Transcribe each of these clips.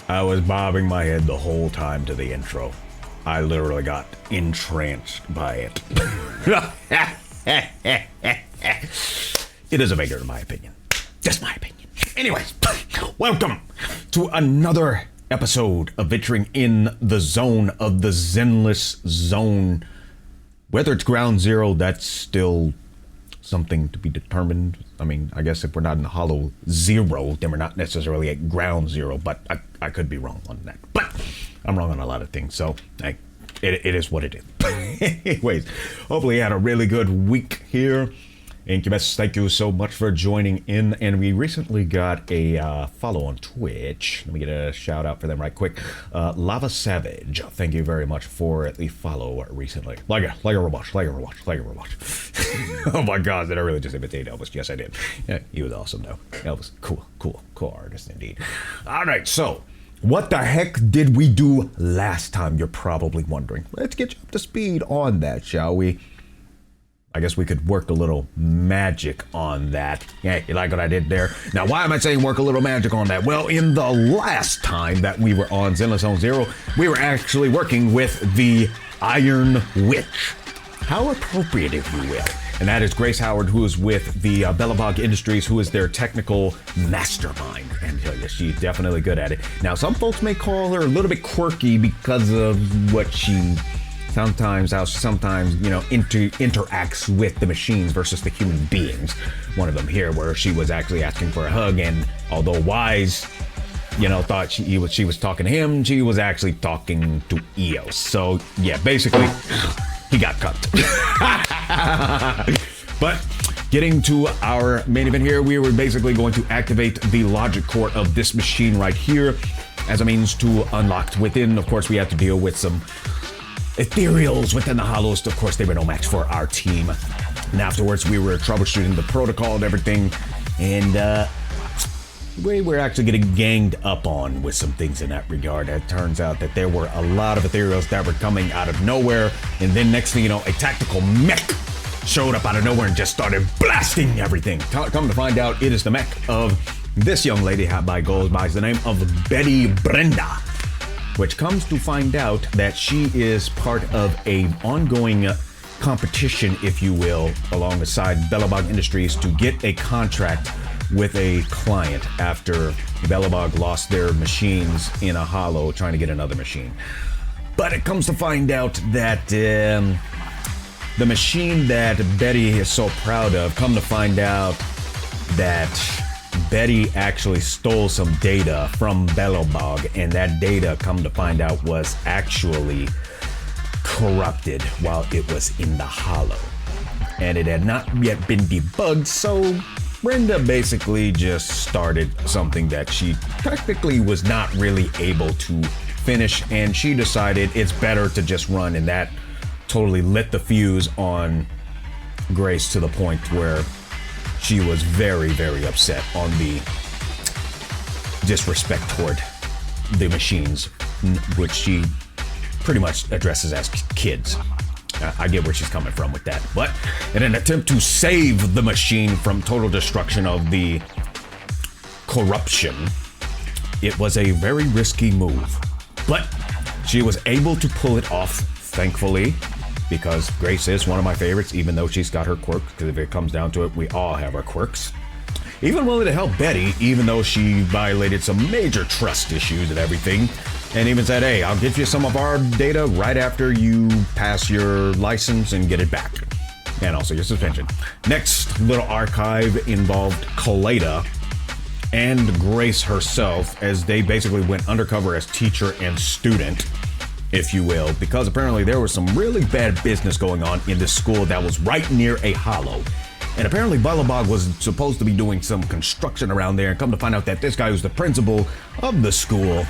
I was bobbing my head the whole time to the intro. I literally got entranced by it. It is a banger in my opinion. Just my opinion. Anyways, welcome to another episode of venturing in the zone of the Zenless zone. Whether it's ground zero, that's still something to be determined. I mean, I guess if we're not in hollow zero, then we're not necessarily at ground zero, but I could be wrong on that. But I'm wrong on a lot of things, so it is what it is. Anyways, hopefully you had a really good week here. Incubus, thank you so much for joining in. And we recently got a follow on Twitch. Let me get a shout out for them right quick. Lava Savage, thank you very much for the follow recently. Like a robot. Oh my god, did I really just imitate Elvis? Yes, I did. Yeah, he was awesome though. Elvis, cool artist indeed. All right, so what the heck did we do last time? You're probably wondering. Let's get you up to speed on that, shall we? I guess we could work a little magic on that. Yeah, you like what I did there? Now, why am I saying work a little magic on that? Well, in the last time that we were on Zenless Zone Zero, we were actually working with the Iron Witch. How appropriate, if you will. And that is Grace Howard, who is with the Belobog Industries, who is their technical mastermind. And she's definitely good at it. Now, some folks may call her a little bit quirky because of what she sometimes interacts with the machines versus the human beings. One of them here where she was actually asking for a hug, and although Wise, thought she was talking to him, she was actually talking to Eos. So yeah, basically, he got cut. But getting to our main event here, we were basically going to activate the logic core of this machine right here as a means to unlock within. Of course, we have to deal with some ethereals within the hollows. Of course, they were no match for our team. And afterwards, we were troubleshooting the protocol and everything. And we were actually getting ganged up on with some things in that regard. It turns out that there were a lot of ethereals that were coming out of nowhere. And then next thing you know, a tactical mech showed up out of nowhere and just started blasting everything. Come to find out, it is the mech of this young lady goes by the name of Betty Brenda, which comes to find out that she is part of a ongoing competition, if you will, alongside Belobog Industries to get a contract with a client after Belobog lost their machines in a hollow trying to get another machine. But it comes to find out that the machine that Betty is so proud of, come to find out that Betty actually stole some data from Belobog, and that data, come to find out, was actually corrupted while it was in the hollow. And it had not yet been debugged, so Brenda basically just started something that she technically was not really able to finish, and she decided it's better to just run, and that totally lit the fuse on Grace to the point where she was very, very upset on the disrespect toward the machines, which she pretty much addresses as kids. I get where she's coming from with that. But in an attempt to save the machine from total destruction of the corruption, it was a very risky move. But she was able to pull it off, thankfully, because Grace is one of my favorites, even though she's got her quirks, because if it comes down to it, we all have our quirks. Even willing to help Betty, even though she violated some major trust issues and everything, and even said, hey, I'll give you some of our data right after you pass your license and get it back. And also your suspension. Next little archive involved Kaleda and Grace herself, as they basically went undercover as teacher and student, if you will, because apparently there was some really bad business going on in this school that was right near a hollow. And apparently Balabog was supposed to be doing some construction around there, and come to find out that this guy who's the principal of the school,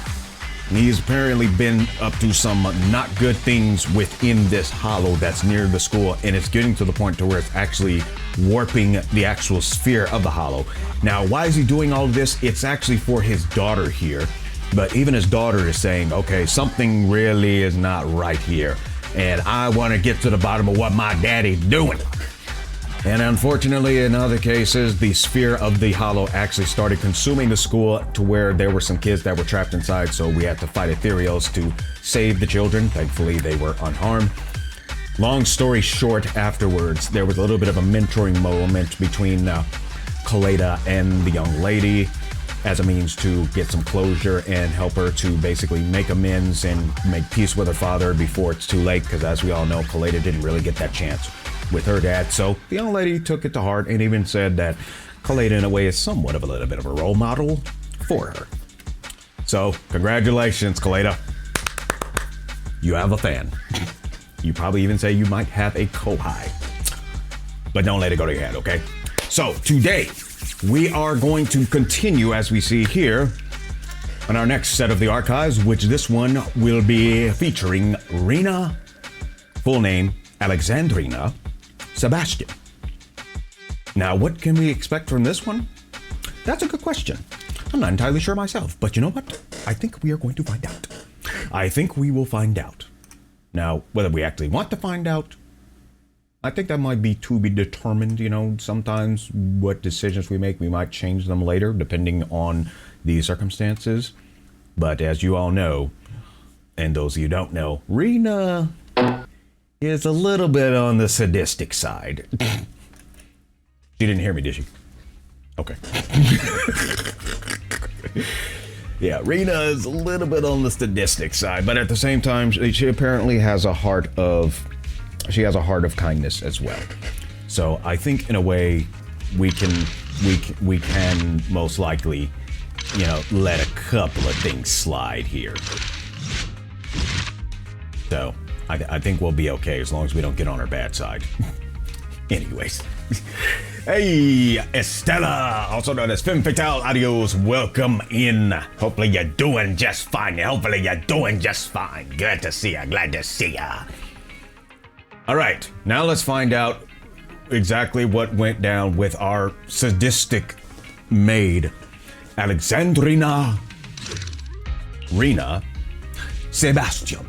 he's apparently been up to some not good things within this hollow that's near the school, and it's getting to the point to where it's actually warping the actual sphere of the hollow. Now, why is he doing all of this? It's actually for his daughter here, but even his daughter is saying, okay, something really is not right here, and I want to get to the bottom of what my daddy's doing. And unfortunately, in other cases, the sphere of the hollow actually started consuming the school to where there were some kids that were trapped inside, so we had to fight ethereals to save the children. Thankfully, they were unharmed. Long story short, afterwards, there was a little bit of a mentoring moment between Kaleda and the young lady as a means to get some closure and help her to basically make amends and make peace with her father before it's too late, because as we all know, Kaleda didn't really get that chance with her dad. So the young lady took it to heart and even said that Kaleda in a way is somewhat of a little bit of a role model for her. So congratulations, Kaleda. You have a fan. You probably even say you might have a kohai. But don't let it go to your head, okay? So today we are going to continue, as we see here, on our next set of the archives, which this one will be featuring Rina, full name Alexandrina, Sebastiane. Now, what can we expect from this one? That's a good question. I'm not entirely sure myself, but you know what? I think we are going to find out. I think we will find out. Now, whether we actually want to find out, I think that might be to be determined. You know, sometimes what decisions we make, we might change them later, depending on the circumstances. But as you all know, and those of you who don't know, Rina is a little bit on the sadistic side. She didn't hear me, did she? Okay. Yeah, Rina is a little bit on the sadistic side, but at the same time, she apparently has a heart of kindness as well. So I think in a way we can most likely, you know, let a couple of things slide here. So I think we'll be okay as long as we don't get on her bad side. Anyways. Hey, Estella, also known as Femme Fatale, adios, welcome in. Hopefully you're doing just fine. Good to see ya, glad to see ya. All right, now let's find out exactly what went down with our sadistic maid, Alexandrina, Rina, Sebastiane.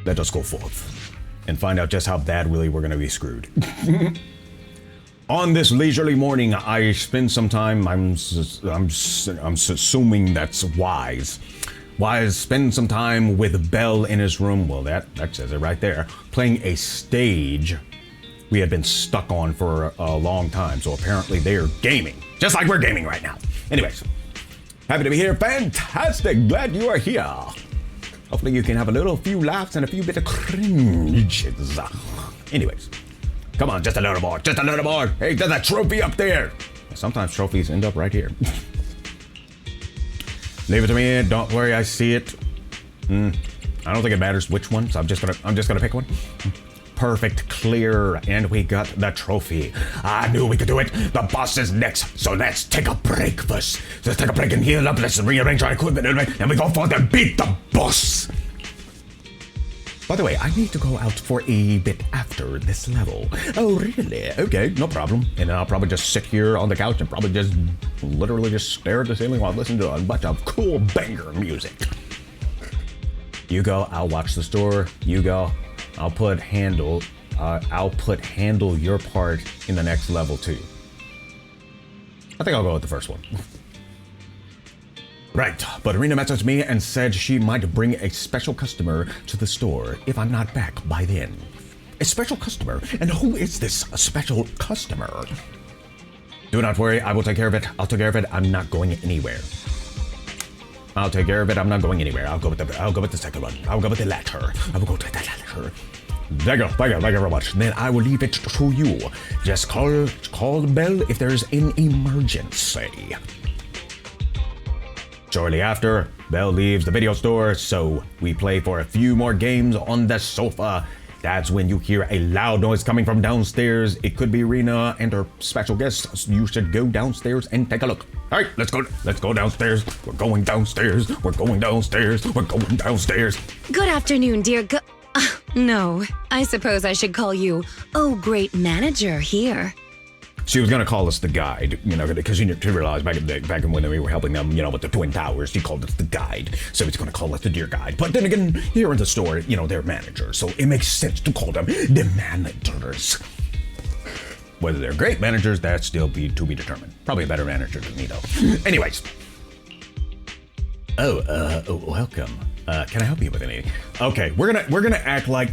Let us go forth and find out just how badly we're gonna be screwed. On this leisurely morning, I spend some time, I'm assuming that's Wise. Wise spend some time with Belle in his room. Well, that says it right there. Playing a stage we had been stuck on for a long time. So apparently they're gaming, just like we're gaming right now. Anyways, happy to be here. Fantastic, glad you are here. Hopefully you can have a few laughs and a few bit of cringes. Anyways, come on, just a little more. Hey, there's a trophy up there. Sometimes trophies end up right here. Leave it to me, don't worry, I see it. I don't think it matters which one, so I'm just gonna pick one. perfect clear, and we got the trophy. I knew we could do it. The boss is next, so let's take a break first. Let's take a break and heal up. Let's rearrange our equipment, and we go for the beat the boss. By the way, I need to go out for a bit after this level. Oh, really? Okay, no problem. And then I'll probably just sit here on the couch and probably just literally just stare at the ceiling while listening to a bunch of cool banger music. You go, I'll watch the store. You go, I'll put handle your part in the next level too. I think I'll go with the first one. Right, but Rina messaged me and said she might bring a special customer to the store if I'm not back by then. A special customer? And who is this special customer? Do not worry, I will take care of it. I'll take care of it. I'm not going anywhere. I'll take care of it. I'm not going anywhere. I'll go with the second one. I'll go with the latter. I will go to the latter. Thank you very much. Then I will leave it to you. Just call the bell if there's an emergency. Shortly after, Belle leaves the video store, so we play for a few more games on the sofa. That's when you hear a loud noise coming from downstairs. It could be Rina and her special guest. You should go downstairs and take a look. All right, let's go downstairs. We're going downstairs. We're going downstairs. We're going downstairs. Good afternoon, dear no, I suppose I should call you, oh, great manager here. She was gonna call us the guide, you know, because she realized back in when we were helping them, you know, with the Twin Towers, she called us the guide. So it's gonna call us the dear guide. But then again, here in the store, you know, they're managers, so it makes sense to call them the managers. Whether they're great managers, that's still to be determined. Probably a better manager than me, though. Anyways. Welcome. Can I help you with anything? Okay, we're gonna act like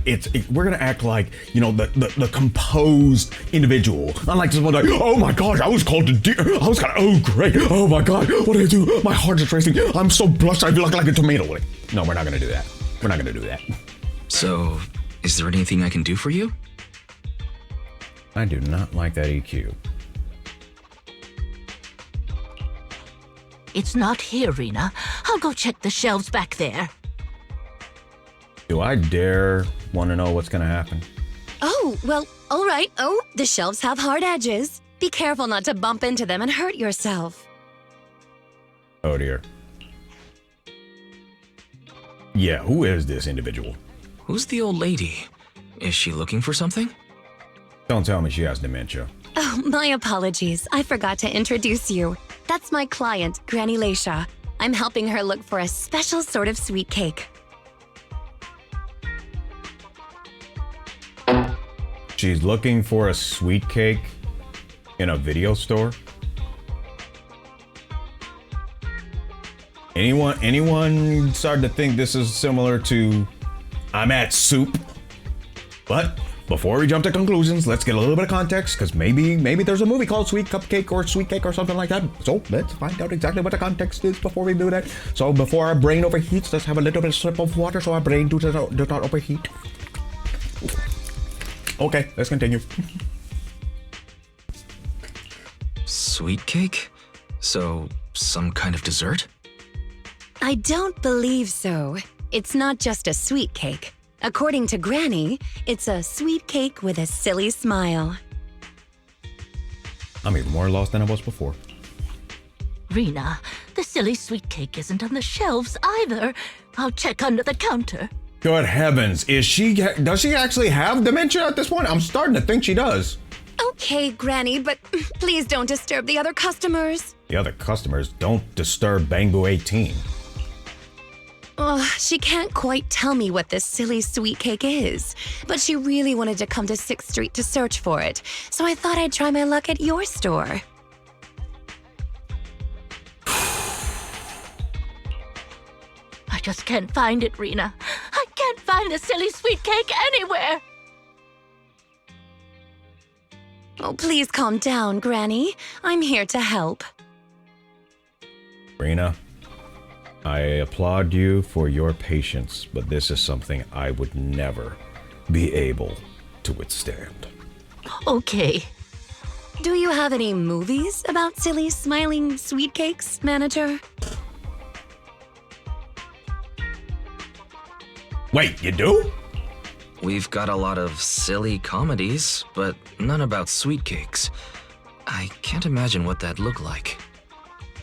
we're gonna act like, you know, the composed individual. Unlike this one, like, oh my gosh, I was called to deer. I was kind of, oh great, oh my god, what did I do? My heart is racing. I'm so blushed. I feel like a tomato. No, we're not gonna do that. We're not gonna do that. So, is there anything I can do for you? I do not like that EQ. It's not here, Rina. I'll go check the shelves back there. Do I dare want to know what's gonna happen? Oh, well, all right. Oh, the shelves have hard edges. Be careful not to bump into them and hurt yourself. Oh dear. Yeah, who is this individual? Who's the old lady? Is she looking for something? Don't tell me she has dementia. Oh, my apologies. I forgot to introduce you. That's my client, Granny Leisha. I'm helping her look for a special sort of sweet cake. She's looking for a sweet cake in a video store? Anyone started to think this is similar to I'm at Soup? But before we jump to conclusions, let's get a little bit of context, because maybe there's a movie called Sweet Cupcake or Sweet Cake or something like that. So let's find out exactly what the context is before we do that. So before our brain overheats, let's have a little bit of sip of water so our brain does not overheat. Okay, let's continue. Sweet cake? So, some kind of dessert? I don't believe so. It's not just a sweet cake. According to Granny, it's a sweet cake with a silly smile. I'm even more lost than I was before. Rina, the silly sweet cake isn't on the shelves either. I'll check under the counter. Good heavens, does she actually have dementia at this point? I'm starting to think she does. Okay, Granny, but please don't disturb the other customers. The other customers don't disturb Bangbu 18. She can't quite tell me what this silly sweet cake is, but she really wanted to come to 6th Street to search for it, so I thought I'd try my luck at your store. I just can't find it, Rina. I can't find the silly sweet cake anywhere. Oh, please calm down, Granny. I'm here to help. Rina, I applaud you for your patience, but this is something I would never be able to withstand. Okay. Do you have any movies about silly, smiling sweet cakes, manager? Wait, you do? We've got a lot of silly comedies, but none about sweet cakes. I can't imagine what that'd look like.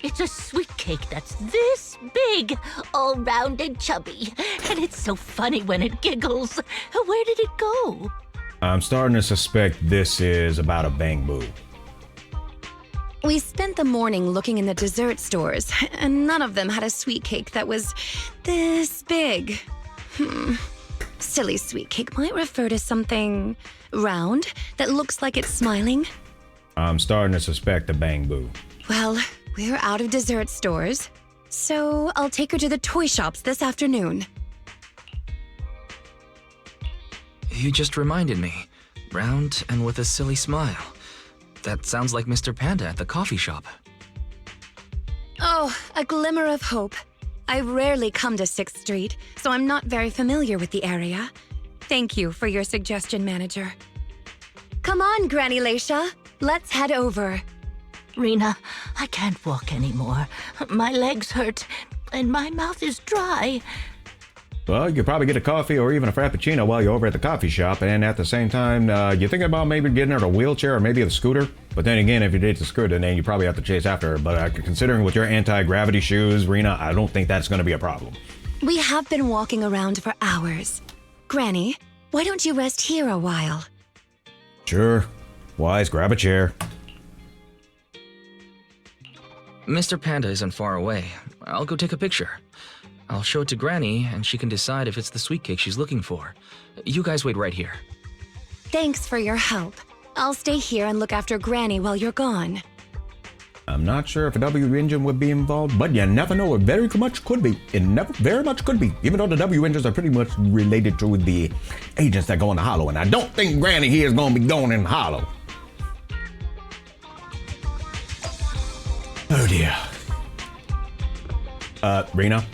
It's a sweet cake that's this big, all round and chubby. And it's so funny when it giggles. Where did it go? I'm starting to suspect this is about a bang boo. We spent the morning looking in the dessert stores, and none of them had a sweet cake that was this big. Silly sweet cake might refer to something round that looks like it's smiling. I'm starting to suspect a bang boo. Well, we're out of dessert stores, so I'll take her to the toy shops this afternoon. You just reminded me. Round and with a silly smile. That sounds like Mr. Panda at the coffee shop. Oh, a glimmer of hope. I rarely come to 6th Street, so I'm not very familiar with the area. Thank you for your suggestion, manager. Come on, Granny Leisha. Let's head over. Rina, I can't walk anymore. My legs hurt, and my mouth is dry. Well, you could probably get a coffee or even a frappuccino while you're over at the coffee shop, and at the same time, you're thinking about maybe getting her a wheelchair or maybe a scooter? But then again, if you did the scooter, then you probably have to chase after her. But considering with your anti-gravity shoes, Rina, I don't think that's going to be a problem. We have been walking around for hours. Granny, why don't you rest here a while? Sure. Wise, grab a chair. Mr. Panda isn't far away. I'll go take a picture. I'll show it to Granny, and she can decide if it's the sweet cake she's looking for. You guys wait right here. Thanks for your help. I'll stay here and look after Granny while you're gone. I'm not sure if a W engine would be involved, but you never know. It very much could be. It never very much could be. Even though the W engines are pretty much related to the agents that go in the Hollow, and I don't think Granny here is going to be going in the Hollow. Oh dear. Rina,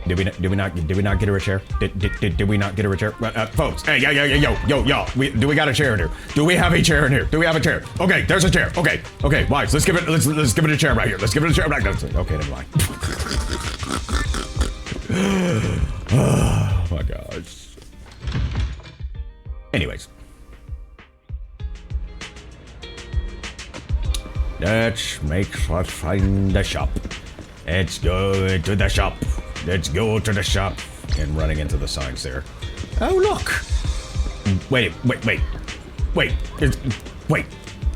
did we not get her a chair? Did we not get her a chair? Folks, hey, yo, do we got a chair in here? Do we have a chair in here? Do we have a chair? Okay, there's a chair. Okay, wise. Let's give it a chair right here. Let's give it a chair right here. Okay, never mind. Oh my gosh. Anyways. Let's find the shop. Let's go to the shop. Let's go to the shop. And running into the signs there. Oh, look. Wait.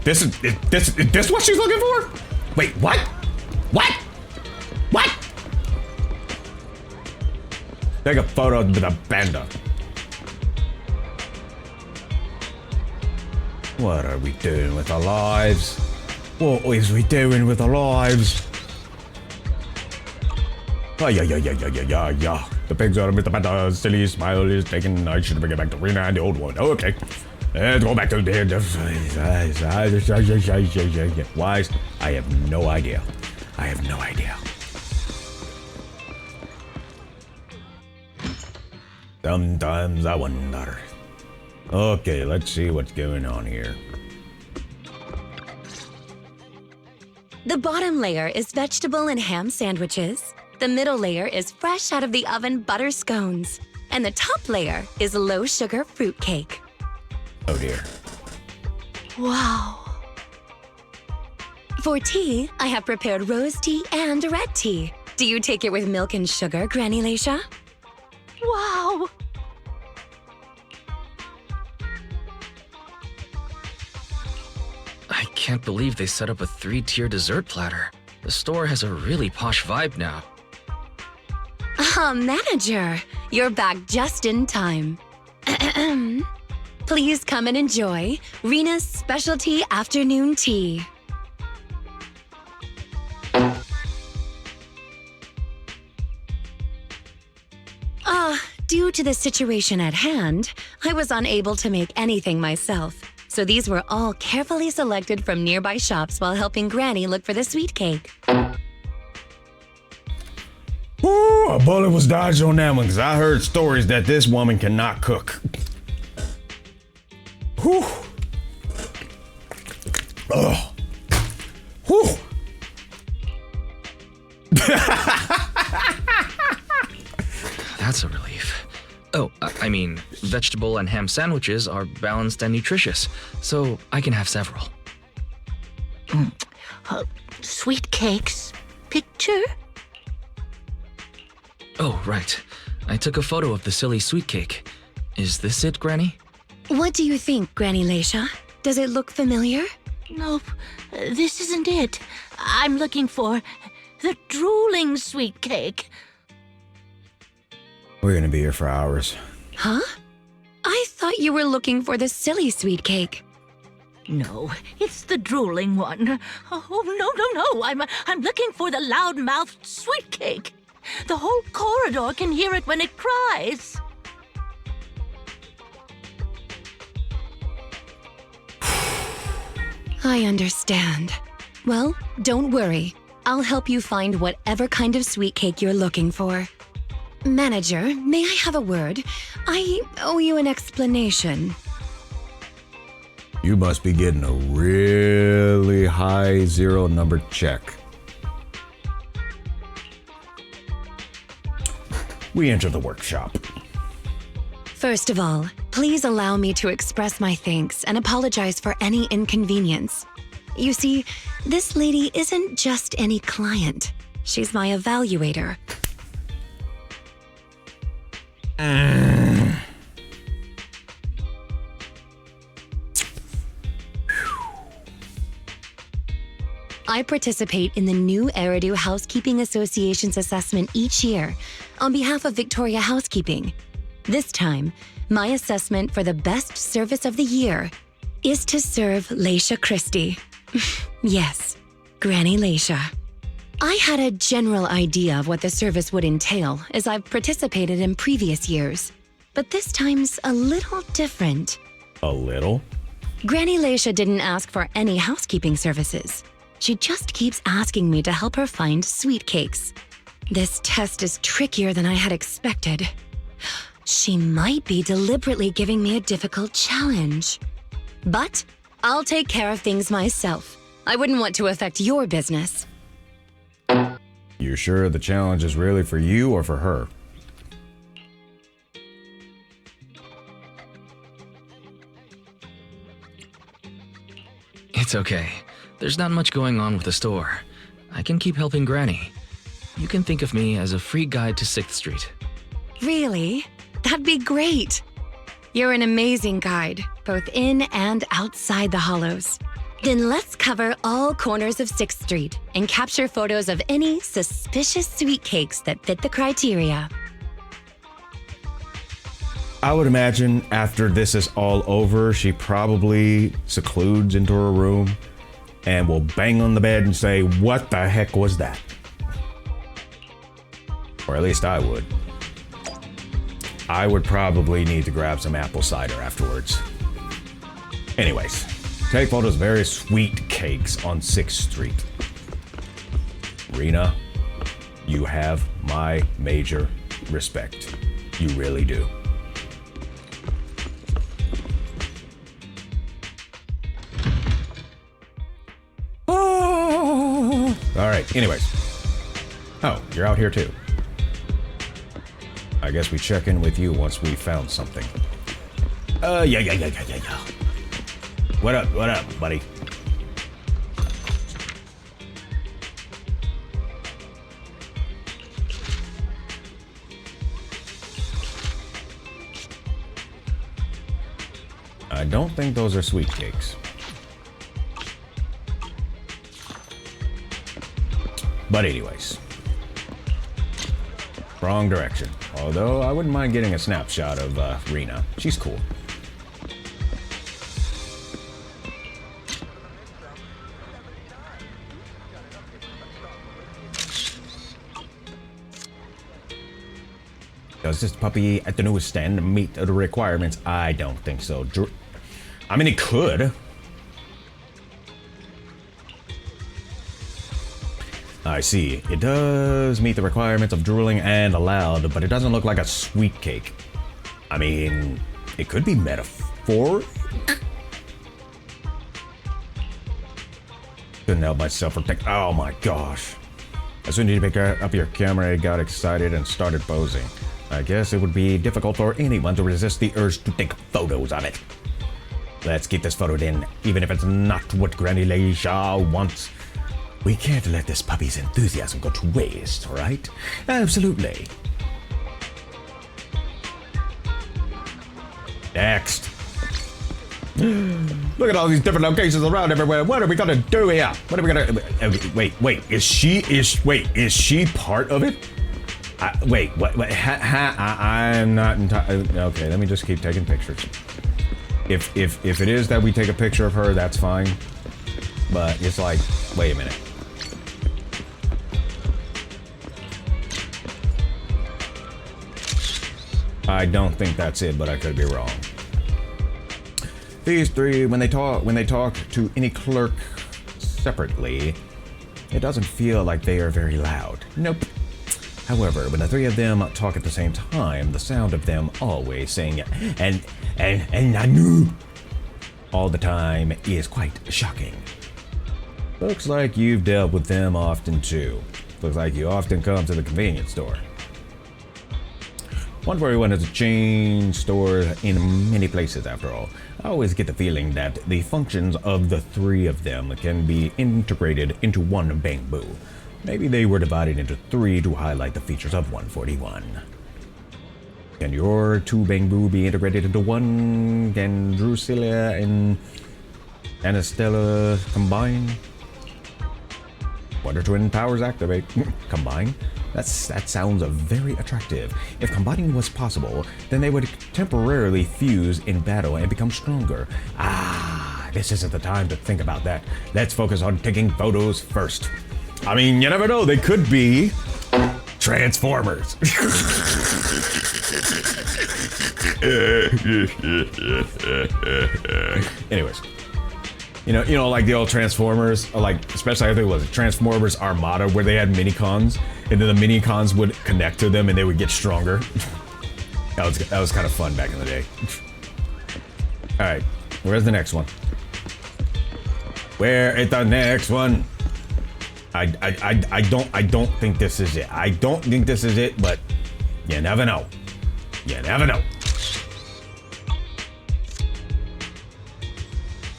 This is what she's looking for? Wait, what? What? Take a photo of the panda. What are we doing with our lives? What is we doing with our lives? Oh, yeah. The pigs are with the panda. Silly smile is taken. I should bring it back to Rina and the old one. Okay. Let's go back to the... Wise? I have no idea. Sometimes I wonder. Okay, let's see what's going on here. The bottom layer is vegetable and ham sandwiches. The middle layer is fresh out of the oven butter scones. And the top layer is low-sugar fruitcake. Oh dear. Wow. For tea, I have prepared rose tea and red tea. Do you take it with milk and sugar, Granny Leisha? Wow. I can't believe they set up a 3-tier dessert platter. The store has a really posh vibe now. Manager, you're back just in time. Please come and enjoy Rina's specialty afternoon tea. Due to the situation at hand, I was unable to make anything myself. So these were all carefully selected from nearby shops while helping Granny look for the sweet cake. Ooh, a bullet was dodged on that one because I heard stories that this woman cannot cook. Whew. Ugh. Whew. That's a relief. Oh, I mean, vegetable and ham sandwiches are balanced and nutritious, so I can have several. Sweet cakes. Picture? Oh, right. I took a photo of the silly sweet cake. Is this it, Granny? What do you think, Granny Leisha? Does it look familiar? Nope, this isn't it. I'm looking for the drooling sweet cake. We're gonna be here for hours. Huh? I thought you were looking for the silly sweet cake. No, it's the drooling one. Oh, no. I'm looking for the loud-mouthed sweet cake. The whole corridor can hear it when it cries. I understand. Well, don't worry. I'll help you find whatever kind of sweet cake you're looking for. Manager, may I have a word? I owe you an explanation. You must be getting a really high zero-numbered check. We enter the workshop. First of all, please allow me to express my thanks and apologize for any inconvenience. You see, this lady isn't just any client. She's my evaluator. I participate in the new Eridu Housekeeping Association's assessment each year on behalf of Victoria Housekeeping. This time, my assessment for the best service of the year is to serve Leisha Christie. Yes, Granny Leisha. I had a general idea of what the service would entail as I've participated in previous years, but this time's a little different. A little? Granny Leisha didn't ask for any housekeeping services. She just keeps asking me to help her find sweet cakes. This test is trickier than I had expected. She might be deliberately giving me a difficult challenge. But I'll take care of things myself. I wouldn't want to affect your business. You're sure the challenge is really for you or for her? It's okay. There's not much going on with the store. I can keep helping Granny. You can think of me as a free guide to 6th Street. Really? That'd be great. You're an amazing guide, both in and outside the hollows. Then let's cover all corners of 6th Street and capture photos of any suspicious sweet cakes that fit the criteria. I would imagine after this is all over, she probably secludes into her room and will bang on the bed and say, "What the heck was that?" Or at least I would. I would probably need to grab some apple cider afterwards. Anyways, take photos of very sweet cakes on 6th Street. Rina, you have my major respect. You really do. All right, anyways. Oh, you're out here too. I guess we check in with you once we found something. Yeah. What up, buddy? I don't think those are sweet cakes. But anyways. Wrong direction. Although I wouldn't mind getting a snapshot of Rina. She's cool. Does this puppy at the newsstand meet the requirements? I don't think so. I mean, it could. I see. It does meet the requirements of drooling and allowed, but it doesn't look like a sweet cake. I mean, it could be metaphoric. Couldn't help myself from thinking, oh my gosh. As soon as you pick up your camera, I got excited and started posing. I guess it would be difficult for anyone to resist the urge to take photos of it. Let's keep this photo in, even if it's not what Granny Leisha wants. We can't let this puppy's enthusiasm go to waste, right? Absolutely. Next. Look at all these different locations around everywhere. What are we gonna do here? What are we gonna... Wait, is she part of it? I'm not entirely... Okay, let me just keep taking pictures. If it is that we take a picture of her, that's fine. But it's like, wait a minute. I don't think that's it, but I could be wrong. These three, when they talk to any clerk separately, it doesn't feel like they are very loud. Nope. However, when the three of them talk at the same time, the sound of them always saying and Nanu all the time is quite shocking. Looks like you've dealt with them often too. Looks like you often come to the convenience store. 141 is a chain store in many places after all. I always get the feeling that the functions of the three of them can be integrated into one bamboo. Maybe they were divided into three to highlight the features of 141. Can your two bamboo be integrated into one? Can Drusilla and Anastella combine? Wonder Twin powers activate. Combine? That sounds very attractive. If combining was possible, then they would temporarily fuse in battle and become stronger. This isn't the time to think about that. Let's focus on taking photos first. I mean, you never know, they could be Transformers. Anyways. You know, like the old Transformers, like, especially I think it was Transformers Armada, where they had mini-cons, and then the mini-cons would connect to them and they would get stronger. That was kind of fun back in the day. Alright, where's the next one? Where is the next one? I don't think this is it. I don't think this is it, but you never know. You never know.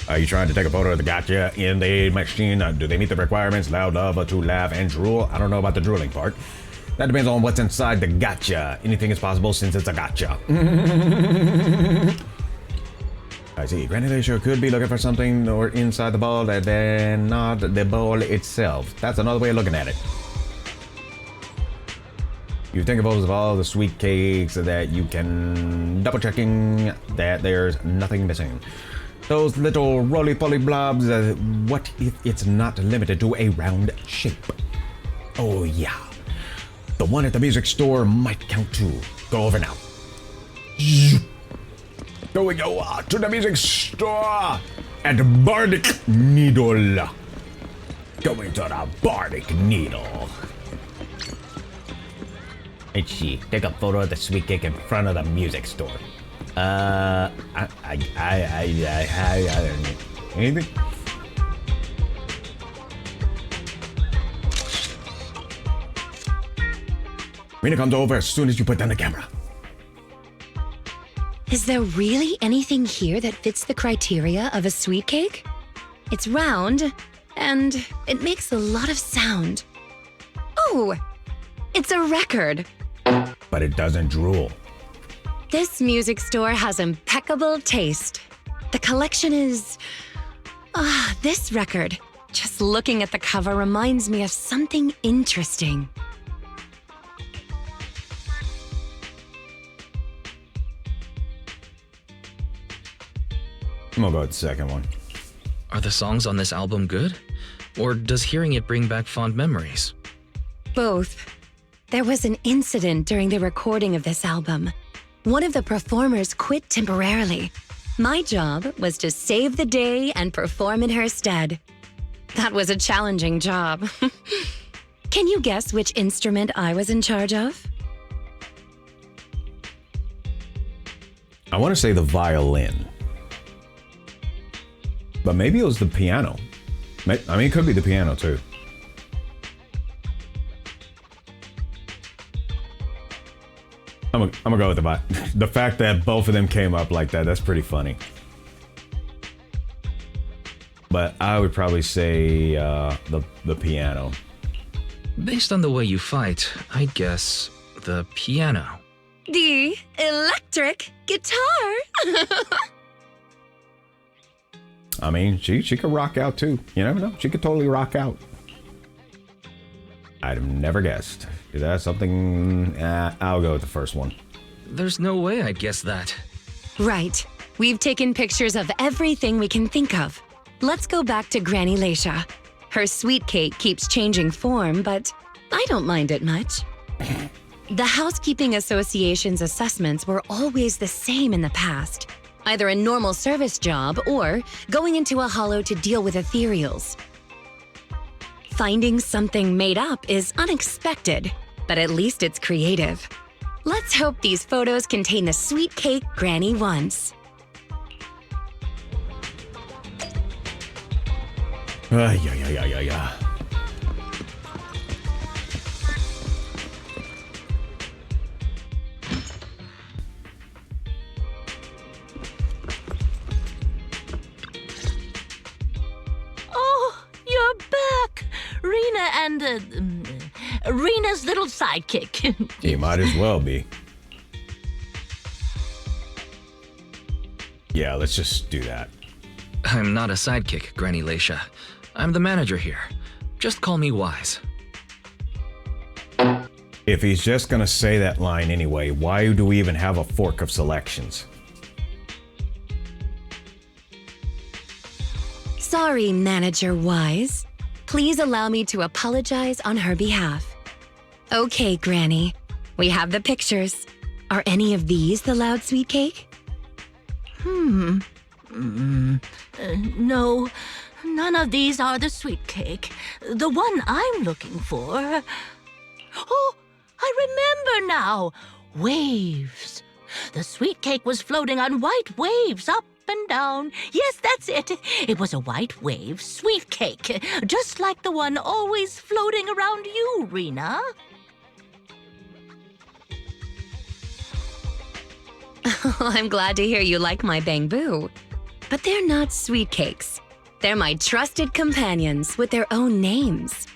Are you trying to take a photo of the gotcha in the machine? Do they meet the requirements? Loud, love, to laugh, and drool? I don't know about the drooling part. That depends on what's inside the gotcha. Anything is possible since it's a gotcha. I see. Granny Leisha could be looking for something or inside the ball and then not the ball itself. That's another way of looking at it. You think of all the sweet cakes that you can double checking that there's nothing missing. Those little roly-poly blobs, what if it's not limited to a round shape? Oh yeah, the one at the music store might count too. Go over now. Here we go to the music store at Bardic Needle. Going to the Bardic Needle. Let's see, take a photo of the sweet cake in front of the music store. I don't know. Anything? Rina comes over as soon as you put down the camera. Is there really anything here that fits the criteria of a sweet cake? It's round, and it makes a lot of sound. Oh, it's a record. But it doesn't drool. This music store has impeccable taste. The collection is... this record. Just looking at the cover reminds me of something interesting. I'm gonna go with the second one. Are the songs on this album good? Or does hearing it bring back fond memories? Both. There was an incident during the recording of this album. One of the performers quit temporarily. My job was to save the day and perform in her stead. That was a challenging job. Can you guess which instrument I was in charge of? I want to say the violin. But maybe it was the piano. I mean, it could be the piano too. I'm gonna go with the fact that both of them came up like that. That's pretty funny. But I would probably say the piano. Based on the way you fight, I'd guess the piano. The electric guitar. I mean, she could rock out too. You never know. She could totally rock out. I'd have never guessed. Is that something? I'll go with the first one. There's no way I'd guess that. Right. We've taken pictures of everything we can think of. Let's go back to Granny Leisha. Her sweet cake keeps changing form, but I don't mind it much. The Housekeeping Association's assessments were always the same in the past. Either a normal service job or going into a hollow to deal with ethereals. Finding something made up is unexpected, but at least it's creative. Let's hope these photos contain the sweet cake Granny wants. Yeah. Oh, you're back! Rina and, Rina's little sidekick. He might as well be. Yeah, let's just do that. I'm not a sidekick, Granny Leisha. I'm the manager here. Just call me Wise. If he's just gonna say that line anyway, why do we even have a fork of selections? Sorry, Manager Wise. Please allow me to apologize on her behalf. Okay, Granny. We have the pictures. Are any of these the loud sweet cake? No, none of these are the sweet cake. The one I'm looking for... Oh, I remember now! Waves. The sweet cake was floating on white waves up and down. Yes, that's it. It was a white wave sweet cake, just like the one always floating around you, Rina. I'm glad to hear you like my bamboo. But they're not sweet cakes. They're my trusted companions with their own names.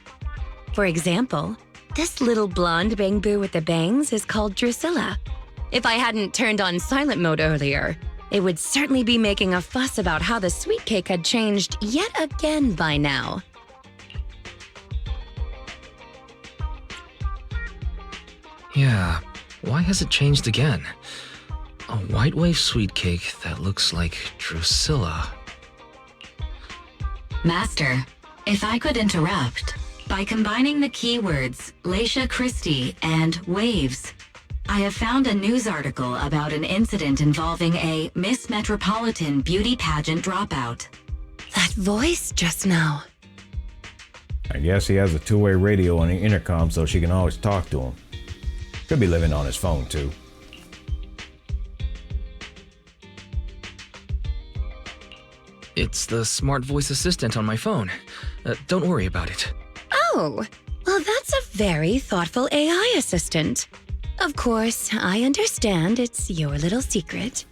For example, this little blonde bamboo with the bangs is called Drusilla. If I hadn't turned on silent mode earlier, it would certainly be making a fuss about how the sweet cake had changed yet again by now. Yeah, why has it changed again? A white wave sweet cake that looks like Drusilla. Master, if I could interrupt, by combining the keywords Leisha Christie and waves, I have found a news article about an incident involving a Miss Metropolitan beauty pageant dropout. That voice just now. I guess he has a two-way radio on the intercom so she can always talk to him. Could be living on his phone too. It's the smart voice assistant on my phone. Don't worry about it. Oh, well, that's a very thoughtful AI assistant. Of course, I understand it's your little secret.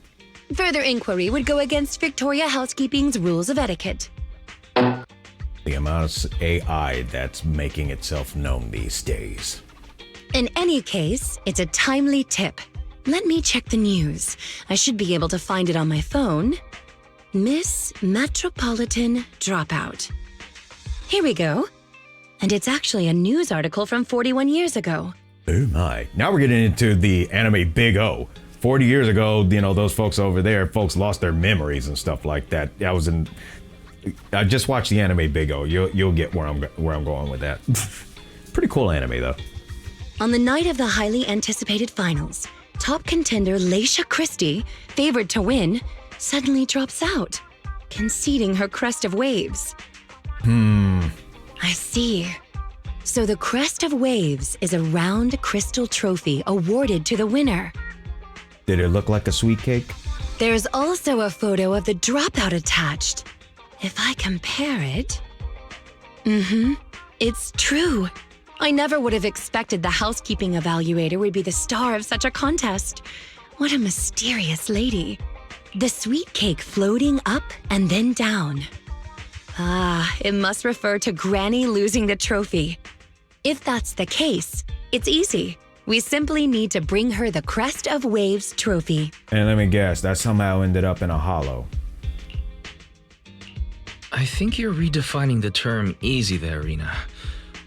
Further inquiry would go against Victoria Housekeeping's rules of etiquette. The amount of AI that's making itself known these days. In any case, it's a timely tip. Let me check the news. I should be able to find it on my phone. Miss Metropolitan Dropout. Here we go. And it's actually a news article from 41 years ago. Oh my. Now we're getting into the anime Big O. 40 years ago, you know, those folks over there, folks lost their memories and stuff like that. I just watched the anime Big O. You'll get where I'm going with that. Pretty cool anime though. On the night of the highly anticipated finals, top contender Leisha Christie, favored to win, suddenly drops out, conceding her crest of waves. I see. So the crest of waves is a round crystal trophy awarded to the winner. Did it look like a sweet cake? There's also a photo of the dropout attached. If I compare it... it's true. I never would have expected the housekeeping evaluator would be the star of such a contest. What a mysterious lady. The sweet cake floating up and then down. Ah, it must refer to Granny losing the trophy. If that's the case, it's easy. We simply need to bring her the Crest of Waves trophy. And let me guess, that somehow ended up in a hollow. I think you're redefining the term easy there, Rina.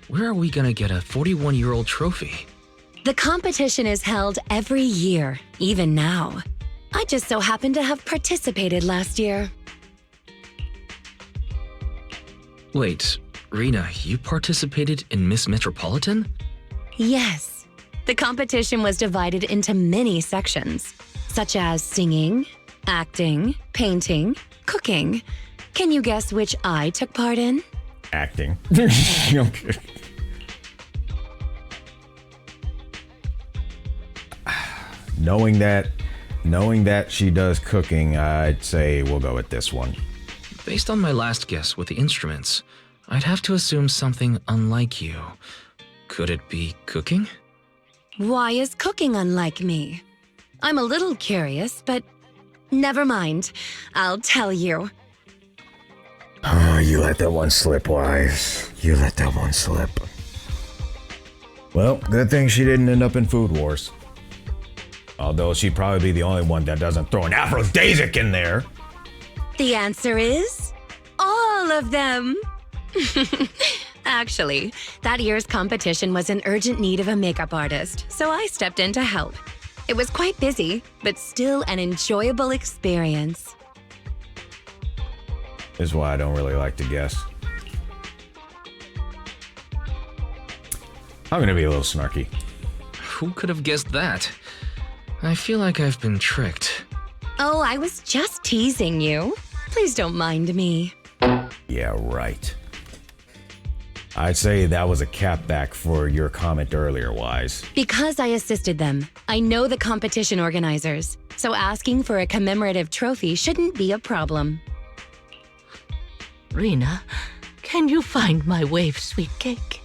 Where are we gonna get a 41-year-old trophy? The competition is held every year, even now. I just so happened to have participated last year. Wait, Rina, you participated in Miss Metropolitan? Yes. The competition was divided into many sections, such as singing, acting, painting, cooking. Can you guess which I took part in? Acting. Okay. Knowing that she does cooking, I'd say we'll go with this one. Based on my last guess with the instruments, I'd have to assume something unlike you. Could it be cooking? Why is cooking unlike me? I'm a little curious, but never mind. I'll tell you. Oh, you let that one slip, Wise. You let that one slip. Well, good thing she didn't end up in Food Wars. Although she'd probably be the only one that doesn't throw an aphrodisiac in there. The answer is all of them. Actually, that year's competition was in urgent need of a makeup artist, so I stepped in to help. It was quite busy, but still an enjoyable experience. This is why I don't really like to guess. I'm gonna be a little snarky. Who could have guessed that? I feel like I've been tricked. Oh, I was just teasing you. Please don't mind me. Yeah, right. I'd say that was a capback for your comment earlier, Wise. Because I assisted them, I know the competition organizers, so asking for a commemorative trophy shouldn't be a problem. Rina, can you find my wave sweet cake?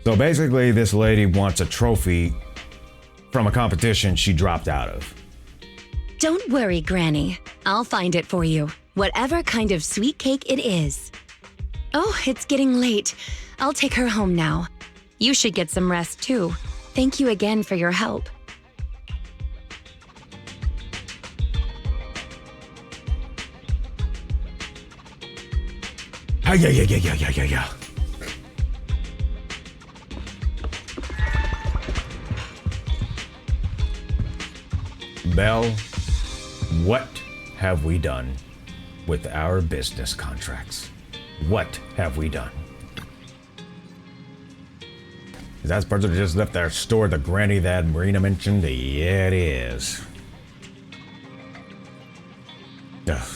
So basically, this lady wants a trophy from a competition she dropped out of. Don't worry, Granny. I'll find it for you, whatever kind of sweet cake it is. Oh, it's getting late. I'll take her home now. You should get some rest too. Thank you again for your help. Yeah. Belle, what have we done with our business contracts? What have we done? Is that the person that just left their store, the granny that Marina mentioned? Yeah, it is. Ugh.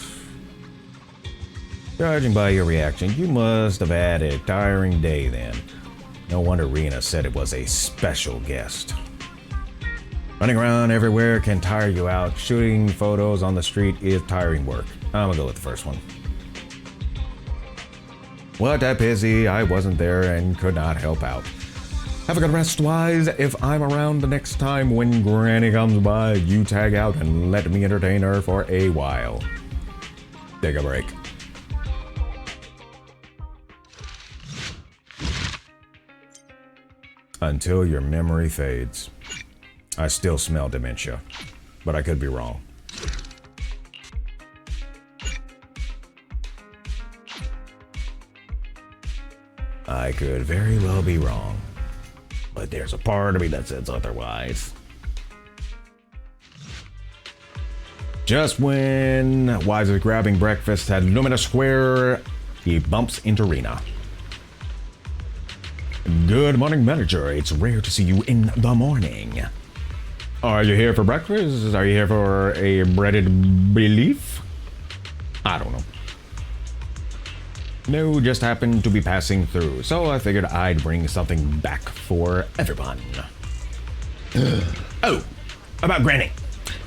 Judging by your reaction, you must have had a tiring day then. No wonder Rina said it was a special guest. Running around everywhere can tire you out. Shooting photos on the street is tiring work. I'm gonna go with the first one. What a pity I wasn't there and could not help out. Have a good rest, Wise. If I'm around the next time when Granny comes by, you tag out and let me entertain her for a while. Take a break. Until your memory fades. I still smell dementia, but I could be wrong. I could very well be wrong, but there's a part of me that says otherwise. Just when Wise is grabbing breakfast at Lumina Square, he bumps into Rina. Good morning, manager. It's rare to see you in the morning. Are you here for breakfast? Are you here for a breaded belief? I don't know. No, just happened to be passing through, so I figured I'd bring something back for everyone. Oh, about Granny.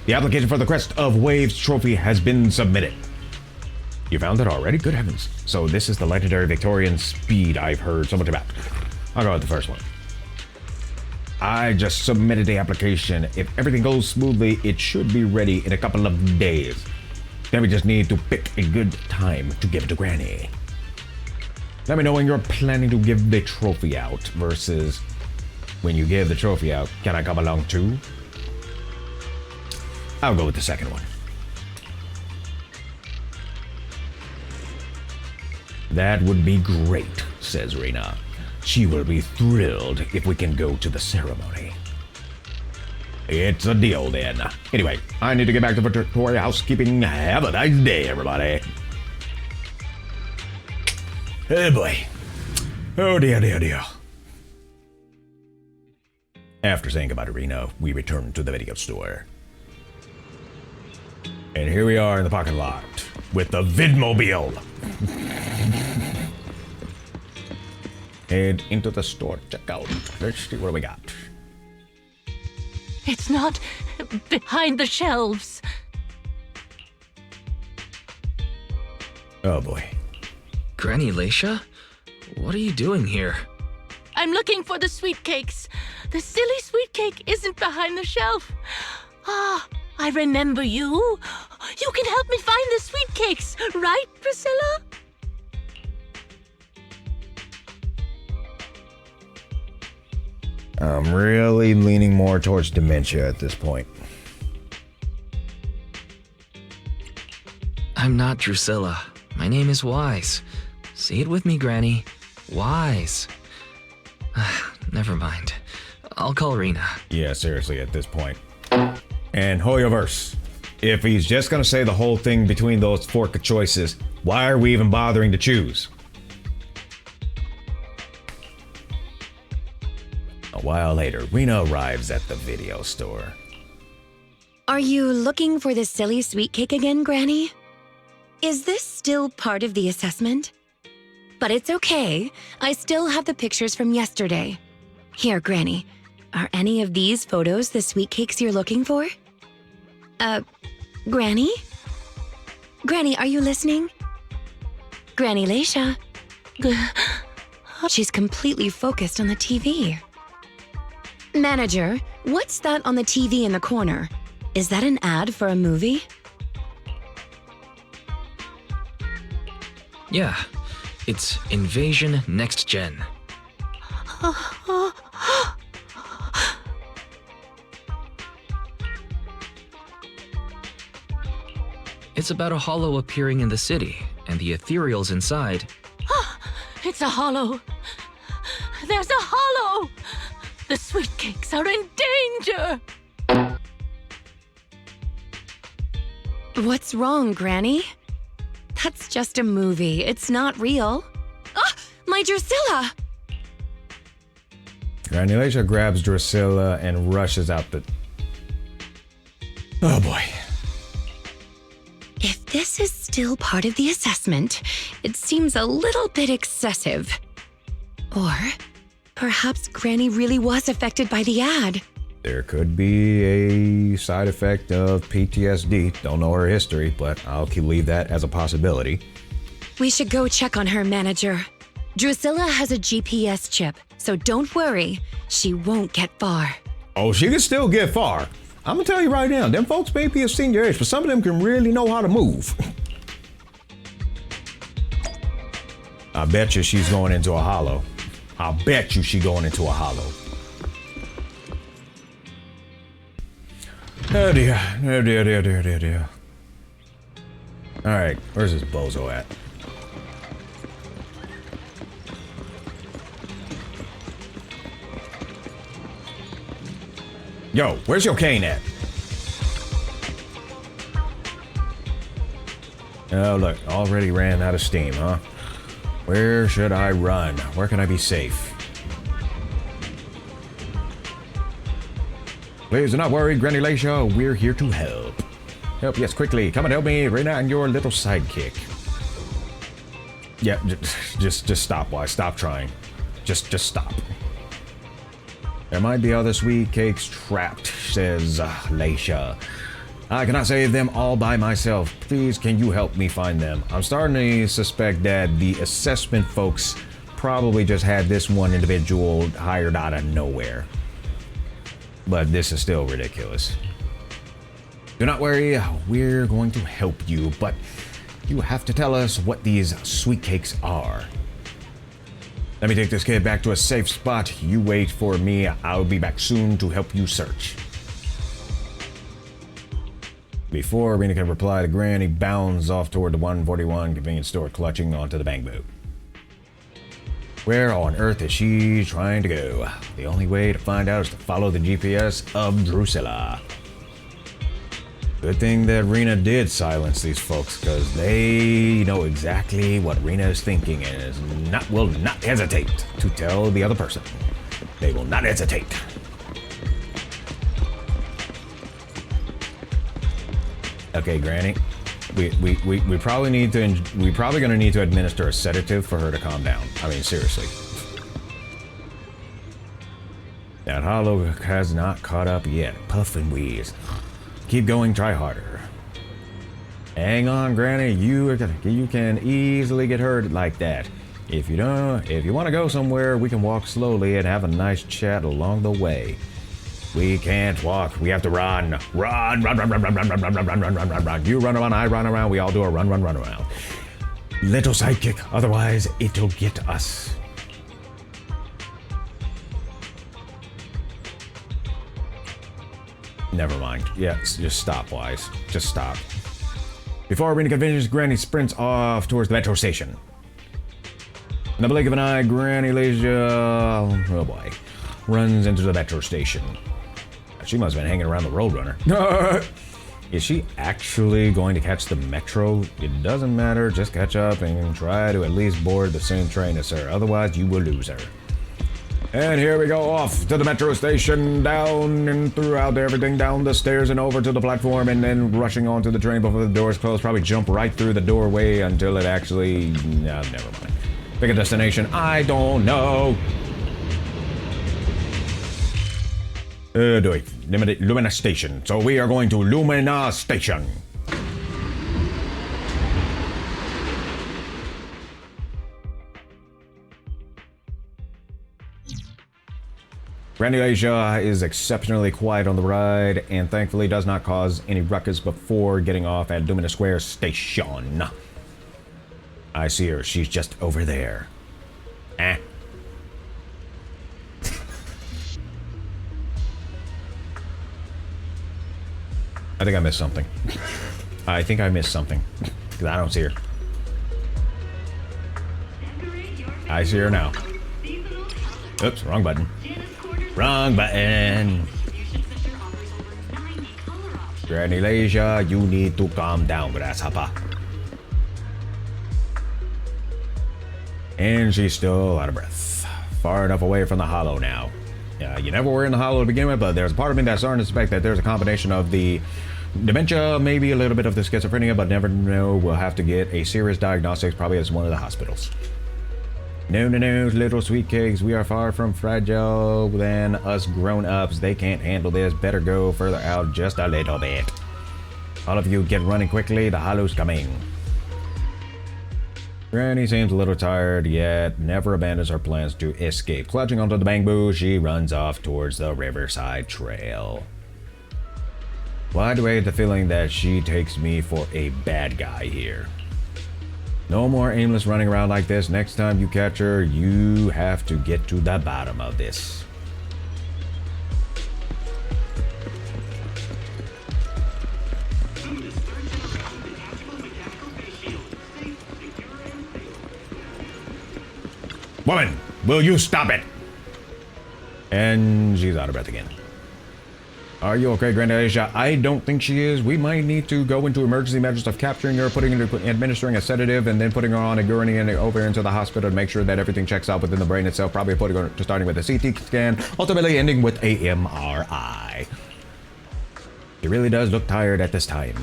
The application for the Crest of Waves trophy has been submitted. You found it already? Good heavens. So this is the legendary Victorian speed I've heard so much about. I'll go with the first one. I just submitted the application. If everything goes smoothly, it should be ready in a couple of days. Then we just need to pick a good time to give it to Granny. Let me know when you're planning to give the trophy out versus when you give the trophy out. Can I come along too? I'll go with the second one. That would be great, says Rina. She will be thrilled if we can go to the ceremony. It's a deal then. Anyway, I need to get back to Victoria Housekeeping. Have a nice day, everybody. Oh boy. Oh dear, dear, dear. After saying goodbye to Rina, we return to the video store. And here we are in the parking lot with the Vidmobile. Head into the store, check out. Let's see what we got. It's not behind the shelves. Oh boy. Granny Leisha? What are you doing here? I'm looking for the sweet cakes. The silly sweet cake isn't behind the shelf. Ah, I remember you. You can help me find the sweet cakes, right, Priscilla? I'm really leaning more towards dementia at this point. I'm not Drusilla. My name is Wise. Say it with me, Granny. Wise. Never mind. I'll call Rina. Yeah, seriously, at this point. And Hoyoverse, if he's just gonna say the whole thing between those fork of choices, why are we even bothering to choose? A while later, Rina arrives at the video store. Are you looking for the silly sweet cake again, Granny? Is this still part of the assessment? But it's okay. I still have the pictures from yesterday. Here, Granny. Are any of these photos the sweet cakes you're looking for? Granny? Granny, are you listening? Granny Leisha? She's completely focused on the TV. Manager, what's that on the TV in the corner? Is that an ad for a movie? Yeah, it's Invasion Next Gen. It's about a hollow appearing in the city, and the ethereals inside. It's a hollow. There's a hollow. The sweet cakes are in danger. What's wrong, Granny? That's just a movie. It's not real. Ah, my Drusilla! Granny Leisha grabs Drusilla and rushes out the... Oh boy. If this is still part of the assessment, it seems a little bit excessive. Or perhaps Granny really was affected by the ad. There could be a side effect of PTSD. Don't know her history, but I'll leave that as a possibility. We should go check on her, Manager. Drusilla has a GPS chip, so don't worry. She won't get far. Oh, she can still get far. I'm gonna tell you right now, them folks may be a senior age, but some of them can really know how to move. I bet you she's going into a hollow. I'll bet you she's going into a hollow. Oh dear, oh dear, dear, dear, dear, dear. All right, where's this bozo at? Yo, where's your cane at? Oh, look, already ran out of steam, huh? Where should I run? Where can I be safe? Please do not worry, Granny Leisha, we're here to help. Help, yes, quickly. Come and help me, Rina, and your little sidekick. Yeah, just stop, Wise. Stop trying. Just stop. There might be other sweet cakes trapped, says Leisha. I cannot save them all by myself. Please, can you help me find them? I'm starting to suspect that the assessment folks probably just had this one individual hired out of nowhere. But this is still ridiculous. Do not worry, we're going to help you, but you have to tell us what these sweet cakes are. Let me take this kid back to a safe spot. You wait for me. I'll be back soon to help you search. Before Rina can reply, the granny bounds off toward the 141 convenience store, clutching onto the bank boot. Where on earth is she trying to go? The only way to find out is to follow the GPS of Drusilla. Good thing that Rina did silence these folks, because they know exactly what Rina is thinking and will not hesitate to tell the other person. They will not hesitate. Okay, Granny. We probably gonna need to administer a sedative for her to calm down. I mean, seriously. That hollow has not caught up yet. Puff and wheeze. Keep going, try harder. Hang on, Granny. You can easily get hurt like that. If you want to go somewhere, we can walk slowly and have a nice chat along the way. We can't walk. We have to run. Run. You run around, I run around. We all do a run around. Little sidekick, otherwise it'll get us. Never mind. Yeah, just stop, Wise. Just stop. Before Rina finishes, Granny sprints off towards the metro station. In the blink of an eye, Granny Leisure, oh boy, runs into the metro station. She must have been hanging around the Roadrunner. Is she actually going to catch the metro? It doesn't matter, just catch up and try to at least board the same train as her, otherwise you will lose her. And here we go, off to the metro station, down and throughout everything, down the stairs and over to the platform, and then rushing onto the train before the doors close. Probably jump right through the doorway until it actually... no, never mind. Pick a destination, I don't know. Do it. Lumina Station. So we are going to Lumina Station. Granny Leisure is exceptionally quiet on the ride and thankfully does not cause any ruckus before getting off at Lumina Square Station. I see her. She's just over there. Eh? I think I missed something. Because I don't see her. I see her now. Oops, wrong button. Wrong button. Granny Leisure, you need to calm down, grasshopper. And she's still out of breath. Far enough away from the hollow now. You never were in the hollow to begin with, but there's a part of me that's starting to suspect that there's a combination of the dementia, maybe a little bit of the schizophrenia, but never know. We'll have to get a serious diagnostics, probably at one of the hospitals. No, little sweet cakes. We are far from fragile than us grown-ups. They can't handle this. Better go further out just a little bit. All of you get running quickly. The hollow's coming. Granny seems a little tired, yet never abandons her plans to escape. Clutching onto the bamboo, she runs off towards the Riverside Trail. Why do I get the feeling that she takes me for a bad guy here? No more aimless running around like this. Next time you catch her, you have to get to the bottom of this. Woman, will you stop it? And she's out of breath again. Are you okay, Granny Leisure? I don't think she is. We might need to go into emergency measures of capturing her, administering a sedative, and then putting her on a gurney and over into the hospital to make sure that everything checks out within the brain itself. Probably putting her to starting with a CT scan, ultimately ending with a MRI. She really does look tired at this time.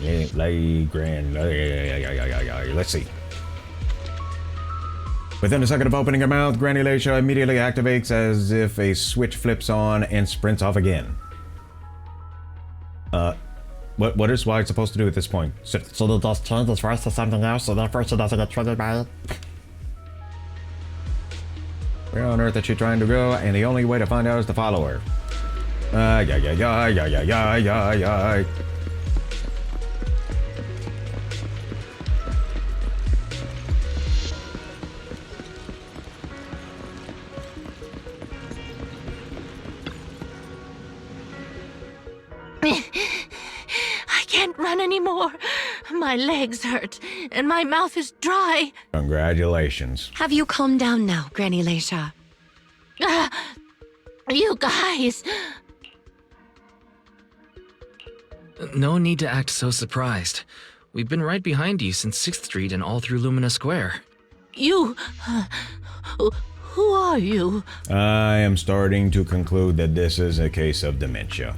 Let's see. Within a second of opening her mouth, Granny Leisure immediately activates as if a switch flips on and sprints off again. What is Wise supposed to do at this point? So that does change his voice to something else, so therefore she doesn't get triggered by it. Where on earth is she trying to go? And the only way to find out is to follow her. Yeah. I can't run anymore. My legs hurt, and my mouth is dry. Congratulations. Have you calmed down now, Granny Leisha? You guys. No need to act so surprised. We've been right behind you since 6th Street and all through Lumina Square. You. Who are you? I am starting to conclude that this is a case of dementia.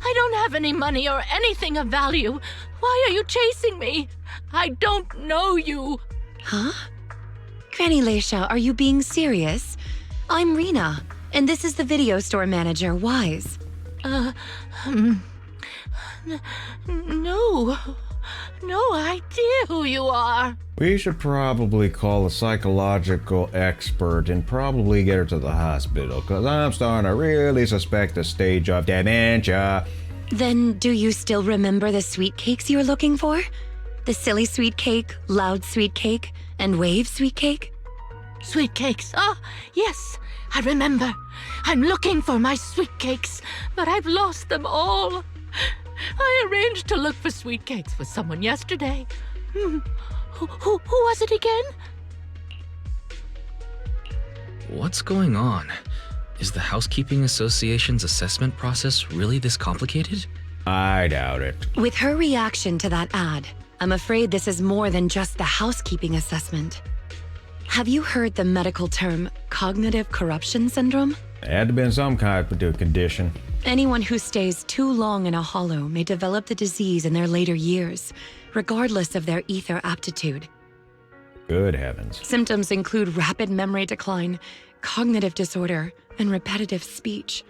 I don't have any money or anything of value. Why are you chasing me? I don't know you. Huh? Granny Leisha, are you being serious? I'm Rina, and this is the video store manager, Wise. No idea who you are. We should probably call a psychological expert and probably get her to the hospital, because I'm starting to really suspect a stage of dementia. Then do you still remember the sweet cakes you were looking for? The silly sweet cake, loud sweet cake, and wave sweet cake? Sweet cakes. Ah, yes, I remember. I'm looking for my sweet cakes, but I've lost them all. I arranged to look for sweet cakes with someone yesterday. Who was it again? What's going on? Is the Housekeeping Association's assessment process really this complicated? I doubt it. With her reaction to that ad, I'm afraid this is more than just the housekeeping assessment. Have you heard the medical term cognitive corruption syndrome? It had to been some kind of condition. Anyone who stays too long in a hollow may develop the disease in their later years, regardless of their ether aptitude. Good heavens. Symptoms include rapid memory decline, cognitive disorder, and repetitive speech.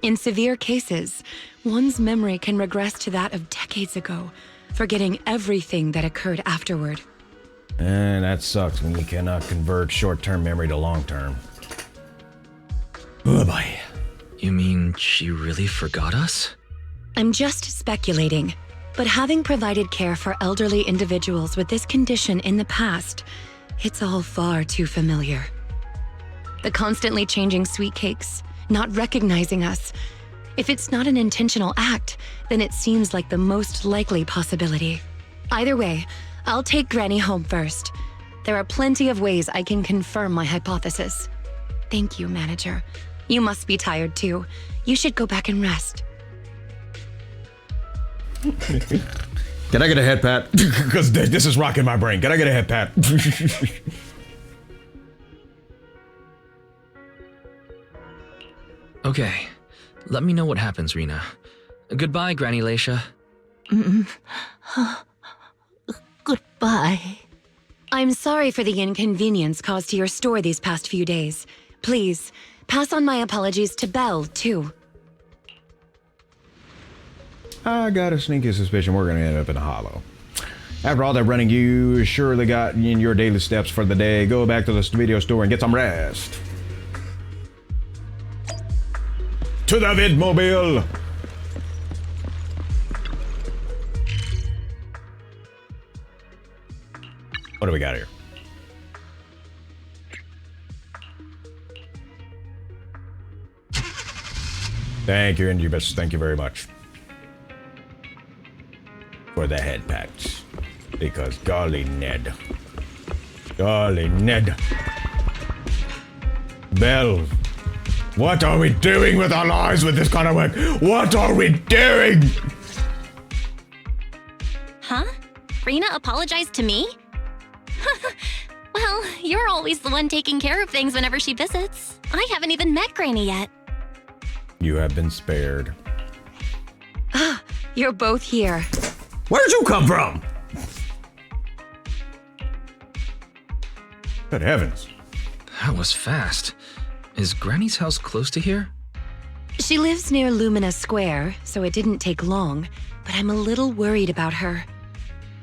In severe cases, one's memory can regress to that of decades ago, forgetting everything that occurred afterward. And that sucks when you cannot convert short-term memory to long-term. Oh boy. You mean she really forgot us? I'm just speculating, but having provided care for elderly individuals with this condition in the past, it's all far too familiar. The constantly changing sweet cakes, not recognizing us. If it's not an intentional act, then it seems like the most likely possibility. Either way, I'll take Granny home first. There are plenty of ways I can confirm my hypothesis. Thank you, Manager. You must be tired too. You should go back and rest. Can I get a head pat? Because this is rocking my brain. Can I get a head pat? Okay, let me know what happens, Rina. Goodbye, Granny Leisha. Goodbye. I'm sorry for the inconvenience caused to your store these past few days. Please, pass on my apologies to Belle, too. I got a sneaky suspicion we're going to end up in a hollow. After all that running you surely got in your daily steps for the day, go back to the video store and get some rest. To the vidmobile! What do we got here? Thank you, Incubus. Thank you very much for the head pats. Because golly Ned. Golly Ned. Belle, what are we doing with our lives with this kind of work? What are we doing? Huh? Rina apologized to me? Well, you're always the one taking care of things whenever she visits. I haven't even met Granny yet. You have been spared. Ah, you're both here. Where'd you come from? Good heavens. That was fast. Is Granny's house close to here? She lives near Lumina Square, so it didn't take long. but I'm a little worried about her.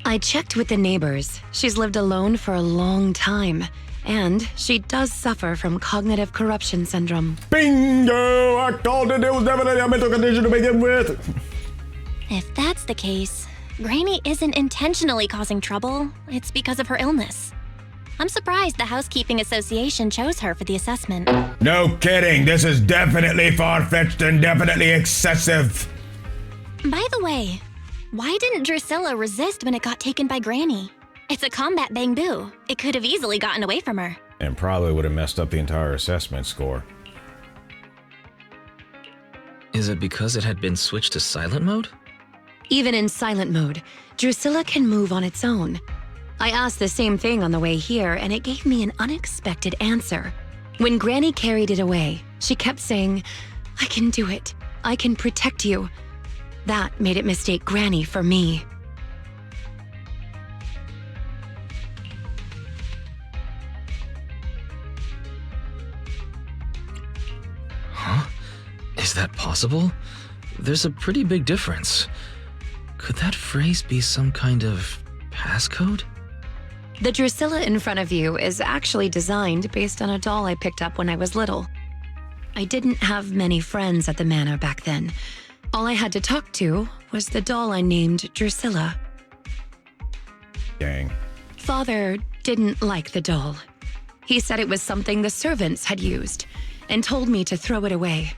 I checked with the neighbors. She's lived alone for a long time, and she does suffer from cognitive corruption syndrome. Bingo! I called it. It was definitely a mental condition to begin with. If that's the case, Granny isn't intentionally causing trouble. It's because of her illness. I'm surprised the Housekeeping Association chose her for the assessment. No kidding. This is definitely far-fetched and definitely excessive. By the way, why didn't Drusilla resist when it got taken by Granny? It's a combat bamboo. It could have easily gotten away from her. And probably would have messed up the entire assessment score. Is it because it had been switched to silent mode? Even in silent mode, Drusilla can move on its own. I asked the same thing on the way here, and it gave me an unexpected answer. When Granny carried it away, she kept saying, "I can do it. I can protect you." That made it mistake Granny for me. Huh? Is that possible? There's a pretty big difference. Could that phrase be some kind of passcode? The Drusilla in front of you is actually designed based on a doll I picked up when I was little. I didn't have many friends at the manor back then. All I had to talk to was the doll I named Drusilla. Dang. Father didn't like the doll. He said it was something the servants had used and told me to throw it away.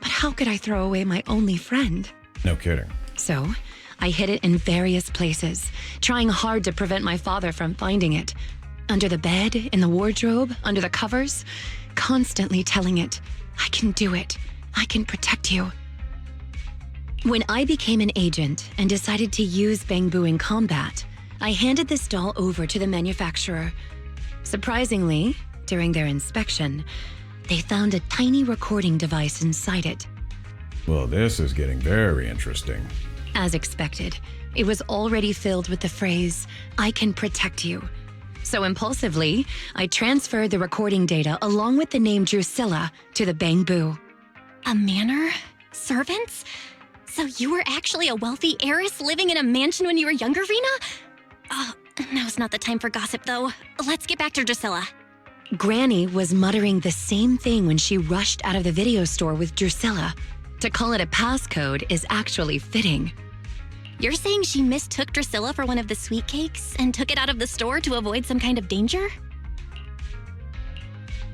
But how could I throw away my only friend? No kidding. So, I hid it in various places, trying hard to prevent my father from finding it. Under the bed, in the wardrobe, under the covers, constantly telling it, "I can do it. I can protect you." When I became an agent and decided to use bamboo in combat, I handed this doll over to the manufacturer. Surprisingly, during their inspection, they found a tiny recording device inside it. Well, this is getting very interesting. As expected, it was already filled with the phrase, "I can protect you." So impulsively, I transferred the recording data along with the name Drusilla to the bamboo. A manor? Servants? So you were actually a wealthy heiress living in a mansion when you were younger, Rina? Oh, now's not the time for gossip, though. Let's get back to Drusilla. Granny was muttering the same thing when she rushed out of the video store with Drusilla. To call it a passcode is actually fitting. You're saying she mistook Drusilla for one of the sweet cakes and took it out of the store to avoid some kind of danger?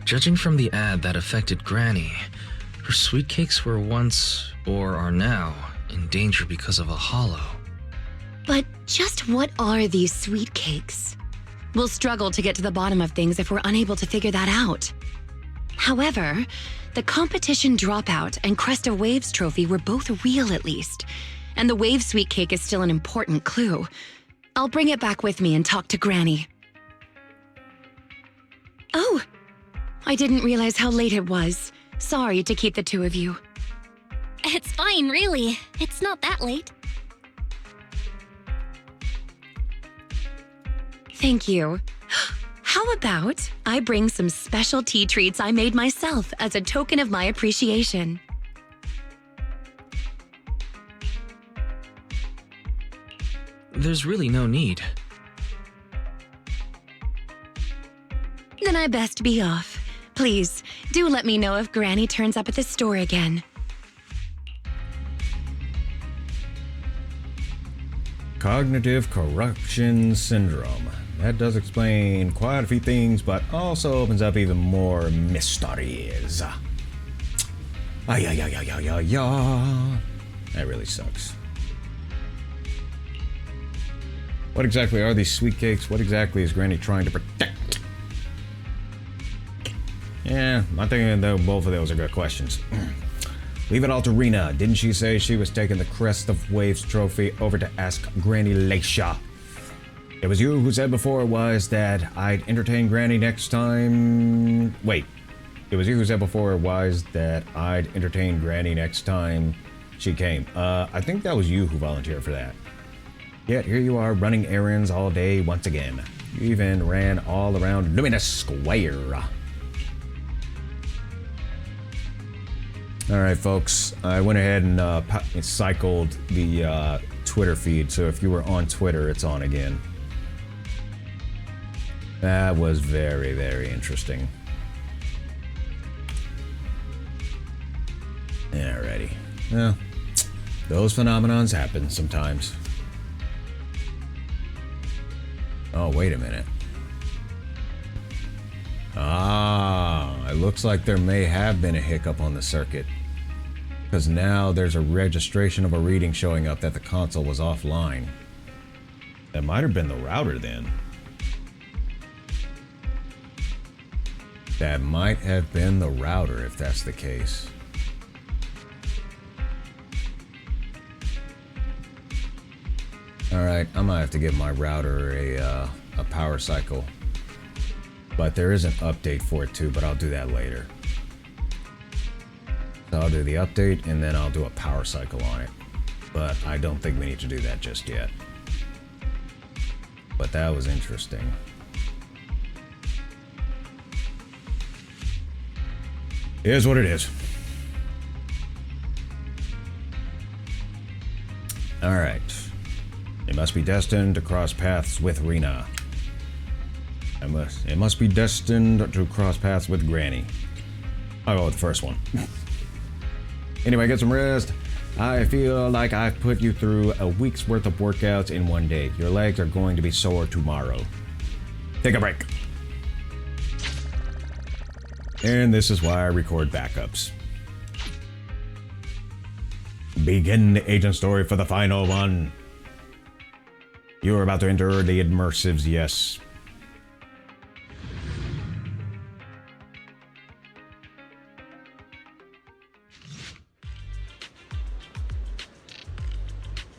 Judging from the ad that affected Granny, her sweet cakes were once, or are now, in danger because of a hollow. But just what are these sweet cakes? We'll struggle to get to the bottom of things if we're unable to figure that out. However, the competition dropout and Crest of Waves trophy were both real at least, and the Wave sweet cake is still an important clue. I'll bring it back with me and talk to Granny. Oh, I didn't realize how late it was. Sorry to keep the two of you. It's fine, really. It's not that late. Thank you. How about I bring some special tea treats I made myself as a token of my appreciation? There's really no need. Then I best be off. Please, do let me know if Granny turns up at the store again. Cognitive corruption syndrome. That does explain quite a few things, but also opens up even more mysteries. Ay, ay, ay, ay, ay, ay, ay. That really sucks. What exactly are these sweet cakes? What exactly is Granny trying to protect? Yeah, I'm thinking that both of those are good questions. Leave it all to Rina. Didn't she say she was taking the Crest of Waves trophy over to ask Granny Leisha? It was you who said before it was that I'd entertain Granny next time. Wait. It was you who said before it was that I'd entertain Granny next time she came. I think that was you who volunteered for that. Yet here you are running errands all day once again. You even ran all around Luminous Square. All right, folks. I went ahead and cycled the Twitter feed, so if you were on Twitter, it's on again. That was very, very interesting. Alrighty. Well, those phenomenons happen sometimes. Oh, wait a minute. Ah, it looks like there may have been a hiccup on the circuit. Because now there's a registration of a reading showing up that the console was offline. That might have been the router then. That might have been the router if that's the case. Alright, I might have to give my router a power cycle. But there is an update for it too, but I'll do that later. So I'll do the update and then I'll do a power cycle on it. But I don't think we need to do that just yet. But that was interesting. It is what it is. Alright. It must be destined to cross paths with Rina. It must be destined to cross paths with Granny. I'll go with the first one. Anyway, get some rest. I feel like I've put you through a week's worth of workouts in one day. Your legs are going to be sore tomorrow. Take a break. And this is why I record backups. Begin the agent story for the final one. You are about to enter the immersives, yes.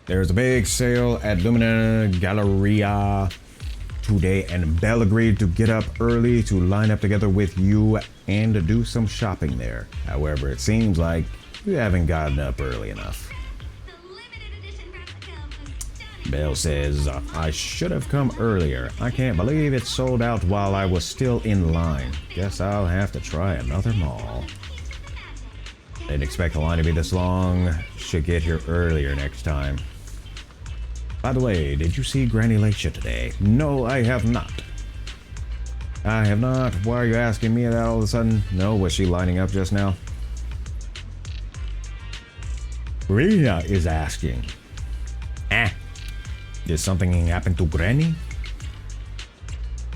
There's a big sale at Lumina Galleria today, and Belle agreed to get up early to line up together with you and to do some shopping there. However, it seems like you haven't gotten up early enough. Belle says, I should have come earlier. I can't believe it sold out while I was still in line. Guess I'll have to try another mall. Didn't expect the line to be this long. Should get here earlier next time. By the way, did you see Granny Laisha today? No, I have not. I have not. Why are you asking me that all of a sudden? No, was she lining up just now? Rina is asking. Did something happen to Granny?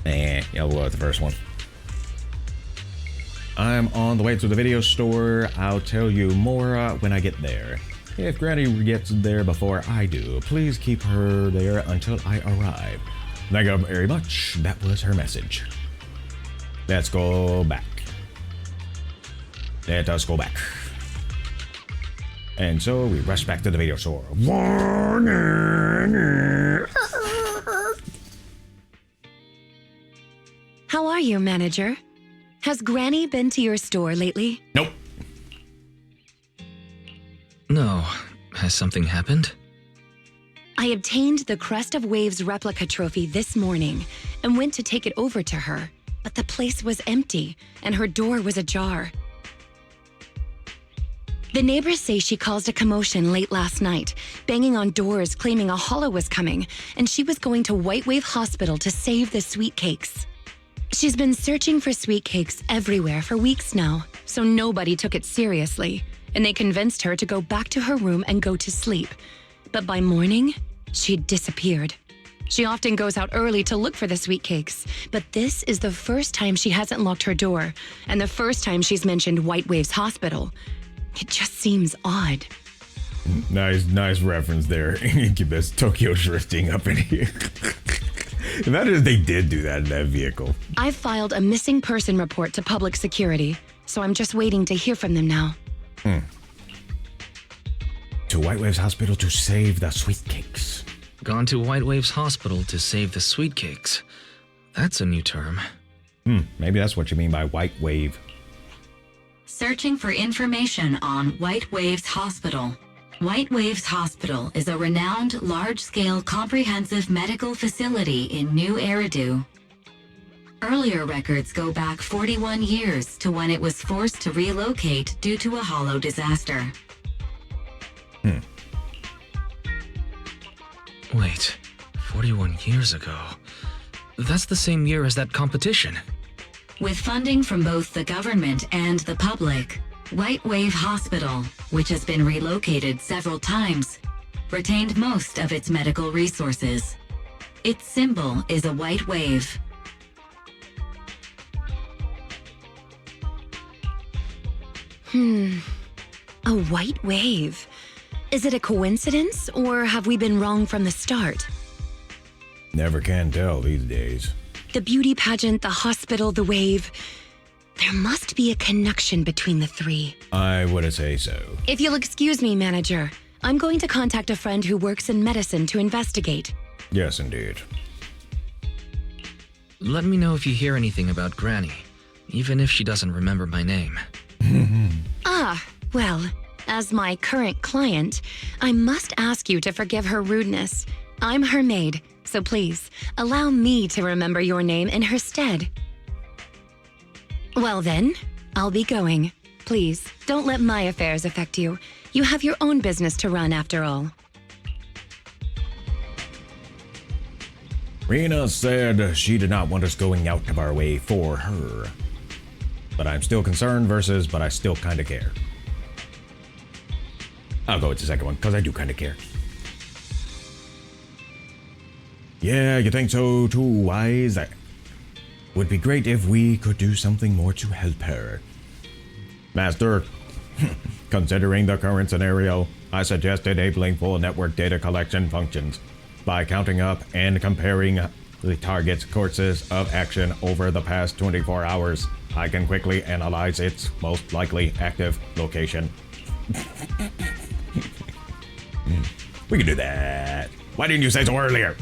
Yeah, we'll go with the first one. I'm on the way to the video store. I'll tell you more when I get there. If Granny gets there before I do, please keep her there until I arrive. Thank you very much. That was her message. Let's go back. Let us go back. And so we rush back to the video store. How are you, manager? Has Granny been to your store lately? Nope. No. Has something happened? I obtained the Crest of Waves replica trophy this morning and went to take it over to her, but the place was empty and her door was ajar. The neighbors say she caused a commotion late last night, banging on doors claiming a holo was coming, and she was going to White Wave Hospital to save the sweet cakes. She's been searching for sweet cakes everywhere for weeks now, so nobody took it seriously, and they convinced her to go back to her room and go to sleep. But by morning, she'd disappeared. She often goes out early to look for the sweet cakes, but this is the first time she hasn't locked her door, and the first time she's mentioned White Waves Hospital. It just seems odd. Nice reference there. Incubus Tokyo drifting up in here. Imagine if they did do that in that vehicle. I've filed a missing person report to Public Security, so I'm just waiting to hear from them now. To White Waves Hospital to save the sweet cakes. Gone to White Waves Hospital to save the sweet cakes. That's a new term. Maybe that's what you mean by White Wave. Searching for information on White Waves Hospital. White Waves Hospital is a renowned large-scale comprehensive medical facility in New Eridu. Earlier records go back 41 years to when it was forced to relocate due to a hollow disaster. Wait, 41 years ago? That's the same year as that competition. With funding from both the government and the public, White Wave Hospital, which has been relocated several times, retained most of its medical resources. Its symbol is a white wave. A white wave. Is it a coincidence, or have we been wrong from the start? Never can tell these days. The beauty pageant, the hospital, the wave. There must be a connection between the three. I wouldn't say so. If you'll excuse me, manager, I'm going to contact a friend who works in medicine to investigate. Yes, indeed. Let me know if you hear anything about Granny, even if she doesn't remember my name. Well, as my current client, I must ask you to forgive her rudeness. I'm her maid, so please, allow me to remember your name in her stead. Well then, I'll be going. Please, don't let my affairs affect you. You have your own business to run after all. Rina said she did not want us going out of our way for her. But I'm still concerned versus, but I still kind of care. I'll go with the second one, because I do kind of care. Yeah, you think so too, Wise? Would be great if we could do something more to help her. Master, considering the current scenario, I suggest enabling full network data collection functions. By counting up and comparing the target's courses of action over the past 24 hours, I can quickly analyze its most likely active location. We can do that. Why didn't you say so earlier?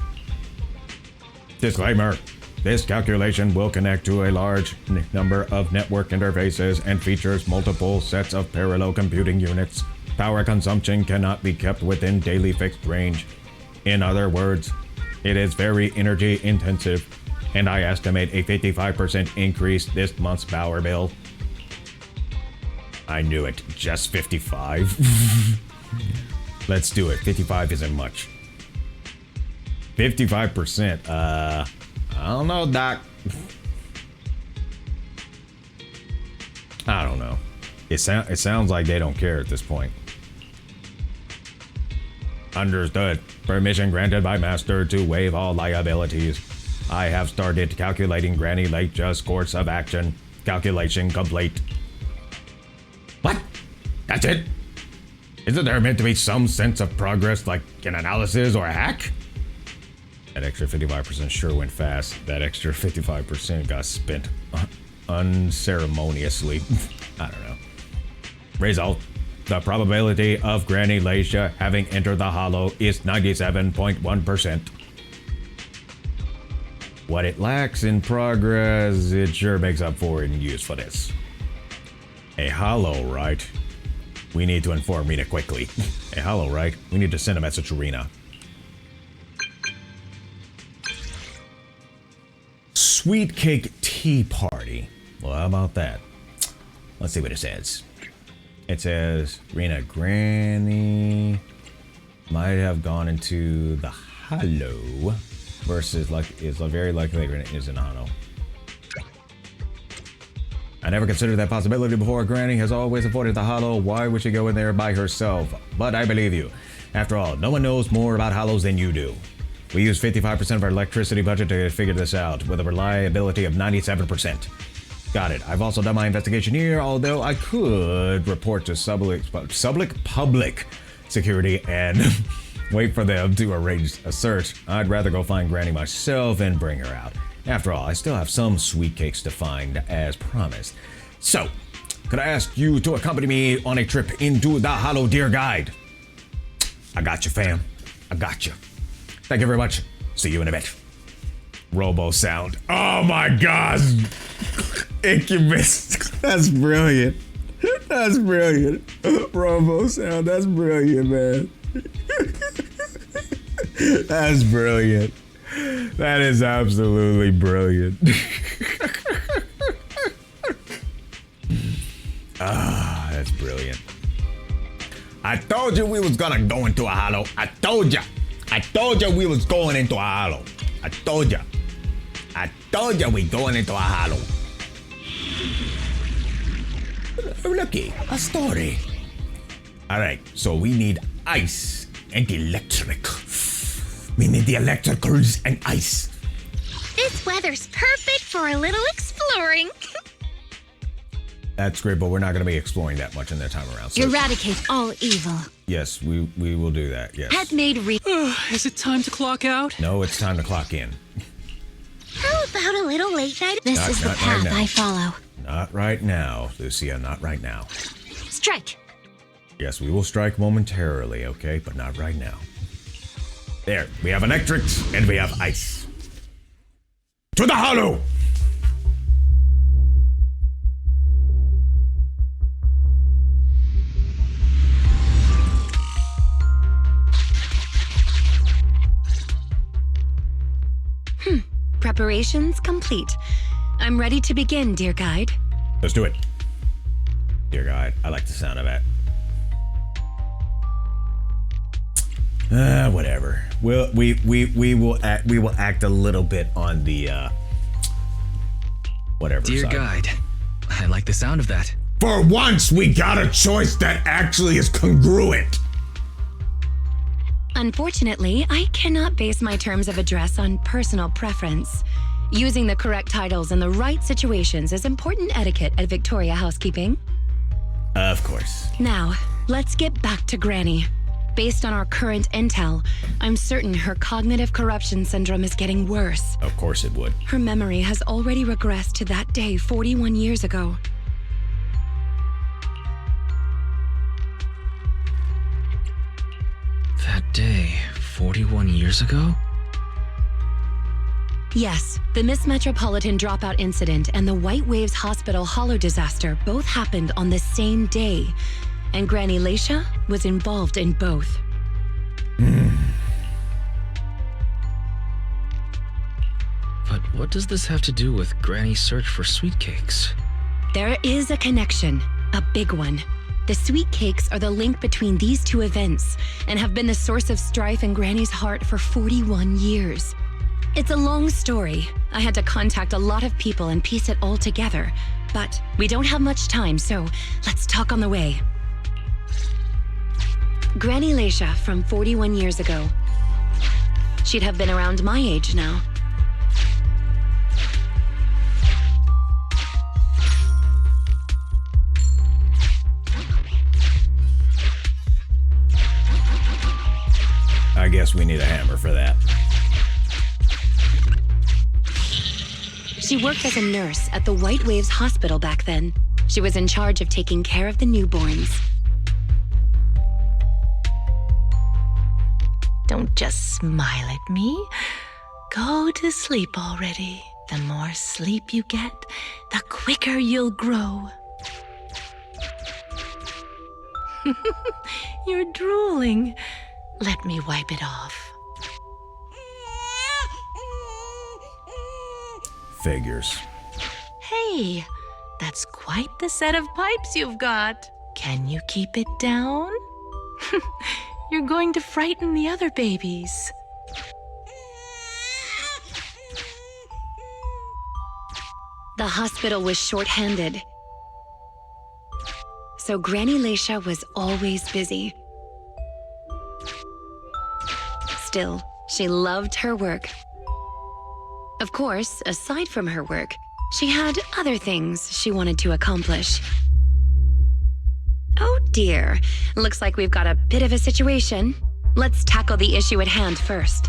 Disclaimer. This calculation will connect to a large number of network interfaces and features multiple sets of parallel computing units. Power consumption cannot be kept within daily fixed range. In other words, it is very energy intensive, and I estimate a 55% increase this month's power bill. I knew it. Just 55? Let's do it. 55 isn't much. 55%. I don't know, Doc. I don't know. It sounds like they don't care at this point. Understood. Permission granted by Master to waive all liabilities. I have started calculating Granny Leisha's course of action. Calculation complete. What? That's it? Isn't there meant to be some sense of progress, like an analysis or a hack? That extra 55% sure went fast. That extra 55% got spent unceremoniously. I don't know. Result. The probability of Granny Leisha having entered the hollow is 97.1%. What it lacks in progress, it sure makes up for in usefulness. A hollow, right? We need to inform Rina quickly. A hollow, right? We need to send a message to Rina. Sweet cake tea party. Well, how about that? Let's see what it says. It says Rina Granny might have gone into the hollow versus like it's very likely Granny is in the hollow. I never considered that possibility before. Granny has always avoided the hollow. Why would she go in there by herself? But I believe you. After all, no one knows more about hollows than you do. We use 55% of our electricity budget to figure this out with a reliability of 97%. Got it. I've also done my investigation here, although I could report to public security and wait for them to arrange a search. I'd rather go find Granny myself and bring her out. After all, I still have some sweet cakes to find as promised. So, could I ask you to accompany me on a trip into the hollow, dear guide? I got you, fam. I got you. Thank you very much. See you in a bit. Robo sound. Oh my gosh. Incubus. That's brilliant. That's brilliant. Robo sound. That's brilliant, man. That's brilliant. That is absolutely brilliant. That's brilliant. I told you we was gonna go into a hollow. I told you we was going into a hollow. I told you we going into a hollow. Looky, a story. All right, so we need ice and electric. We need the electricals and ice. This weather's perfect for a little exploring. That's great, but we're not going to be exploring that much in their time around. So Eradicate all evil. yes, we will do that. Yes. Had made Is it time to clock out? No, it's time to clock in. How about a little late night? This Not- is the not right path now. I follow. Not right now, Lucia. Not right now. Strike. Yes, we will strike momentarily, okay, but not right now. There, we have electrics and we have ice. To the hollow. Preparations complete. I'm ready to begin, dear guide. Let's do it. Dear God, I like the sound of that. Whatever. We will act a little bit on the whatever. Dear side. guide, I like the sound of that. For once, we got a choice that actually is congruent. Unfortunately, I cannot base my terms of address on personal preference. Using the correct titles in the right situations is important etiquette at Victoria Housekeeping. Of course. Now, let's get back to Granny. Based on our current intel, I'm certain her cognitive corruption syndrome is getting worse. Of course it would. Her memory has already regressed to that day 41 years ago. That day, 41 years ago? Yes, the Miss Metropolitan dropout incident and the White Waves Hospital hollow disaster both happened on the same day, and Granny Leisha was involved in both. But what does this have to do with Granny's search for sweet cakes? There is a connection, a big one. The sweet cakes are the link between these two events and have been the source of strife in Granny's heart for 41 years. It's a long story. I had to contact a lot of people and piece it all together. But we don't have much time, so let's talk on the way. Granny Leisha from 41 years ago. She'd have been around my age now. I guess we need a hammer for that. She worked as a nurse at the White Waves Hospital back then. She was in charge of taking care of the newborns. Don't just smile at me. Go to sleep already. The more sleep you get, the quicker you'll grow. You're drooling. Let me wipe it off. Figures. Hey, that's quite the set of pipes you've got. Can you keep it down? You're going to frighten the other babies. The hospital was short-handed, so Granny Leisha was always busy. Still, she loved her work. Of course, aside from her work, she had other things she wanted to accomplish. Oh dear, looks like we've got a bit of a situation. Let's tackle the issue at hand first.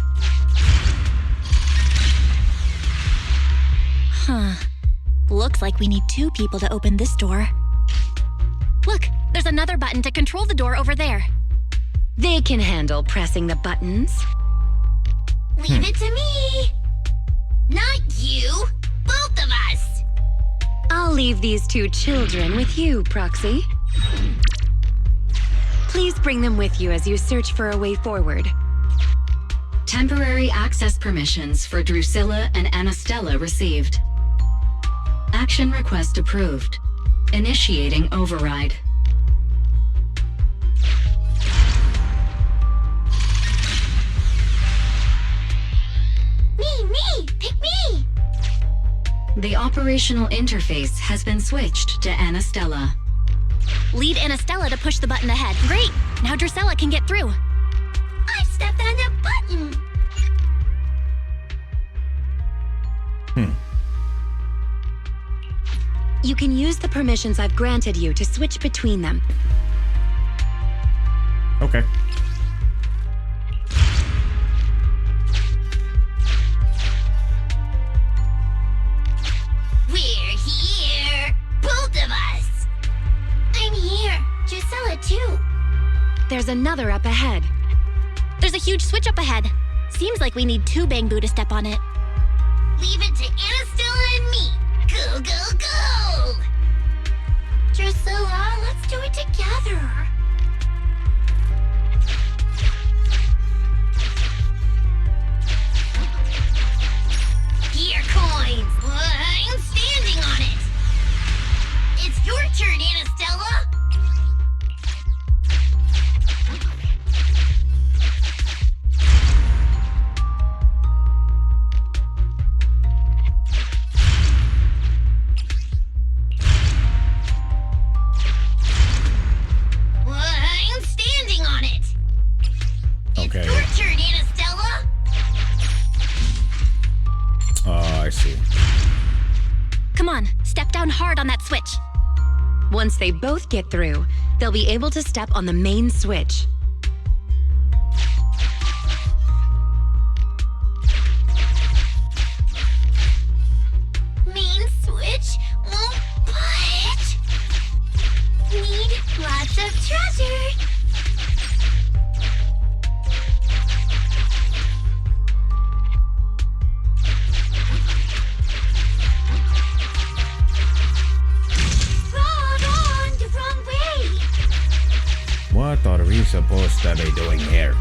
Huh. Looks like we need 2 people to open this door. Look, there's another button to control the door over there. They can handle pressing the buttons. Leave it to me! Not you! Both of us! I'll leave these 2 children with you, Proxy. Please bring them with you as you search for a way forward. Temporary access permissions for Drusilla and Anastella received. Action request approved. Initiating override. me! Pick me! The operational interface has been switched to Anastella. Lead Anastella to push the button ahead. Great! Now Drusilla can get through. I stepped on the button! You can use the permissions I've granted you to switch between them. Okay. We're here! Both of us! I'm here. Drusilla, too. There's another up ahead. There's a huge switch up ahead. Seems like we need 2 Bangbu to step on it. Leave it to Anastella and me. Go, go, go! Drusilla, let's do it together. Gear coins! I'm standing on it! It's your turn, Anastella! I'm standing on it! Okay. It's your turn, Anastella! I see. Come on, step down hard on that switch. Once they both get through, they'll be able to step on the main switch. Main switch won't budge. Need lots of treasure. Wrong, the wrong way. What are we supposed to be doing here?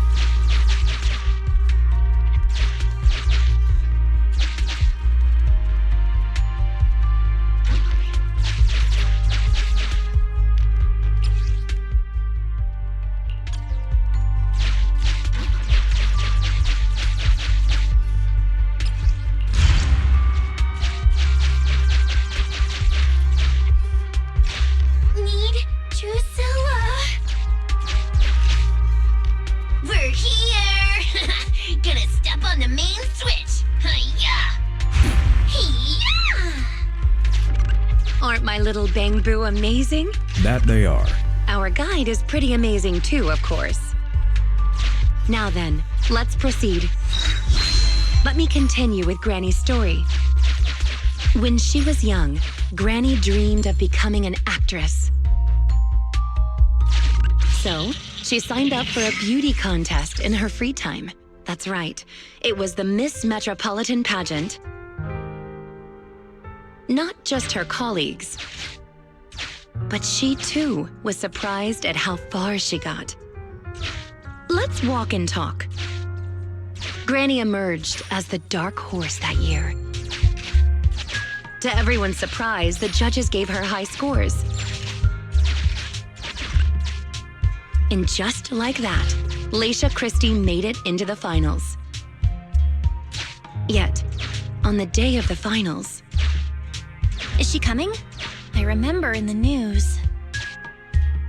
Need Drusilla. We're here. Gonna step on the main switch. Hiya! Hiya! Aren't my little Bangbu amazing? That they are. Our guide is pretty amazing too, of course. Now then, let's proceed. Let me continue with Granny's story. When she was young, Granny dreamed of becoming an actress. So, she signed up for a beauty contest in her free time. That's right, it was the Miss Metropolitan pageant. Not just her colleagues, but she too was surprised at how far she got. Let's walk and talk. Granny emerged as the dark horse that year. To everyone's surprise, the judges gave her high scores. And just like that, Leisha Christie made it into the finals. Yet, on the day of the finals... Is she coming? I remember in the news.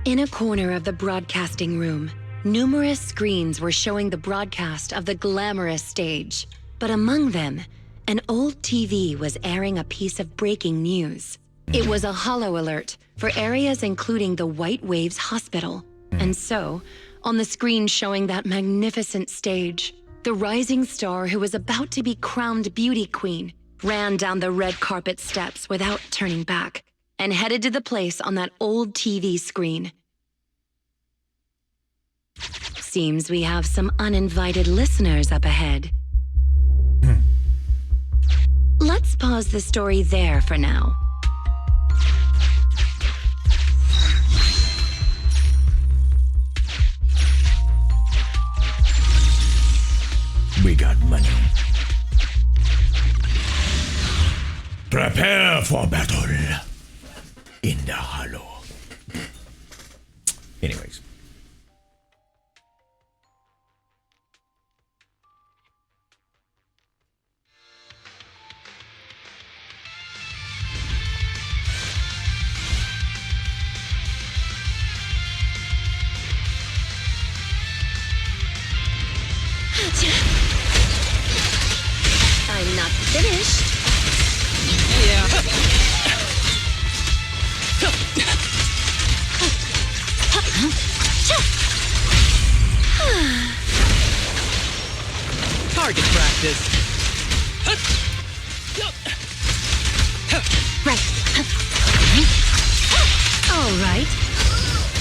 In a corner of the broadcasting room, numerous screens were showing the broadcast of the glamorous stage. But among them, an old TV was airing a piece of breaking news. It was a holo alert for areas including the White Waves Hospital. And so, on the screen showing that magnificent stage, the rising star who was about to be crowned beauty queen ran down the red carpet steps without turning back and headed to the place on that old TV screen. Seems we have some uninvited listeners up ahead. Let's pause the story there for now. We got money. Prepare for battle in the hollow. Anyways.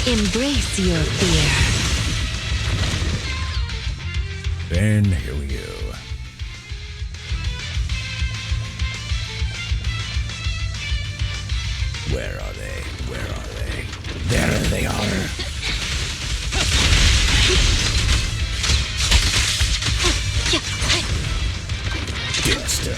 Embrace your fear. And here we go. Where are they? Where are they? There they are. Get stuck.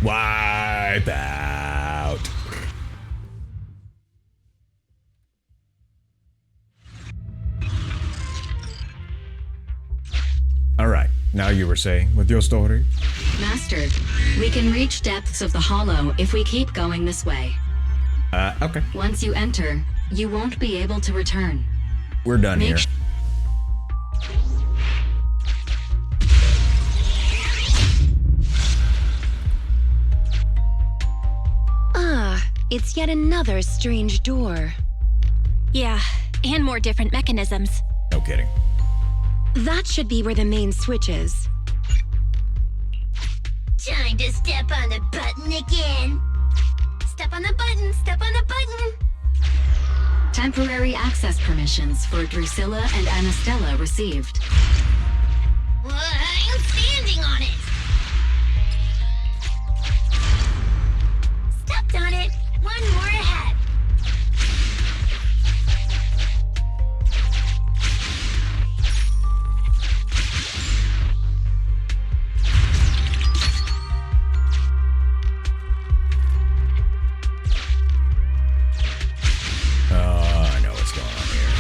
Wipe out. All right, now you were saying with your story? Master, we can reach depths of the hollow if we keep going this way. Okay. Once you enter, you won't be able to return. We're done here. It's yet another strange door. Yeah, and more different mechanisms. No kidding. That should be where the main switch is. Time to step on the button again. Step on the button, step on the button. Temporary access permissions for Drusilla and Anastella received. Well, I'm standing on it. Stepped on it. One more ahead. I know what's going on here.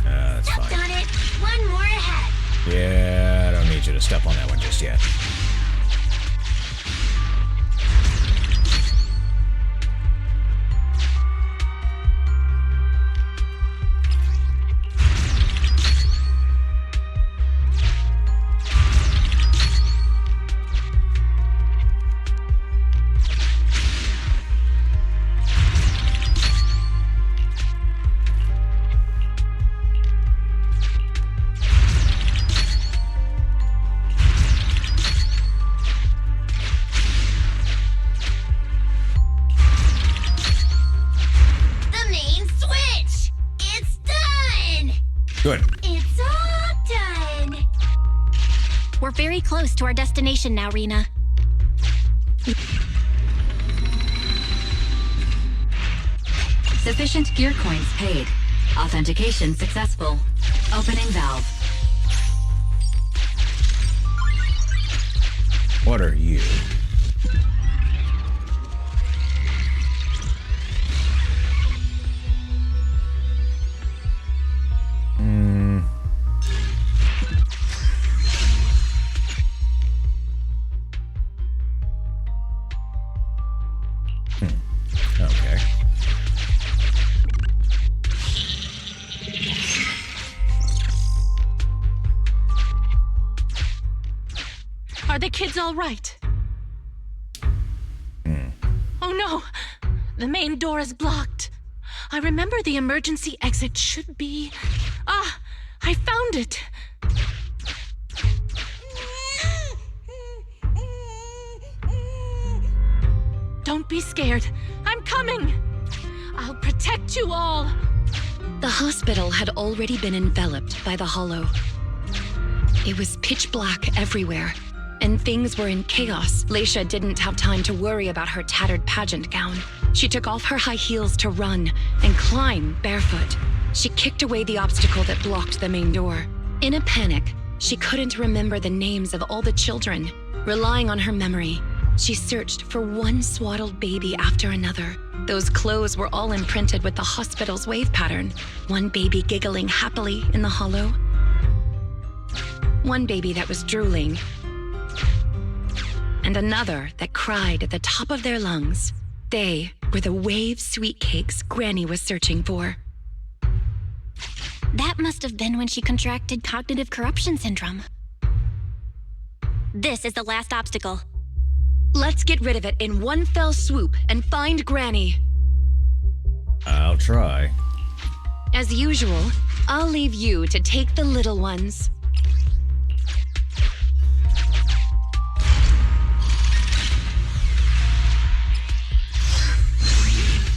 That's Stepped fine. on it. One more ahead. Yeah, I don't need you to step on that one just yet. Good. It's all done. We're very close to our destination now, Rina. Sufficient gear coins paid. Authentication successful. Opening valve. What are you? Okay. Are the kids all right? Oh no! The main door is blocked. I remember the emergency exit should be... Ah! I found it! Don't be scared. I'm coming! I'll protect you all! The hospital had already been enveloped by the hollow. It was pitch black everywhere, and things were in chaos. Leisha didn't have time to worry about her tattered pageant gown. She took off her high heels to run and climb barefoot. She kicked away the obstacle that blocked the main door. In a panic, she couldn't remember the names of all the children. Relying on her memory, she searched for one swaddled baby after another. Those clothes were all imprinted with the hospital's wave pattern. One baby giggling happily in the hollow. One baby that was drooling. And another that cried at the top of their lungs. They were the wave sweet cakes Granny was searching for. That must have been when she contracted cognitive corruption syndrome. This is the last obstacle. Let's get rid of it in one fell swoop and find Granny. I'll try. As usual, I'll leave you to take the little ones.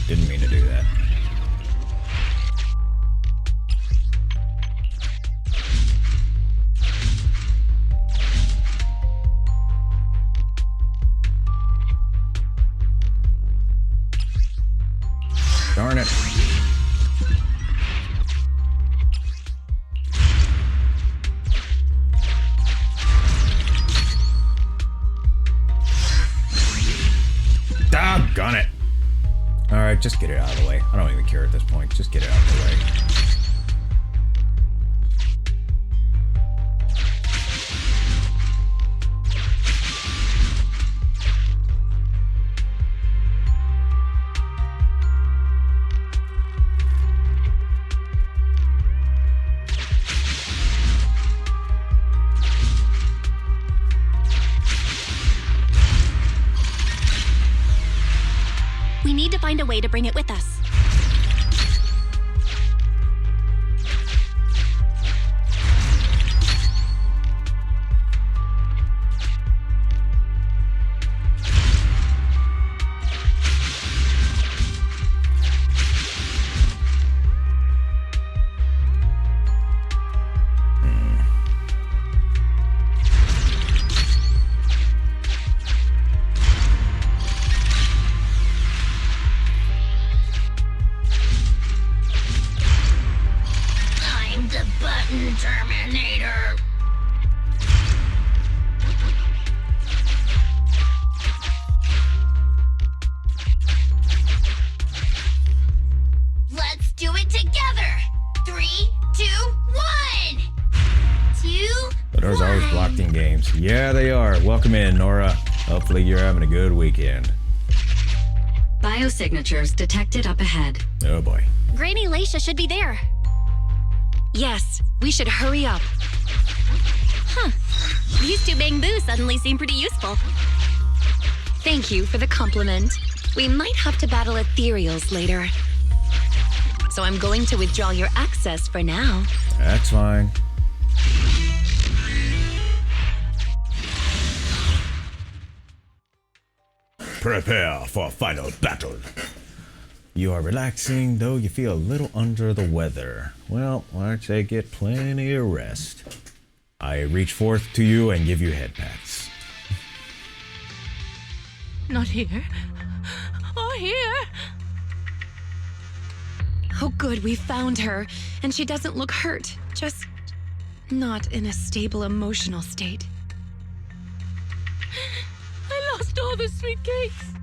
Didn't mean to do that. Darn it. Doggone it. Alright, just get it out of the way. I don't even care at this point. Just get it out of the way. We need to find a way to bring it with us. Terminator. Let's do it together. 3, 2, 1. 2. The doors are always blocked in games. Yeah, they are. Welcome in, Nora. Hopefully you're having a good weekend. Biosignatures detected up ahead. Oh boy. Granny Leisha should be there. Yes, we should hurry up. Huh. These two bamboo suddenly seem pretty useful. Thank you for the compliment. We might have to battle ethereals later. So I'm going to withdraw your access for now. That's fine. Prepare for final battle. You are relaxing, though you feel a little under the weather. Well, why don't you get plenty of rest? I reach forth to you and give you head pats. Not here. Oh, here. Oh good, we found her. And she doesn't look hurt. Just not in a stable emotional state. I lost all the sweet cakes.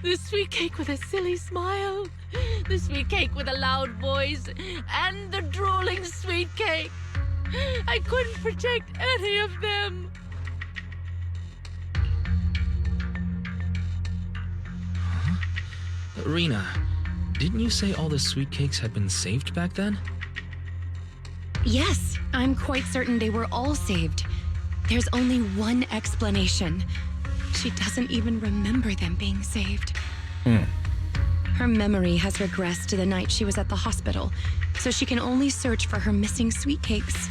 The sweet cake with a silly smile, the sweet cake with a loud voice, and the drooling sweet cake. I couldn't protect any of them. Rina, didn't you say all the sweet cakes had been saved back then? Yes, I'm quite certain they were all saved. There's only one explanation. She doesn't even remember them being saved. Her memory has regressed to the night she was at the hospital, so she can only search for her missing sweet cakes.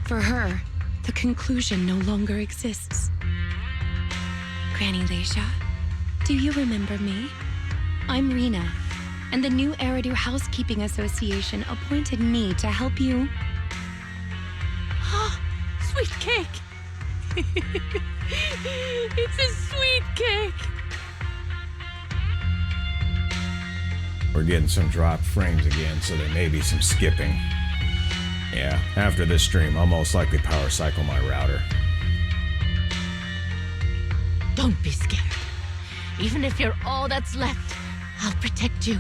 For her, the conclusion no longer exists. Granny Leisha, do you remember me? I'm Rina, and the new Eridu Housekeeping Association appointed me to help you. Sweet cake. It's a sweet cake. We're getting some dropped frames again, so there may be some skipping. Yeah, after this stream, I'll most likely power cycle my router. Don't be scared. Even if you're all that's left, I'll protect you.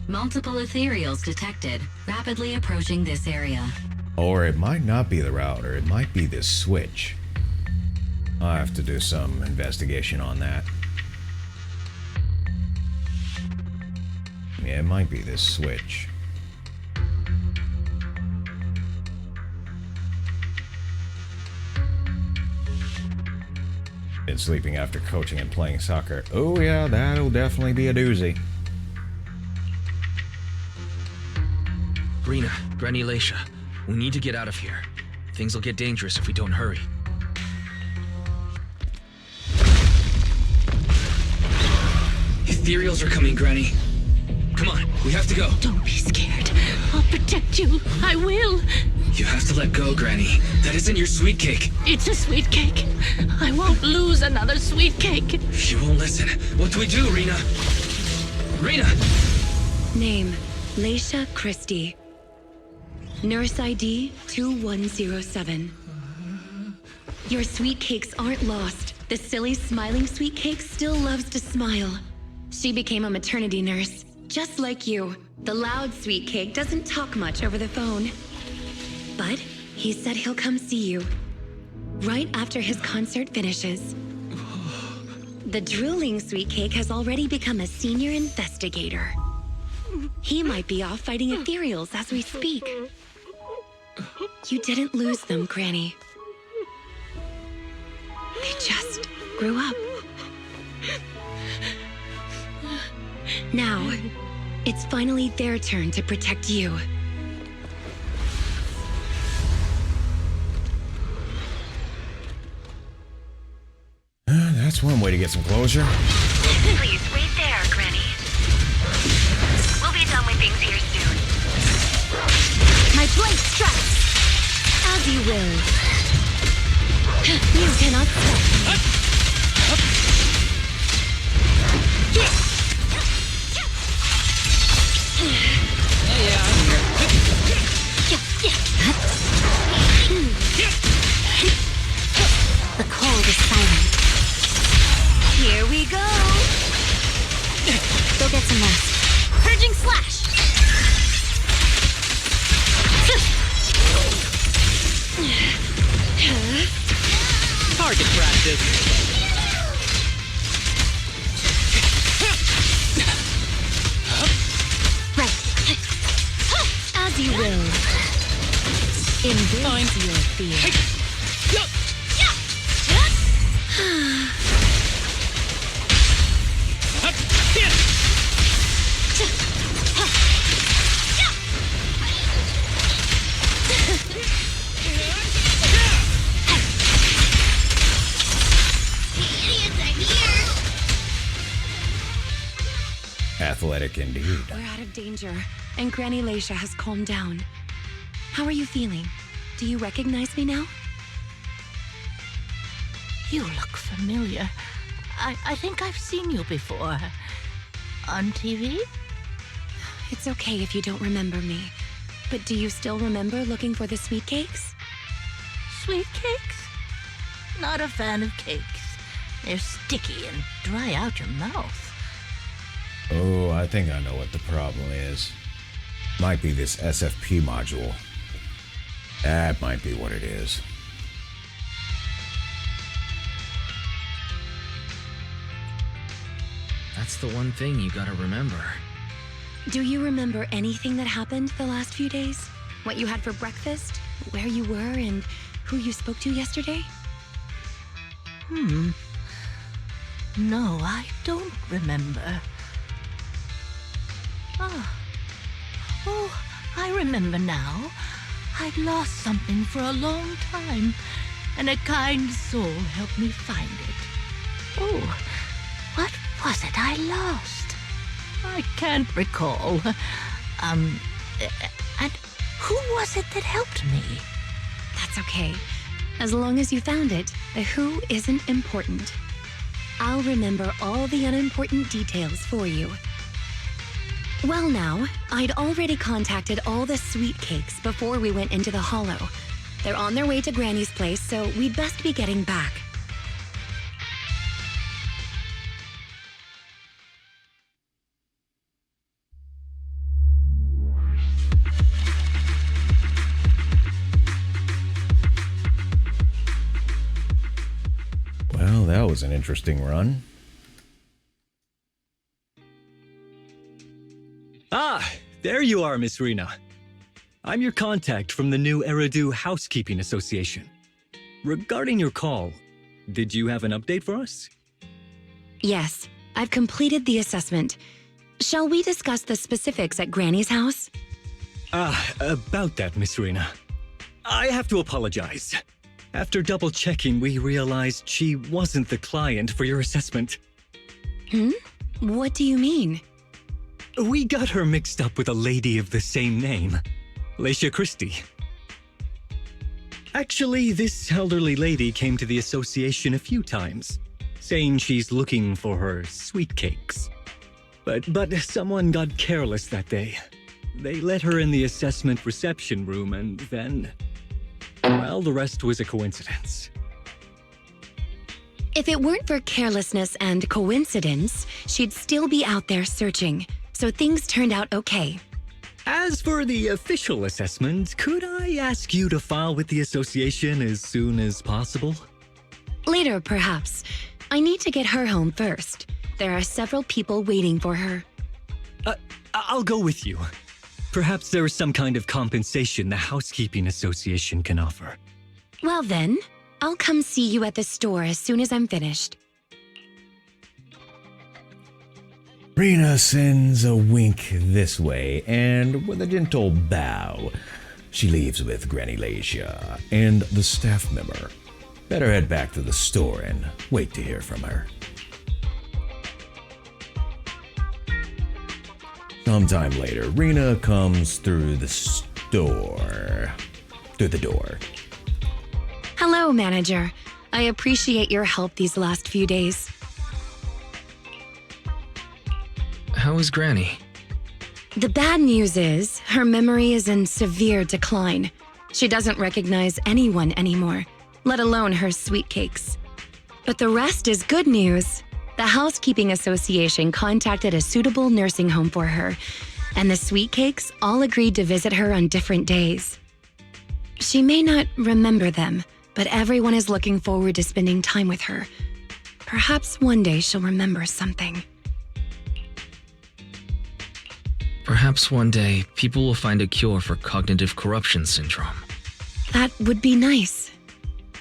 Multiple ethereals detected, rapidly approaching this area. Or it might not be the router, it might be this switch. I'll have to do some investigation on that. Yeah, it might be this switch. Been sleeping after coaching and playing soccer. Oh yeah, that'll definitely be a doozy. Rina, Granny Leisha, we need to get out of here. Things will get dangerous if we don't hurry. Ethereals are coming, Granny. Come on, we have to go. Don't be scared. I'll protect you. I will. You have to let go, Granny. That isn't your sweet cake. It's a sweet cake. I won't lose another sweet cake. She won't listen. What do we do, Rina? Rina! Name, Leisha Christie. Nurse ID 2107. Your sweet cakes aren't lost. The silly, smiling sweet cake still loves to smile. She became a maternity nurse, just like you. The loud sweet cake doesn't talk much over the phone. But he said he'll come see you right after his concert finishes. The drooling sweet cake has already become a senior investigator. He might be off fighting ethereals as we speak. You didn't lose them, Granny. They just grew up. Now, it's finally their turn to protect you. That's one way to get some closure. Please wait there, Granny. We'll be done with things here soon. My blade strikes! As you will. You cannot stop me. The cold is silent. Here we go! Go get some rest. Purging slash! Target practice. Right. As you will. Embrace your fear. Athletic indeed. We're out of danger, and Granny Leisha has calmed down. How are you feeling? Do you recognize me now? You look familiar. I think I've seen you before. On TV? It's okay if you don't remember me. But do you still remember looking for the sweet cakes? Sweet cakes? Not a fan of cakes. They're sticky and dry out your mouth. Oh, I think I know what the problem is. Might be this SFP module. That might be what it is. That's the one thing you gotta remember. Do you remember anything that happened the last few days? What you had for breakfast? Where you were and who you spoke to yesterday? No, I don't remember. Oh, I remember now. I'd lost something for a long time, and a kind soul helped me find it. Oh, what was it I lost? I can't recall. And who was it that helped me? That's okay. As long as you found it, the who isn't important. I'll remember all the unimportant details for you. Well now, I'd already contacted all the sweet cakes before we went into the hollow. They're on their way to Granny's place, so we'd best be getting back. Well, that was an interesting run. Ah, there you are, Miss Rina. I'm your contact from the new Eridu Housekeeping Association. Regarding your call, Did you have an update for us? Yes, I've completed the assessment. Shall we discuss the specifics at Granny's house? About that, Miss Rina. I have to apologize. After double-checking, we realized she wasn't the client for your assessment. What do you mean? We got her mixed up with a lady of the same name, Leisha Christie. Actually, this elderly lady came to the association a few times, saying she's looking for her sweet cakes. But someone got careless that day. They let her in the assessment reception room and then... well, the rest was a coincidence. If it weren't for carelessness and coincidence, she'd still be out there searching. So things turned out okay. As for the official assessment, could I ask you to file with the association as soon as possible? Later, perhaps. I need to get her home first. There are several people waiting for her. I'll go with you. Perhaps there is some kind of compensation the Housekeeping Association can offer. Well then, I'll come see you at the store as soon as I'm finished. Rina sends a wink this way, and with a gentle bow, she leaves with Granny Leisha and the staff member. Better head back to the store and wait to hear from her. Sometime later, Rina comes through the door. Hello, manager. I appreciate your help these last few days. How is Granny? The bad news is, her memory is in severe decline. She doesn't recognize anyone anymore, let alone her sweet cakes. But the rest is good news. The Housekeeping Association contacted a suitable nursing home for her, and the sweet cakes all agreed to visit her on different days. She may not remember them, but everyone is looking forward to spending time with her. Perhaps one day she'll remember something. Perhaps one day, people will find a cure for cognitive corruption syndrome. That would be nice.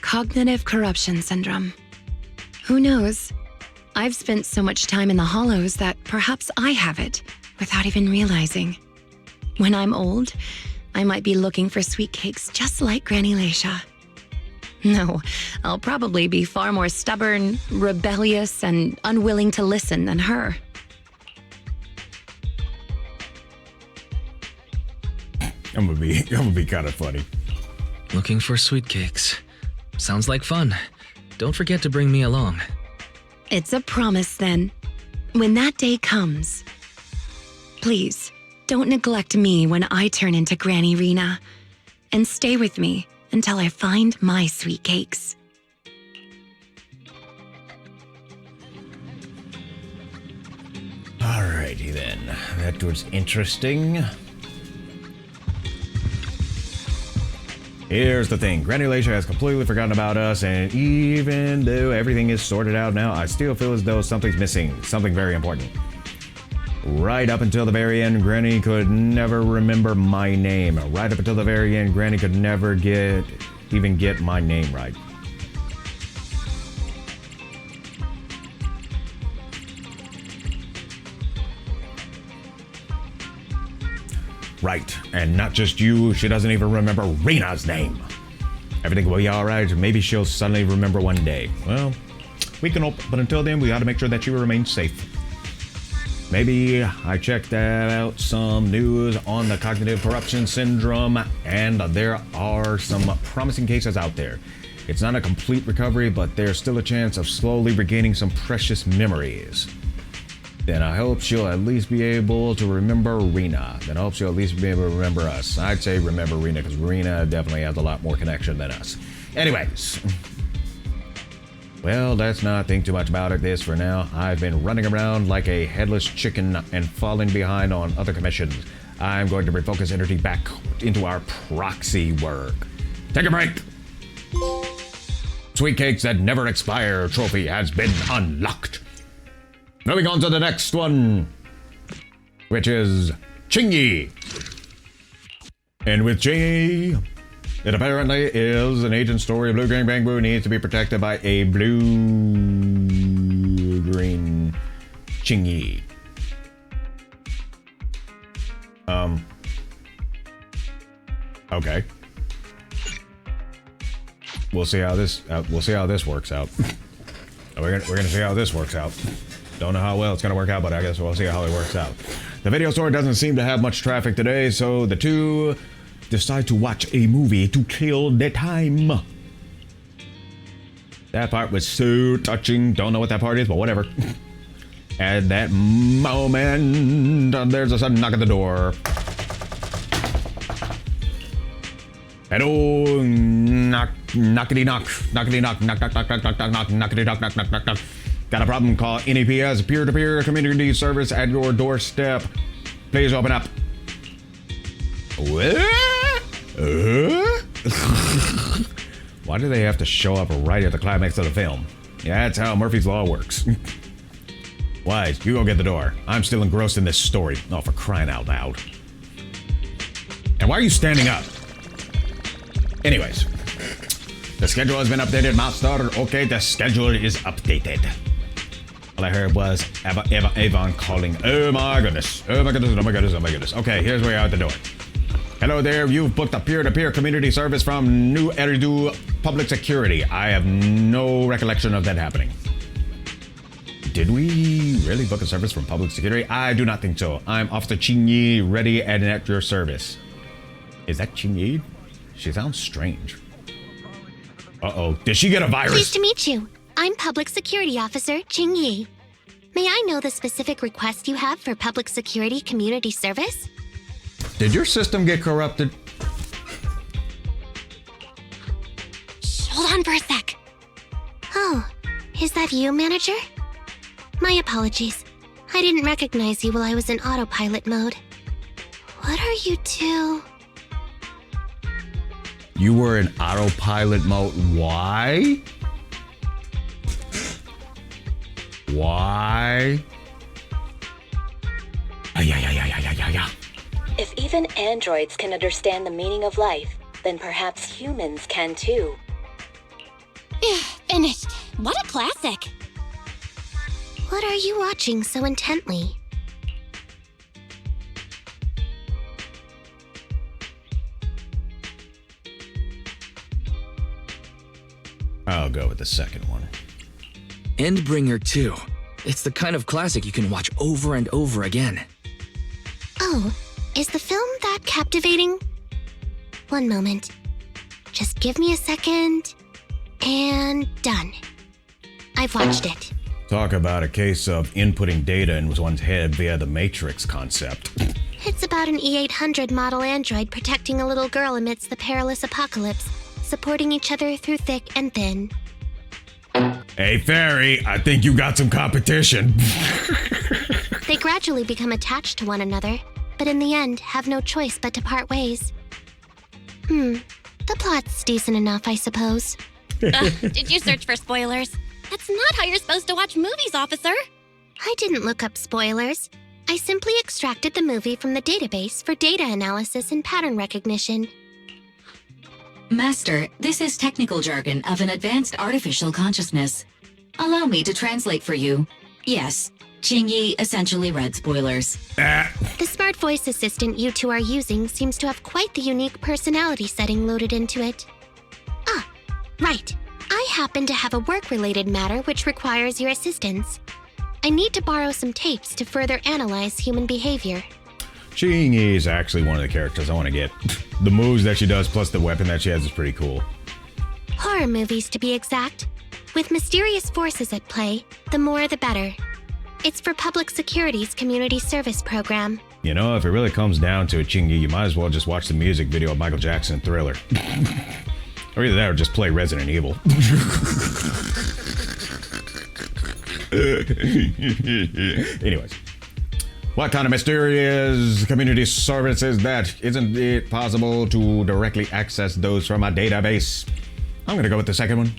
Cognitive corruption syndrome. Who knows? I've spent so much time in the hollows that perhaps I have it, without even realizing. When I'm old, I might be looking for sweet cakes just like Granny Leisha. No, I'll probably be far more stubborn, rebellious, and unwilling to listen than her. I'm gonna be kind of funny. Looking for sweet cakes. Sounds like fun. Don't forget to bring me along. It's a promise then. When that day comes, please don't neglect me when I turn into Granny Rina, and stay with me until I find my sweet cakes. Alrighty then, that was interesting. Here's the thing, Granny Leisha has completely forgotten about us, and even though everything is sorted out now, I still feel as though something's missing, something very important. Right up until the very end, Granny could never remember my name. Right up until the very end, Granny could never even get my name right. Right, and not just you, she doesn't even remember Rina's name. Everything will be alright, maybe she'll suddenly remember one day. Well, we can hope, but until then, we gotta make sure that she remains safe. Maybe I checked out some news on the cognitive corruption syndrome, and there are some promising cases out there. It's not a complete recovery, but there's still a chance of slowly regaining some precious memories. Then I hope she'll at least be able to remember Rina. Then I hope she'll at least be able to remember us. I'd say remember Rina, because Rina definitely has a lot more connection than us. Anyways. Well, let's not think too much about this for now. I've been running around like a headless chicken and falling behind on other commissions. I'm going to refocus energy back into our proxy work. Take a break. Sweet Cakes That Never Expire trophy has been unlocked. Moving on to the next one, which is Qingyi. And with Qingyi, It apparently is an agent story. Blue Green Bamboo needs to be protected by a blue green Qingyi. Okay. We'll see how this works out. we're gonna see how this works out. Don't know how well it's gonna work out, but I guess we'll see how it works out. The video store doesn't seem to have much traffic today, so the two decide to watch a movie to kill the time. That part was so touching. Don't know what that part is, but whatever. At that moment, there's a sudden knock at the door. Hello, knockity knock, knockity knock, knock, knock, knock, knock, knock, knock, knockity knock, knock, knock, knock, knock. Got a problem? Call NEPS peer-to-peer community service at your doorstep. Please open up. Why do they have to show up right at the climax of the film? Yeah, that's how Murphy's Law works. Wise, you go get the door. I'm still engrossed in this story. Oh, for crying out loud. And why are you standing up? Anyways, the schedule has been updated, Master. Okay, the schedule is updated. All I heard was Avon calling. Oh my goodness. Oh my goodness. Oh my goodness. Oh my goodness. Okay, here's where you're out the door. Hello there. You've booked a peer-to-peer community service from New Eridu Public Security. I have no recollection of that happening. Did we really book a service from Public Security? I do not think so. I'm Officer Qingyi, ready and at your service. Is that Qingyi? She sounds strange. Uh-oh. Did she get a virus? Pleased to meet you. I'm Public Security Officer Qingyi. May I know the specific request you have for Public Security Community Service? Did your system get corrupted? Shh, hold on for a sec. Oh, is that you, Manager? My apologies. I didn't recognize you while I was in autopilot mode. What are you two? You were in autopilot mode. Why? Why? Yeah. If even androids can understand the meaning of life, then perhaps humans can too. Finished. What a classic. What are you watching so intently? I'll go with the second one. Endbringer 2. It's the kind of classic you can watch over and over again. Oh, is the film that captivating? One moment. Just give me a second. And done. I've watched it. Talk about a case of inputting data into one's head via the Matrix concept. It's about an E800 model android protecting a little girl amidst the perilous apocalypse, supporting each other through thick and thin. Hey, Fairy, I think you got some competition. They gradually become attached to one another, but in the end have no choice but to part ways. The plot's decent enough, I suppose. Did you search for spoilers? That's not how you're supposed to watch movies, officer. I didn't look up spoilers. I simply extracted the movie from the database for data analysis and pattern recognition. Master, this is technical jargon of an advanced artificial consciousness. Allow me to translate for you. Yes, Qingyi essentially read spoilers. The smart voice assistant you two are using seems to have quite the unique personality setting loaded into it. Ah, right. I happen to have a work-related matter which requires your assistance. I need to borrow some tapes to further analyze human behavior. Qingyi is actually one of the characters I want to get. The moves that she does plus the weapon that she has is pretty cool. Horror movies, to be exact. With mysterious forces at play, the more the better. It's for Public Security's community service program. You know, if it really comes down to it, Qingyi, you might as well just watch the music video of Michael Jackson Thriller. Or either that or just play Resident Evil. Anyways. What kind of mysterious community service is that? Isn't it possible to directly access those from a database? I'm gonna go with the second one.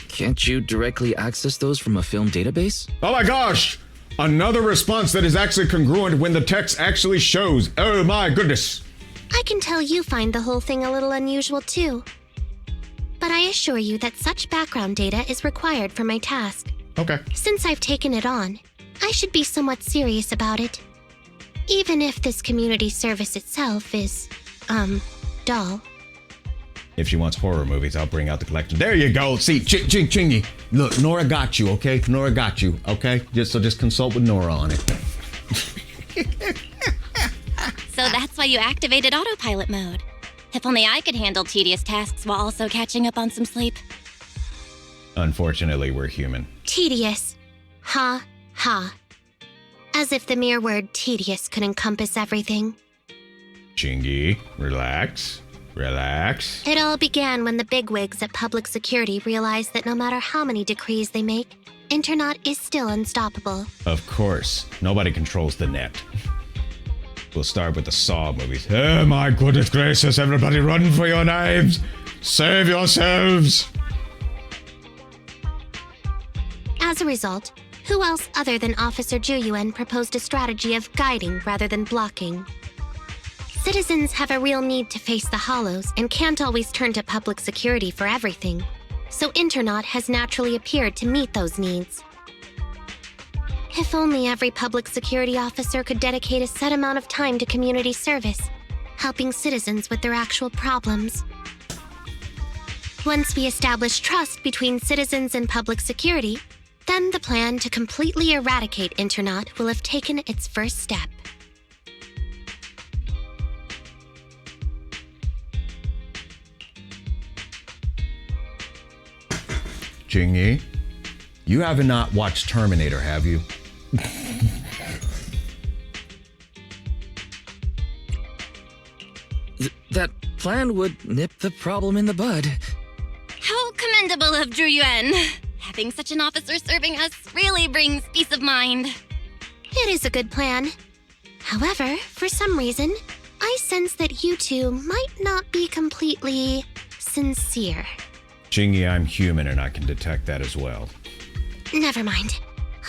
Can't you directly access those from a film database? Oh my gosh! Another response that is actually congruent when the text actually shows. Oh my goodness. I can tell you find the whole thing a little unusual too. But I assure you that such background data is required for my task. Okay. Since I've taken it on, I should be somewhat serious about it. Even if this community service itself is, dull. If she wants horror movies, I'll bring out the collection. There you go. See, Qingyi. Look, Nora got you, okay? Nora got you, okay? Just consult with Nora on it. So that's why you activated autopilot mode. If only I could handle tedious tasks while also catching up on some sleep. Unfortunately, we're human. Tedious. Ha, ha. As if the mere word tedious could encompass everything. Qingyi, relax. Relax. It all began when the bigwigs at Public Security realized that no matter how many decrees they make, Internet is still unstoppable. Of course. Nobody controls the net. We'll start with the Saw movies. Oh my goodness gracious, everybody run for your knives! Save yourselves! As a result, who else other than Officer Juyuan proposed a strategy of guiding rather than blocking? Citizens have a real need to face the hollows and can't always turn to Public Security for everything, so Internet has naturally appeared to meet those needs. If only every Public Security officer could dedicate a set amount of time to community service, helping citizens with their actual problems. Once we establish trust between citizens and Public Security, then the plan to completely eradicate Internet will have taken its first step. Qingyi, you haven't not watched Terminator, have you? That plan would nip the problem in the bud. How commendable of Juyuan. Having such an officer serving us really brings peace of mind. It is a good plan. However, for some reason, I sense that you two might not be completely sincere. Qingyi, I'm human and I can detect that as well. Never mind.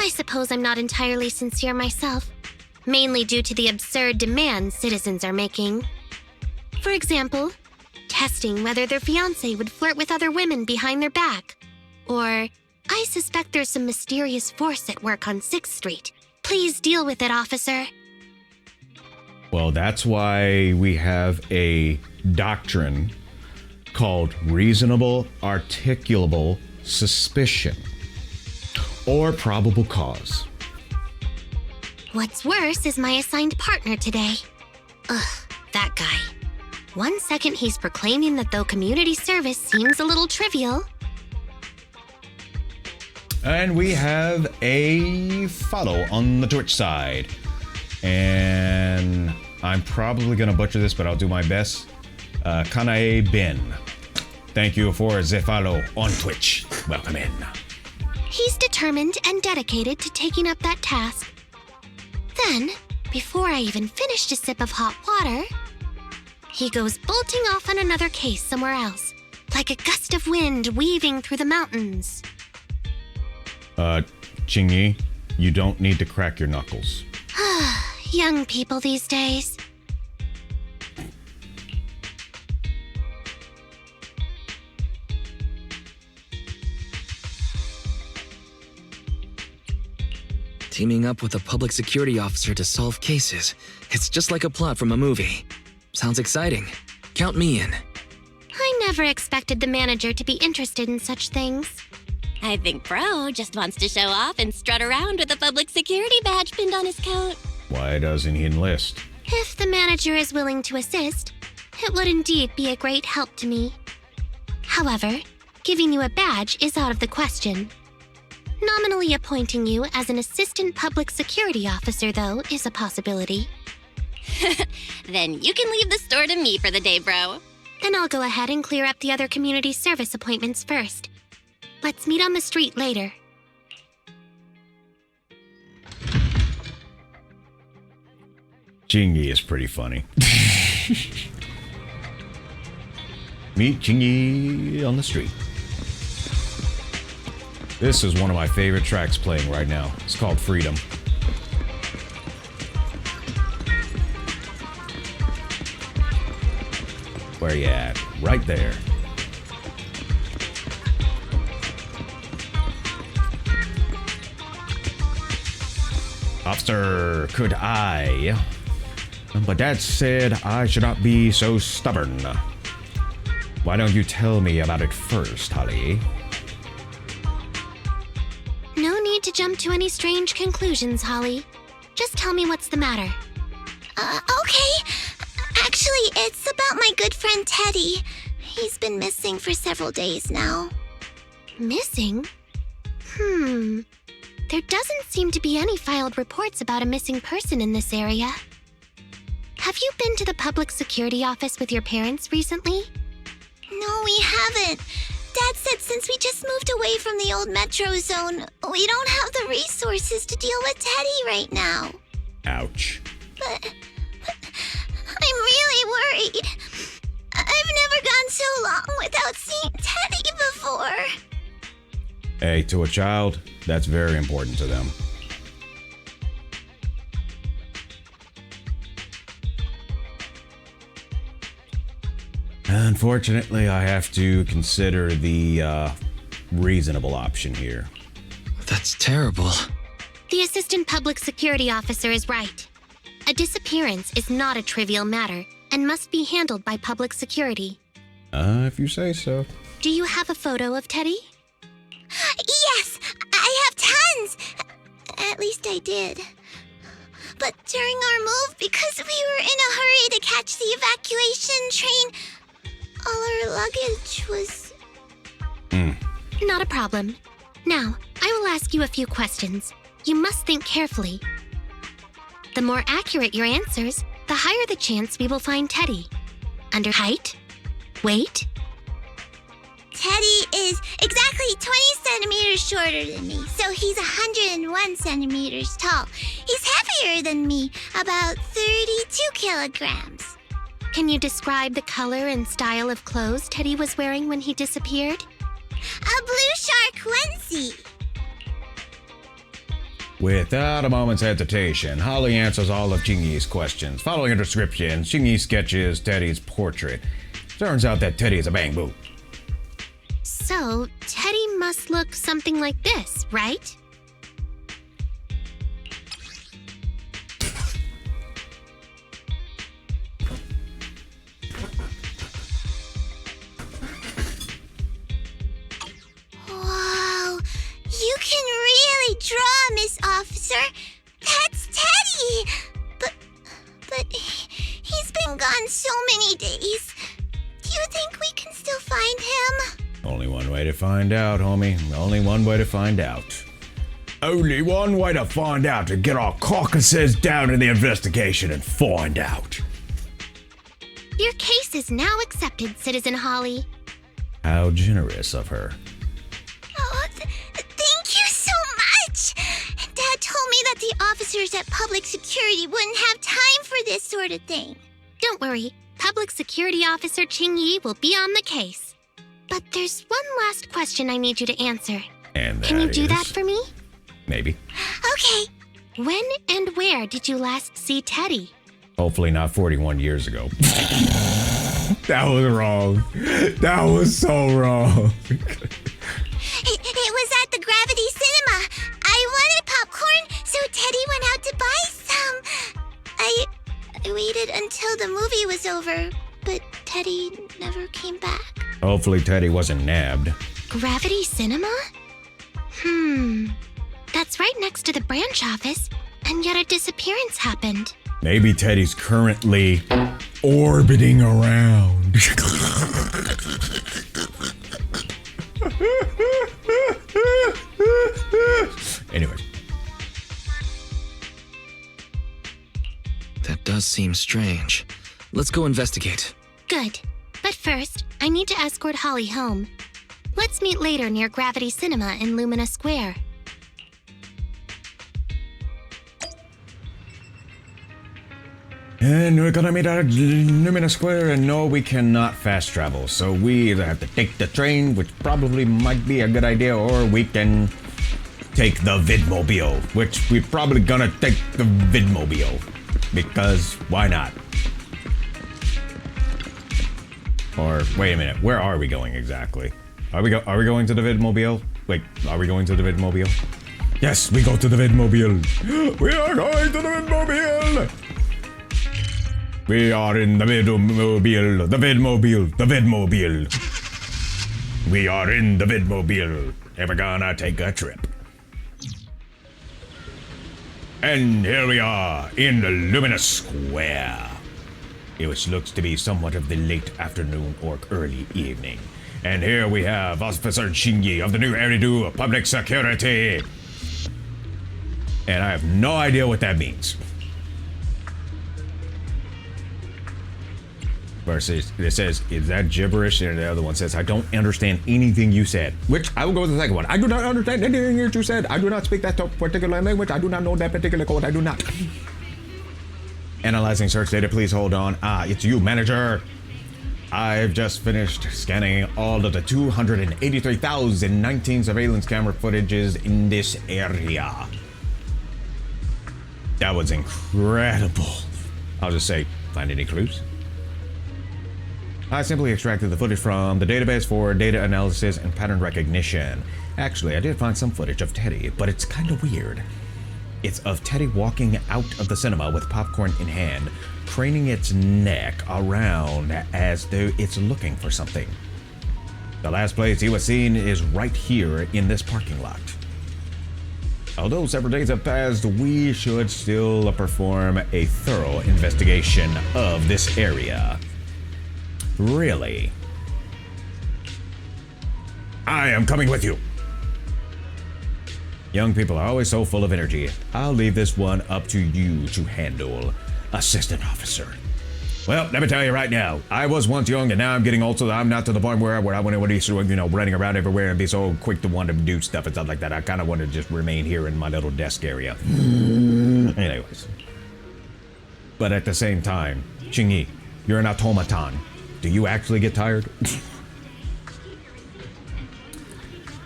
I suppose I'm not entirely sincere myself, mainly due to the absurd demands citizens are making. For example, testing whether their fiancé would flirt with other women behind their back. Or, I suspect there's some mysterious force at work on 6th Street. Please deal with it, officer. Well, that's why we have a doctrine called reasonable articulable suspicion or probable cause. What's worse is my assigned partner today. Ugh, that guy. One second he's proclaiming that though community service seems a little trivial. And we have a follow on the Twitch side. And I'm probably gonna butcher this, but I'll do my best. Kanae Bin. Thank you for the follow on Twitch. Welcome in. He's determined and dedicated to taking up that task. Then, before I even finished a sip of hot water, he goes bolting off on another case somewhere else, like a gust of wind weaving through the mountains. Qingyi, you don't need to crack your knuckles. Young people these days. Teaming up with a public security officer to solve cases. It's just like a plot from a movie. Sounds exciting. Count me in. I never expected the manager to be interested in such things. I think Bro just wants to show off and strut around with a public security badge pinned on his coat. Why doesn't he enlist? If the manager is willing to assist, it would indeed be a great help to me. However, giving you a badge is out of the question. Nominally appointing you as an assistant public security officer, though, is a possibility. Then you can leave the store to me for the day, Bro. Then I'll go ahead and clear up the other community service appointments first. Let's meet on the street later. Qingyi is pretty funny. Meet Qingyi on the street. This is one of my favorite tracks playing right now. It's called Freedom. Where you at? Right there. Officer, could I? But Dad said I should not be so stubborn. Why don't you tell me about it first, Holly? No need to jump to any strange conclusions, Holly. Just tell me what's the matter. Okay. Actually, it's about my good friend Teddy. He's been missing for several days now. Missing? There doesn't seem to be any filed reports about a missing person in this area. Have you been to the public security office with your parents recently? No, we haven't. Dad said since we just moved away from the old metro zone, we don't have the resources to deal with Teddy right now. Ouch. But I'm really worried. I've never gone so long without seeing Teddy before. Hey, to a child, that's very important to them. Unfortunately, I have to consider the reasonable option here. That's terrible. The assistant public security officer is right. A disappearance is not a trivial matter and must be handled by public security. If you say so. Do you have a photo of Teddy? Yes, I have tons. At least I did. But during our move, because we were in a hurry to catch the evacuation train, all our luggage was... Not a problem. Now, I will ask you a few questions. You must think carefully. The more accurate your answers, the higher the chance we will find Teddy. Under height? Weight? Teddy is exactly 20 centimeters shorter than me, so he's 101 centimeters tall. He's heavier than me, about 32 kilograms. Can you describe the color and style of clothes Teddy was wearing when he disappeared? A blue shark onesie. Without a moment's hesitation, Holly answers all of Qingyi's questions. Following her description, Qingyi sketches Teddy's portrait. Turns out that Teddy is a bang-boo. So, Teddy must look something like this, right? Whoa, you can really draw, Miss Officer. That's Teddy. But he's been gone so many days. Do you think we can still find him? Only one way to find out, homie. Only one way to find out. Only one way to find out, to get our caucuses down in the investigation and find out. Your case is now accepted, Citizen Holly. How generous of her. Oh, thank you so much. Dad told me that the officers at Public Security wouldn't have time for this sort of thing. Don't worry. Public Security Officer Qingyi will be on the case. But there's one last question I need you to answer. And Can you do is- that for me? Maybe. Okay. When and where did you last see Teddy? Hopefully not 41 years ago. That was wrong. That was so wrong. It was at the Gravity Cinema. I wanted popcorn, so Teddy went out to buy some. I waited until the movie was over, but Teddy never came back. Hopefully Teddy wasn't nabbed. Gravity Cinema? That's right next to the branch office, and yet a disappearance happened. Maybe Teddy's currently orbiting around. Anyway. That does seem strange. Let's go investigate. Good. But first, I need to escort Holly home. Let's meet later near Gravity Cinema in Lumina Square. And we're gonna meet at Lumina Square, and no, we cannot fast travel. So we either have to take the train, which probably might be a good idea, or we can take the Vidmobile, which we're probably gonna take the Vidmobile. Because why not? Or wait a minute, where are we going exactly? Are we going to the Vidmobile? Wait, are we going to the Vidmobile? Yes, we go to the Vidmobile. We are going to the Vidmobile. We are in the Vidmobile. The Vidmobile. The Vidmobile. We are in the Vidmobile. And we're gonna take a trip. And here we are in the Luminous Square, which looks to be somewhat of the late afternoon or early evening. And here we have Officer Qingyi of the new Eridu Public Security. And I have no idea what that means. Versus, it says, is that gibberish? And the other one says, I don't understand anything you said. Which, I will go with the second one. I do not understand anything that you said. I do not speak that particular language. I do not know that particular code. I do not. Analyzing search data, please hold on. Ah, it's you, manager. I've just finished scanning all of the 283,019 surveillance camera footages in this area. That was incredible. I'll just say, find any clues? I simply extracted the footage from the database for data analysis and pattern recognition. Actually, I did find some footage of Teddy, but it's kind of weird. It's of Teddy walking out of the cinema with popcorn in hand, craning its neck around as though it's looking for something. The last place he was seen is right here in this parking lot. Although several days have passed, we should still perform a thorough investigation of this area. Really? I am coming with you. Young people are always so full of energy. I'll leave this one up to you to handle, Assistant Officer. Well, let me tell you right now, I was once young and now I'm getting old, so I'm not to the point where I want to be, running around everywhere and be so quick to want to do stuff and stuff like that. I kind of want to just remain here in my little desk area. Anyways. But at the same time, Qingyi, you're an automaton. Do you actually get tired?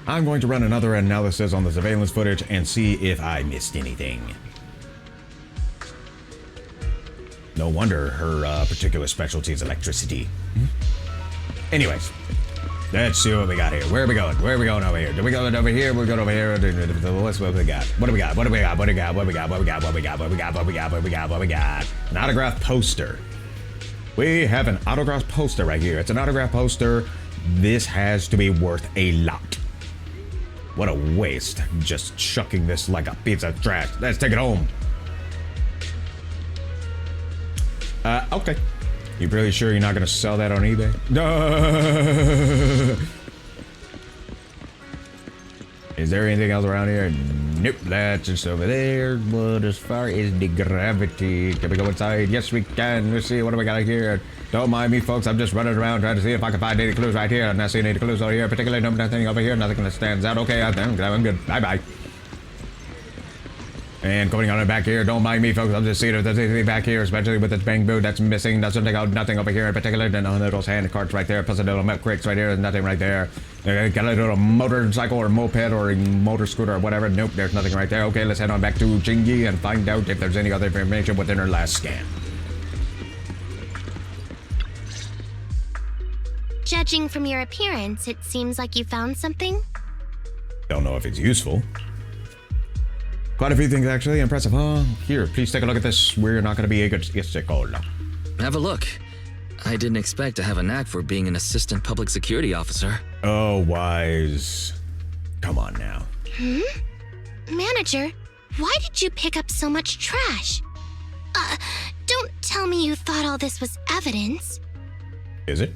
I'm going to run another analysis on the surveillance footage and see if I missed anything. No wonder her particular specialty is electricity. Anyways, let's see what we got here. Where are we going? Where are we going over here? Do we go over here? We're going over here. What's what we got? What do we got? What do we got? What do we got? What do we got? What do we got? What do we got? What do we got? What do we got? What do we got? What do we got? An autographed poster. We have an autographed poster right here. It's an autographed poster. This has to be worth a lot. What a waste. Just chucking this like a piece of trash. Let's take it home. Okay. You really sure you're not going to sell that on eBay? No. Is there anything else around here? Nope, that's just over there. But as far as the gravity, can we go inside? Yes, we can. Let's see, what do we got here? Don't mind me, folks. I'm just running around trying to see if I can find any clues right here. I'm not seeing any clues over here. Particularly nothing over here. Nothing that stands out. Okay, I'm good. Bye-bye. And going on back here, don't mind me, folks. I'm just seeing if there's anything back here, especially with this bamboo that's missing. Nothing over here in particular. Then on those hand carts right there, plus a little milk crates right here. There's nothing right there. Got a little motorcycle or moped or a motor scooter or whatever. Nope, there's nothing right there. Okay, let's head on back to Qingyi and find out if there's any other information within her last scan. Judging from your appearance, it seems like you found something. Don't know if it's useful. Quite a few things, actually. Impressive, huh? Here, please take a look at this. We're not going to be egotistical. Have a look. I didn't expect to have a knack for being an assistant public security officer. Oh, Wise. Come on now. Manager, why did you pick up so much trash? Don't tell me you thought all this was evidence. Is it?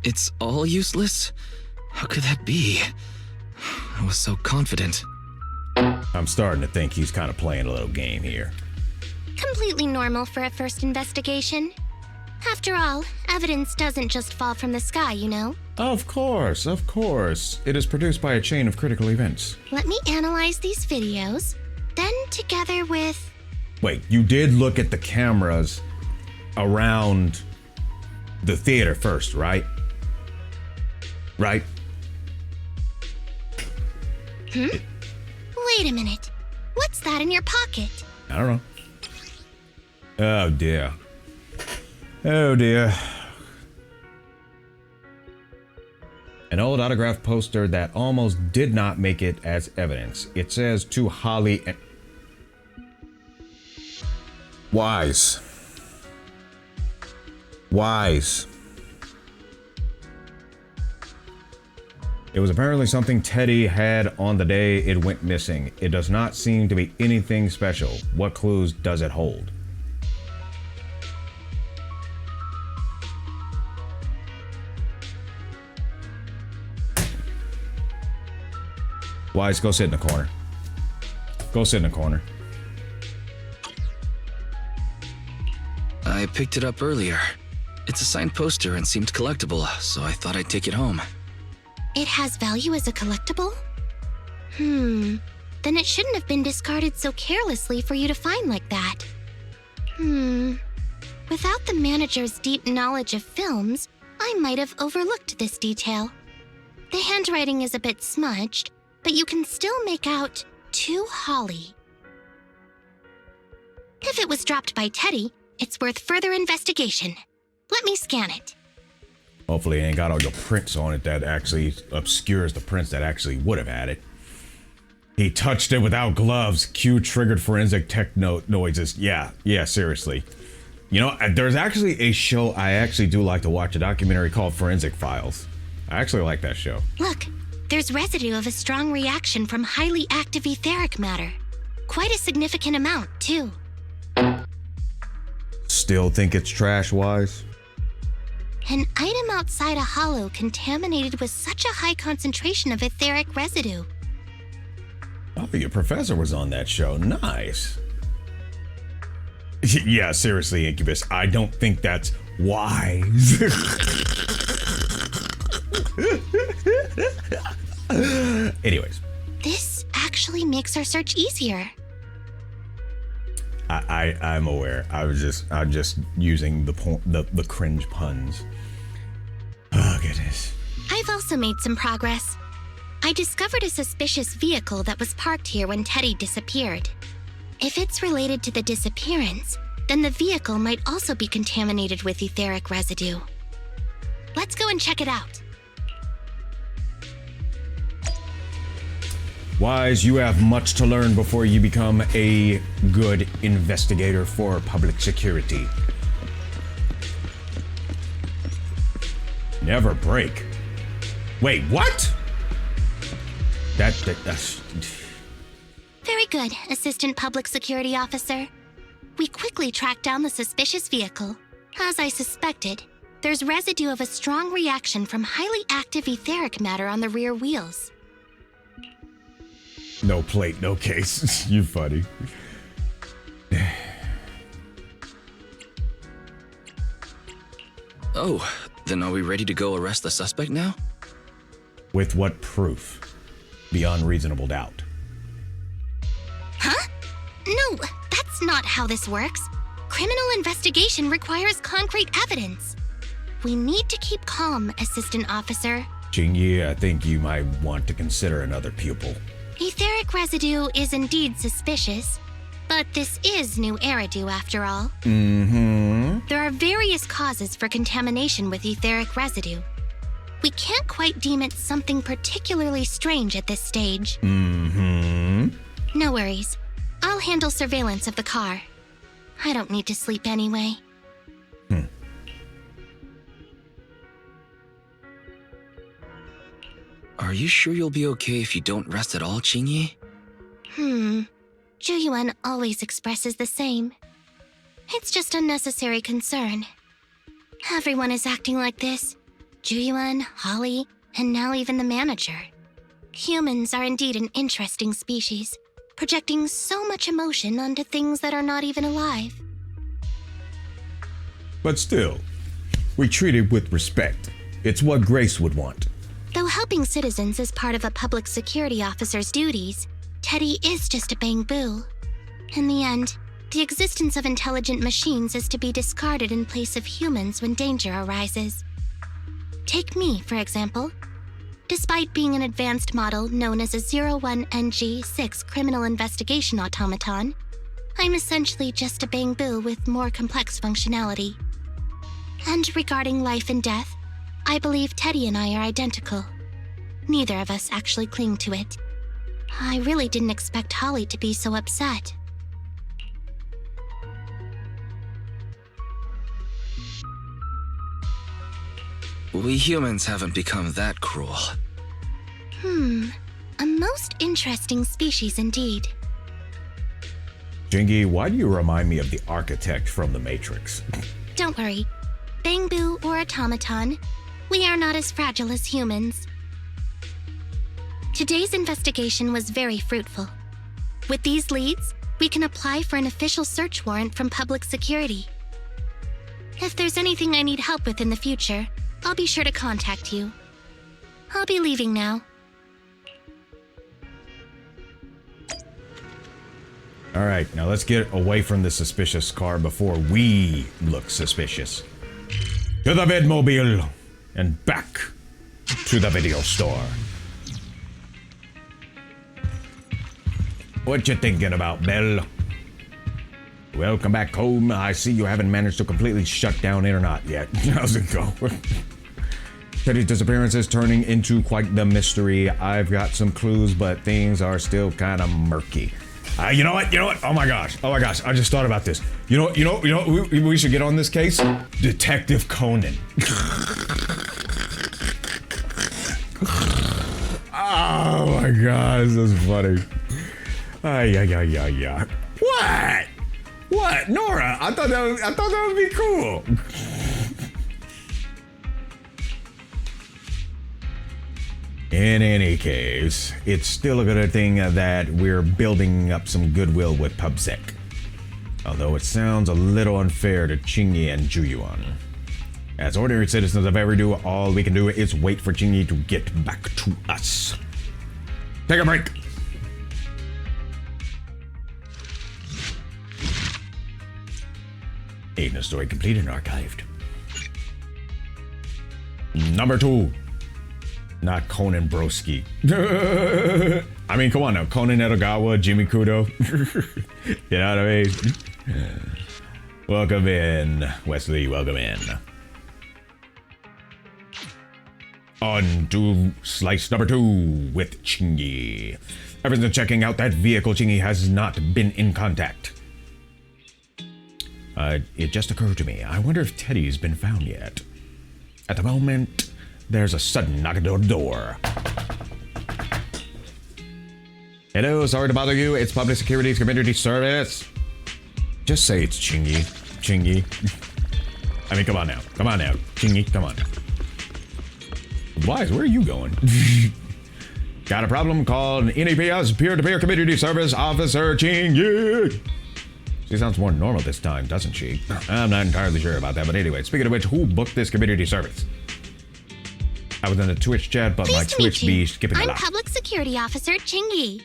It's all useless? How could that be? I was so confident. I'm starting to think he's kind of playing a little game here. Completely normal for a first investigation. After all, evidence doesn't just fall from the sky, you know? Of course, of course. It is produced by a chain of critical events. Let me analyze these videos, then together with... Wait, you did look at the cameras around the theater first, right? Right? Wait a minute. What's that in your pocket? I don't know. Oh dear. Oh dear. An old autograph poster that almost did not make it as evidence. It says to Holly and... Wise. Wise. It was apparently something Teddy had on the day it went missing. It does not seem to be anything special. What clues does it hold? Wise, go sit in the corner. Go sit in the corner. I picked it up earlier. It's a signed poster and seemed collectible, so I thought I'd take it home. It has value as a collectible? Then it shouldn't have been discarded so carelessly for you to find like that. Without the manager's deep knowledge of films, I might have overlooked this detail. The handwriting is a bit smudged, but you can still make out to Holly. If it was dropped by Teddy, it's worth further investigation. Let me scan it. Hopefully it ain't got all your prints on it that actually obscures the prints that actually would have had it. He touched it without gloves. Cue triggered forensic tech noises. Yeah, seriously. You know, there's actually a show I actually do like to watch, a documentary called Forensic Files. I actually like that show. Look, there's residue of a strong reaction from highly active etheric matter. Quite a significant amount, too. Still think it's trash, Wise? An item outside a hollow contaminated with such a high concentration of etheric residue. Oh, your professor was on that show. Nice. Yeah, seriously, Incubus. I don't think that's wise. Anyways. This actually makes our search easier. I'm aware. I'm just using the cringe puns. Oh goodness. I've also made some progress. I discovered a suspicious vehicle that was parked here when Teddy disappeared. If it's related to the disappearance, then the vehicle might also be contaminated with etheric residue. Let's go and check it out. Wise, you have much to learn before you become a good investigator for public security. Never break. Wait, what? That's... Very good, Assistant Public Security Officer. We quickly tracked down the suspicious vehicle. As I suspected, there's residue of a strong reaction from highly active etheric matter on the rear wheels. No plate, no case. You funny. Oh, then are we ready to go arrest the suspect now? With what proof? Beyond reasonable doubt. Huh? No, that's not how this works. Criminal investigation requires concrete evidence. We need to keep calm, Assistant Officer. Qingyi, I think you might want to consider another pupil. Etheric residue is indeed suspicious, but this is new Eridu after all. There are various causes for contamination with etheric residue. We can't quite deem it something particularly strange at this stage. No worries. I'll handle surveillance of the car. I don't need to sleep anyway. Are you sure you'll be okay if you don't rest at all, Qingyi? Zhuyuan always expresses the same. It's just unnecessary concern. Everyone is acting like this. Zhuyuan, Holly, and now even the manager. Humans are indeed an interesting species, projecting so much emotion onto things that are not even alive. But still, we treat it with respect. It's what Grace would want. Though helping citizens is part of a public security officer's duties, Teddy is just a bang-boo. In the end, the existence of intelligent machines is to be discarded in place of humans when danger arises. Take me, for example. Despite being an advanced model known as a 01NG6 criminal investigation automaton, I'm essentially just a bamboo with more complex functionality. And regarding life and death, I believe Teddy and I are identical. Neither of us actually cling to it. I really didn't expect Holly to be so upset. We humans haven't become that cruel. A most interesting species indeed. Qingyi, why do you remind me of the architect from The Matrix? Don't worry. Bamboo or automaton, we are not as fragile as humans. Today's investigation was very fruitful. With these leads, we can apply for an official search warrant from Public Security. If there's anything I need help with in the future, I'll be sure to contact you. I'll be leaving now. All right, now let's get away from the suspicious car before we look suspicious. To the vidmobile and back to the video store. What you thinking about, Belle? Welcome back home. I see you haven't managed to completely shut down Internet yet. How's it go? Teddy's disappearance is turning into quite the mystery. I've got some clues, but things are still kind of murky. You know what? Oh my gosh. I just thought about this. You know, we should get on this case? Detective Conan. Oh my gosh, this is funny. Yeah. What? Nora, I thought that would be cool. In any case, it's still a good thing that we're building up some goodwill with PubSec. Although it sounds a little unfair to Qingyi and Juyuan. As ordinary citizens of Eridu, all we can do is wait for Qingyi to get back to us. Take a break. Aiden story completed and archived. Number 2. Not Conan Broski. I mean, come on now. Conan Edogawa, Jimmy Kudo. You know what I mean? Welcome in, Wesley. Welcome in. On to slice number 2 with Qingyi. Ever since checking out that vehicle, Qingyi has not been in contact. It just occurred to me. I wonder if Teddy's been found yet. At the moment, there's a sudden knock at the door. Hello, sorry to bother you. It's Public Security's Community Service. Just say it's Qingyi. I mean, come on now. Qingyi, come on. Wise, where are you going? Got a problem? Call NEPS Peer-to-Peer Community Service Officer Qingyi. She sounds more normal this time, doesn't she? I'm not entirely sure about that, but anyway, speaking of which, who booked this community service? I was in the Twitch chat, but my Twitch be skipping a lot. I'm Public Security Officer Qingyi.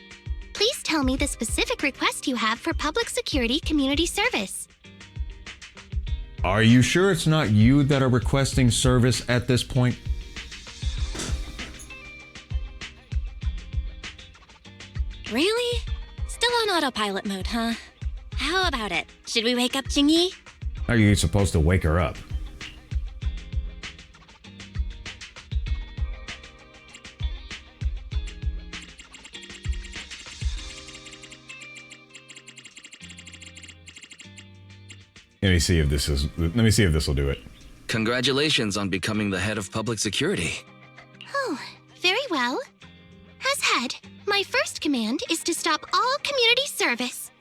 Please tell me the specific request you have for Public Security Community Service. Are you sure it's not you that are requesting service at this point? Really? Still on autopilot mode, huh? How about it? Should we wake up Qingyi? How are you supposed to wake her up? Let me see if this will do it. Congratulations on becoming the head of public security. Oh, very well. As head, my first command is to stop all community service.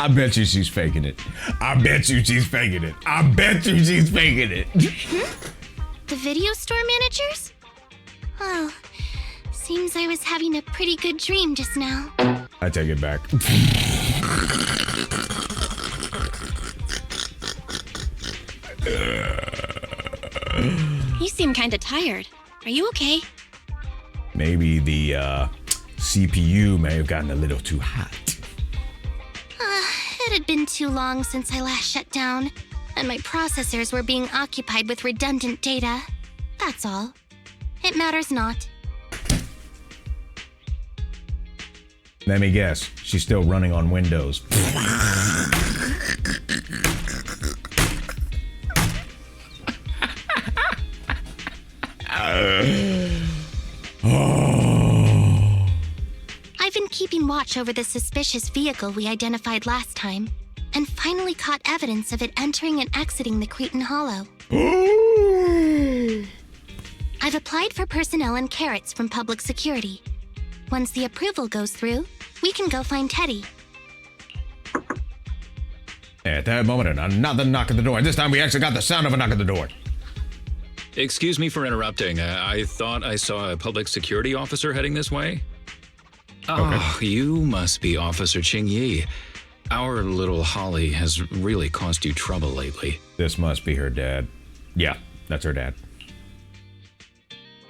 I bet you she's faking it. The video store managers? Oh, seems I was having a pretty good dream just now. I take it back. You seem kinda tired. Are you okay? Maybe the CPU may have gotten a little too hot. It had been too long since I last shut down, and my processors were being occupied with redundant data. That's all. It matters not. Let me guess, she's still running on Windows. I've been keeping watch over the suspicious vehicle we identified last time, and finally caught evidence of it entering and exiting the Cretan Hollow. I've applied for personnel and carrots from Public Security. Once the approval goes through, we can go find Teddy. At that moment, another knock at the door. This time we actually got the sound of a knock at the door. Excuse me for interrupting. I thought I saw a public security officer heading this way. Oh, okay. You must be Officer Qingyi. Our little Holly has really caused you trouble lately. This must be her dad. Yeah, that's her dad.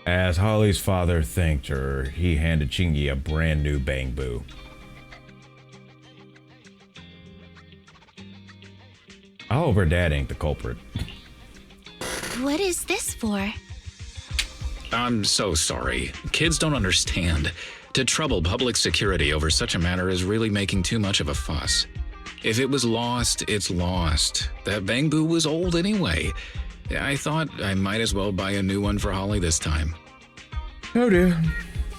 As Holly's father thanked her, he handed Qingyi a brand new Bangbu. I hope her dad ain't the culprit. What is this for? I'm so sorry. Kids don't understand. To trouble public security over such a matter is really making too much of a fuss. If it was lost, it's lost. That Bangbu was old anyway. I thought I might as well buy a new one for Holly this time. Oh dear.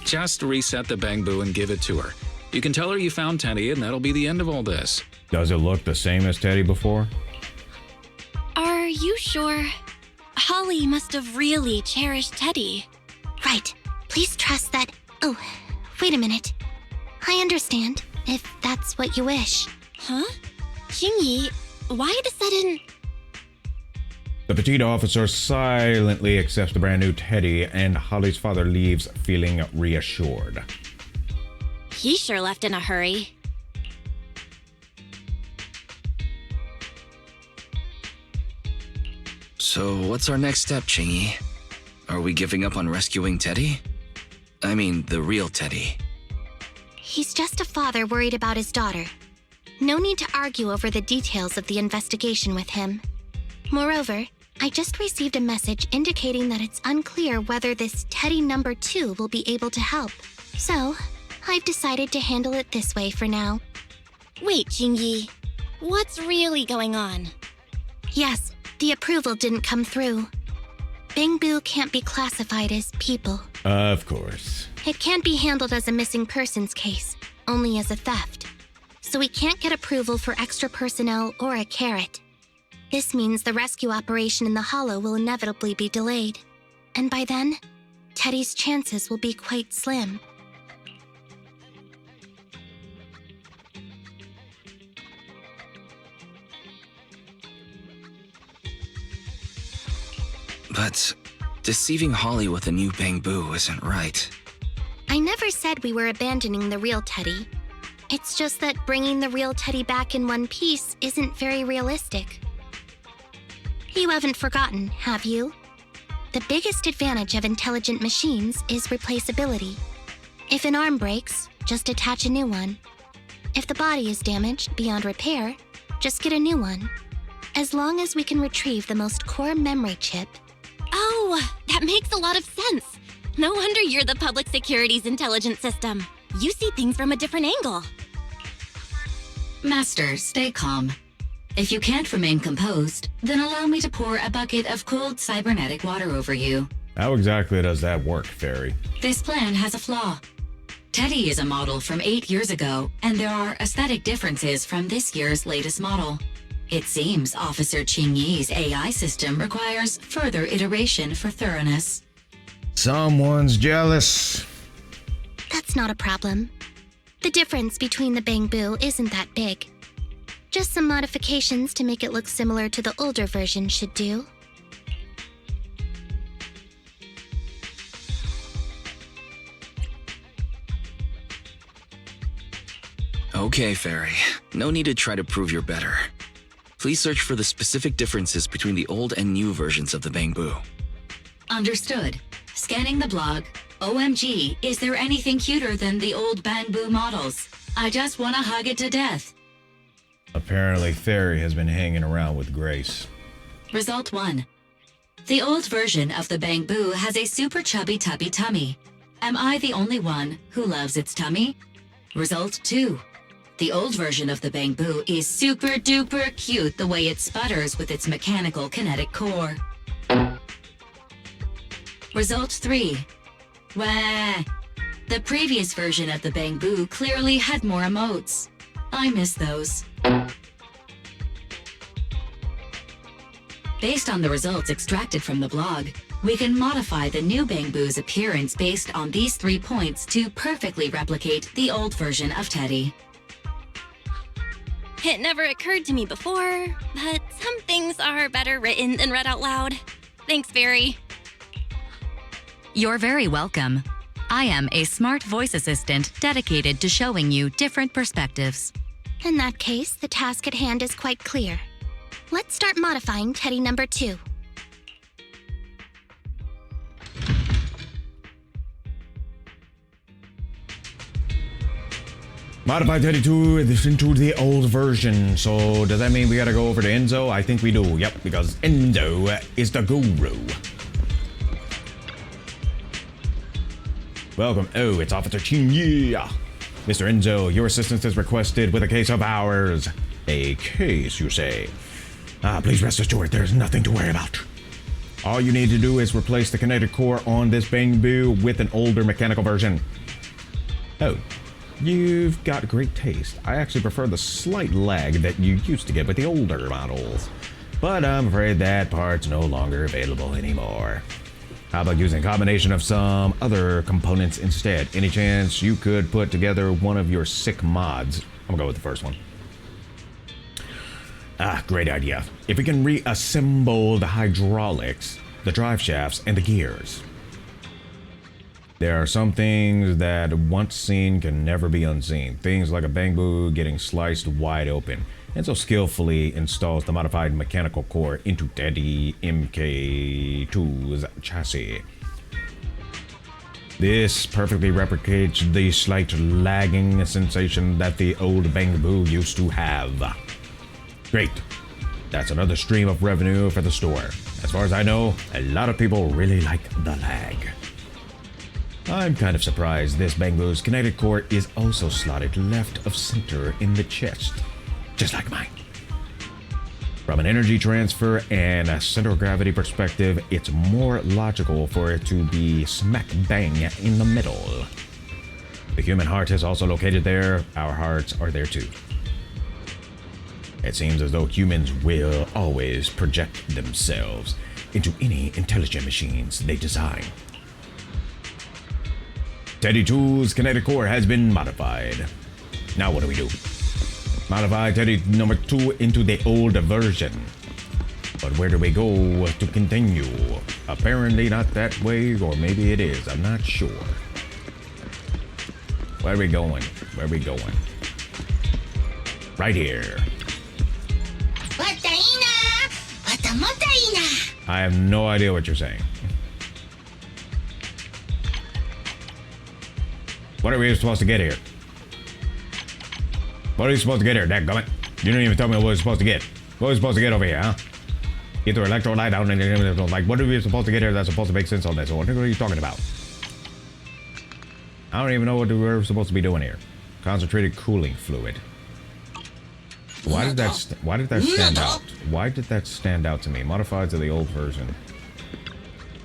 Just reset the Bangbu and give it to her. You can tell her you found Teddy and that'll be the end of all this. Does it look the same as Teddy before? Are you sure? Holly must have really cherished Teddy. Right. Please trust that... Oh, wait a minute. I understand, if that's what you wish. Huh? Qingyi, why the sudden... The petite officer silently accepts the brand new Teddy, and Holly's father leaves feeling reassured. He sure left in a hurry. So what's our next step, Qingyi? Are we giving up on rescuing Teddy? I mean, the real Teddy. He's just a father worried about his daughter. No need to argue over the details of the investigation with him. Moreover, I just received a message indicating that it's unclear whether this Teddy number 2 will be able to help. So, I've decided to handle it this way for now. Wait, Qingyi. What's really going on? Yes, the approval didn't come through. Bangbu can't be classified as people. Of course. It can't be handled as a missing persons case, only as a theft. So we can't get approval for extra personnel or a carrot. This means the rescue operation in the Hollow will inevitably be delayed. And by then, Teddy's chances will be quite slim. But deceiving Holly with a new Bangbu isn't right. I never said we were abandoning the real Teddy. It's just that bringing the real Teddy back in one piece isn't very realistic. You haven't forgotten, have you? The biggest advantage of intelligent machines is replaceability. If an arm breaks, just attach a new one. If the body is damaged beyond repair, just get a new one. As long as we can retrieve the most core memory chip. Oh, that makes a lot of sense. No wonder you're the public security's intelligence system. You see things from a different angle. Master, stay calm. If you can't remain composed, then allow me to pour a bucket of cooled cybernetic water over you. How exactly does that work, Fairy? This plan has a flaw. Teddy is a model from 8 years ago, and there are aesthetic differences from this year's latest model. It seems Officer Qingyi's AI system requires further iteration for thoroughness. Someone's jealous. That's not a problem. The difference between the Bangbu isn't that big. Just some modifications to make it look similar to the older version should do. Okay, Fairy. No need to try to prove you're better. Please search for the specific differences between the old and new versions of the Bangbu. Understood. Scanning the blog. OMG, is there anything cuter than the old Bangbu models? I just want to hug it to death. Apparently, Fairy has been hanging around with Grace. Result 1. The old version of the Bangbu has a super chubby tubby tummy. Am I the only one who loves its tummy? Result 2. The old version of the Bangbu is super duper cute the way it sputters with its mechanical kinetic core. Result 3. Wah! The previous version of the Bangbu clearly had more emotes. I miss those. Based on the results extracted from the blog, we can modify the new Bangbu's appearance based on these 3 points to perfectly replicate the old version of Teddy. It never occurred to me before, but some things are better written than read out loud. Thanks, Barry. You're very welcome. I am a smart voice assistant dedicated to showing you different perspectives. In that case, the task at hand is quite clear. Let's start modifying Teddy number 2. Modify Teddy 2 into the old version. So does that mean we gotta go over to Enzo? I think we do. Yep, because Enzo is the guru. Welcome. Oh, it's Officer Qingyi. Mr. Enzo, your assistance is requested with a case of ours. A case, you say? Please rest assured, there's nothing to worry about. All you need to do is replace the kinetic core on this Bangbu with an older mechanical version. Oh, you've got great taste. I actually prefer the slight lag that you used to get with the older models. But I'm afraid that part's no longer available anymore. How about using a combination of some other components instead? Any chance you could put together one of your sick mods? I'm gonna go with the first one. Great idea. If we can reassemble the hydraulics, the drive shafts, and the gears. There are some things that once seen can never be unseen. Things like a Bangbu getting sliced wide open. And so skillfully installs the modified mechanical core into Teddy MK2's chassis. This perfectly replicates the slight lagging sensation that the old Bangbu used to have. Great. That's another stream of revenue for the store. As far as I know, a lot of people really like the lag. I'm kind of surprised this Bangbu's kinetic core is also slotted left of center in the chest, just like mine. From an energy transfer and a center of gravity perspective, it's more logical for it to be smack bang in the middle. The human heart is also located there. Our hearts are there too. It seems as though humans will always project themselves into any intelligent machines they design. Teddy 2's kinetic core has been modified. Now what do? Modify Teddy number 2 into the old version. But where do we go to continue? Apparently not that way, or maybe it is. I'm not sure. Where are we going? Where are we going? Right here. I have no idea what you're saying. What are we supposed to get here? What are we supposed to get here, dadgummit? You didn't even tell me what we're supposed to get. What are we supposed to get over here, huh? Get the electrolyte out and like, what are we supposed to get here that's supposed to make sense on this? What are you talking about? I don't even know what we're supposed to be doing here. Concentrated cooling fluid. Why did that stand out? Why did that stand out to me? Modified to the old version.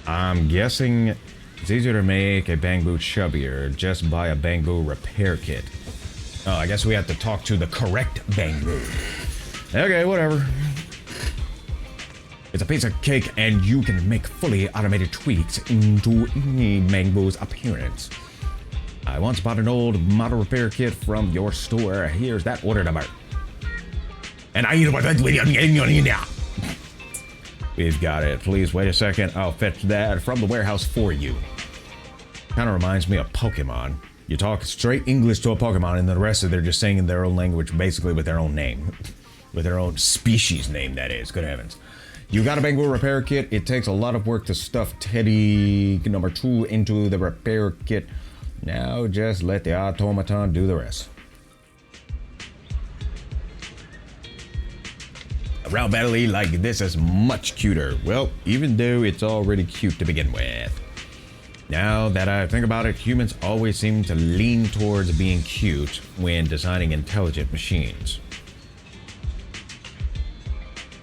I'm guessing it's easier to make a Bangbu chubbier. Just buy a Bangbu repair kit. Oh, I guess we have to talk to the correct Bangbu. Okay, whatever. It's a piece of cake, and you can make fully automated tweaks into any Bangbu's appearance. I once bought an old model repair kit from your store. Here's that order number. And we've got it. Please wait a second. I'll fetch that from the warehouse for you. Kind of reminds me of Pokemon. You talk straight English to a Pokemon, and the rest of they're just saying in their own language, basically with their own name. With their own species name, that is. Good heavens. You got a Bangbu repair kit. It takes a lot of work to stuff Teddy number 2 into the repair kit. Now just let the automaton do the rest. Round Battley like this is much cuter. Well, even though it's already cute to begin with. Now that I think about it, humans always seem to lean towards being cute when designing intelligent machines.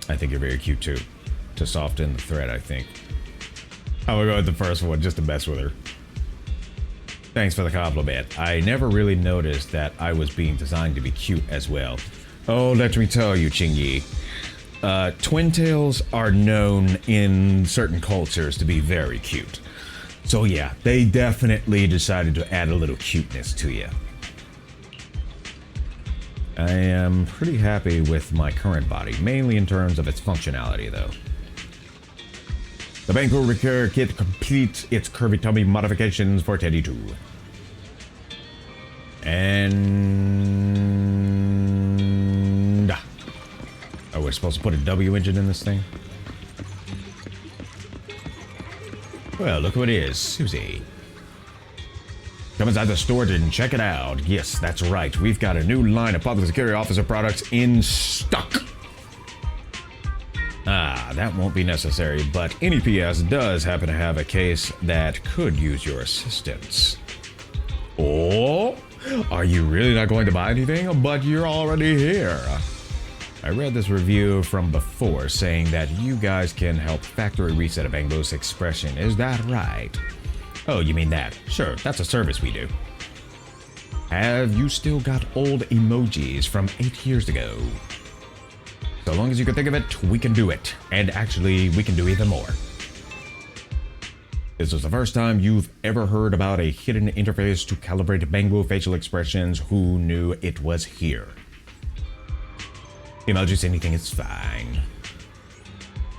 I think you're very cute too. To soften the threat, I think. I'm gonna go with the first one just to mess with her. Thanks for the compliment. I never really noticed that I was being designed to be cute as well. Oh, let me tell you, Qingyi. Twin tails are known in certain cultures to be very cute. So yeah, they definitely decided to add a little cuteness to you. I am pretty happy with my current body, mainly in terms of its functionality though. The Banco Repair Kit completes its curvy tummy modifications for Teddy 2. And... oh, we're supposed to put a W engine in this thing? Well, look who it is, Susie. Come inside the store and check it out. Yes, that's right. We've got a new line of Public Security Officer products in stock. Ah, that won't be necessary, but NEPS does happen to have a case that could use your assistance. Oh, are you really not going to buy anything? But you're already here. I read this review from before saying that you guys can help factory reset a Bangbo's expression. Is that right? Oh, you mean that? Sure, that's a service we do. Have you still got old emojis from 8 years ago? So long as you can think of it, we can do it. And actually, we can do even more. This is the first time you've ever heard about a hidden interface to calibrate Bangbo facial expressions. Who knew it was here? Emojis, anything is fine.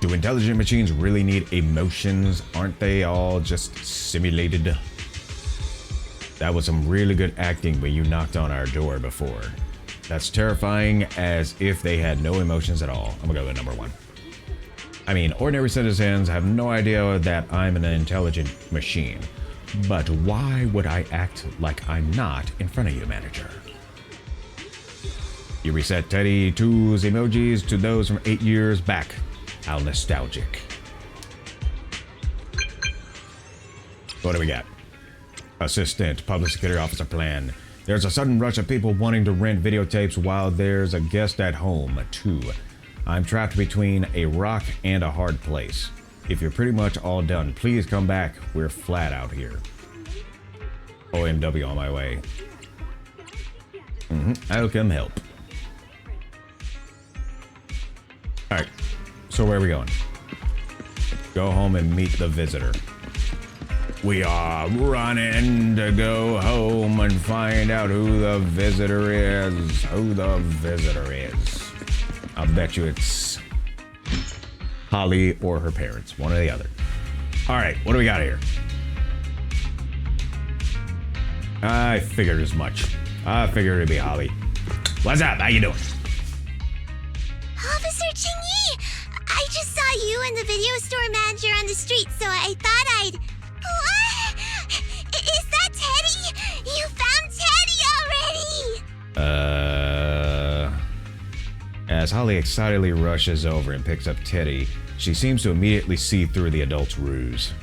Do intelligent machines really need emotions? Aren't they all just simulated? That was some really good acting when you knocked on our door before. That's terrifying, as if they had no emotions at all. I'm gonna go with number one. I mean, ordinary citizens have no idea that I'm an intelligent machine. But why would I act like I'm not in front of you, manager? You reset Teddy 2's emojis to those from 8 years back. How nostalgic. What do we got? Assistant, Public Security Officer plan. There's a sudden rush of people wanting to rent videotapes while there's a guest at home, too. I'm trapped between a rock and a hard place. If you're pretty much all done, please come back. We're flat out here. OMW on my way. I'll come help. Alright, so where are we going? Go home and meet the visitor. We are running to go home and find out who the visitor is. Who the visitor is. I'll bet you it's Holly or her parents, one or the other. Alright, what do we got here? I figured as much. I figured it'd be Holly. What's up? How you doing? Officer Qingyi! I just saw you and the video store manager on the street, so I thought I'd... What? Is that Teddy? You found Teddy already! As Holly excitedly rushes over and picks up Teddy, she seems to immediately see through the adult's ruse.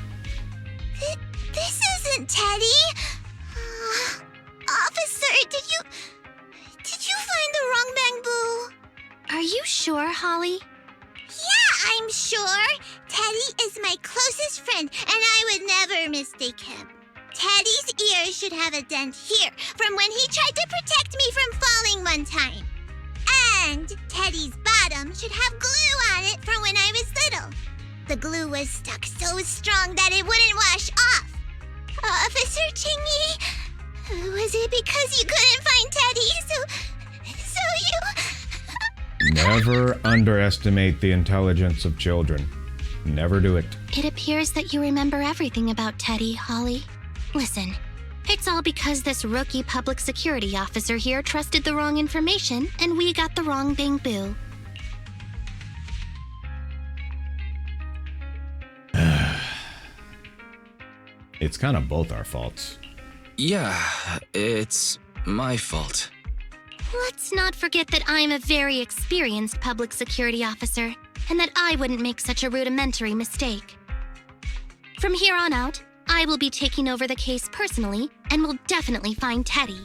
This isn't Teddy! Officer, did you find the wrong Bangbu? Are you sure, Holly? Yeah, I'm sure. Teddy is my closest friend, and I would never mistake him. Teddy's ear should have a dent here from when he tried to protect me from falling one time. And Teddy's bottom should have glue on it from when I was little. The glue was stuck so strong that it wouldn't wash off. Officer Qingyi, was it because you couldn't find Teddy, so you... Never underestimate the intelligence of children. Never do it. It appears that you remember everything about Teddy, Holly. Listen, it's all because this rookie public security officer here trusted the wrong information, and we got the wrong Bangbu. It's kind of both our faults. Yeah, it's my fault. Let's not forget that I'm a very experienced public security officer, and that I wouldn't make such a rudimentary mistake. From here on out, I will be taking over the case personally, and will definitely find Teddy.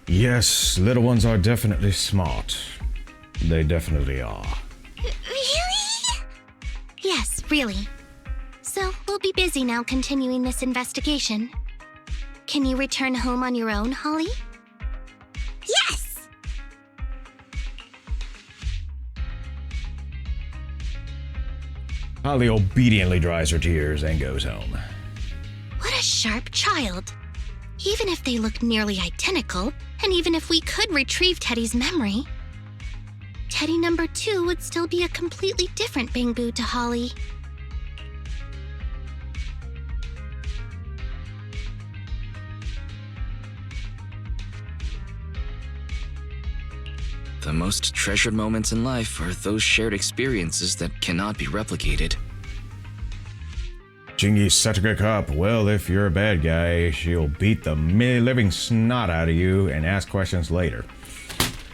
Yes, little ones are definitely smart. They definitely are. Really? Yes, really. So, we'll be busy now continuing this investigation. Can you return home on your own, Holly? Yes! Holly obediently dries her tears and goes home. What a sharp child. Even if they look nearly identical, and even if we could retrieve Teddy's memory, Teddy number 2 would still be a completely different Bangbu to Holly. The most treasured moments in life are those shared experiences that cannot be replicated. Qingyi's such a good cop. Well, if you're a bad guy, she'll beat the living snot out of you and ask questions later.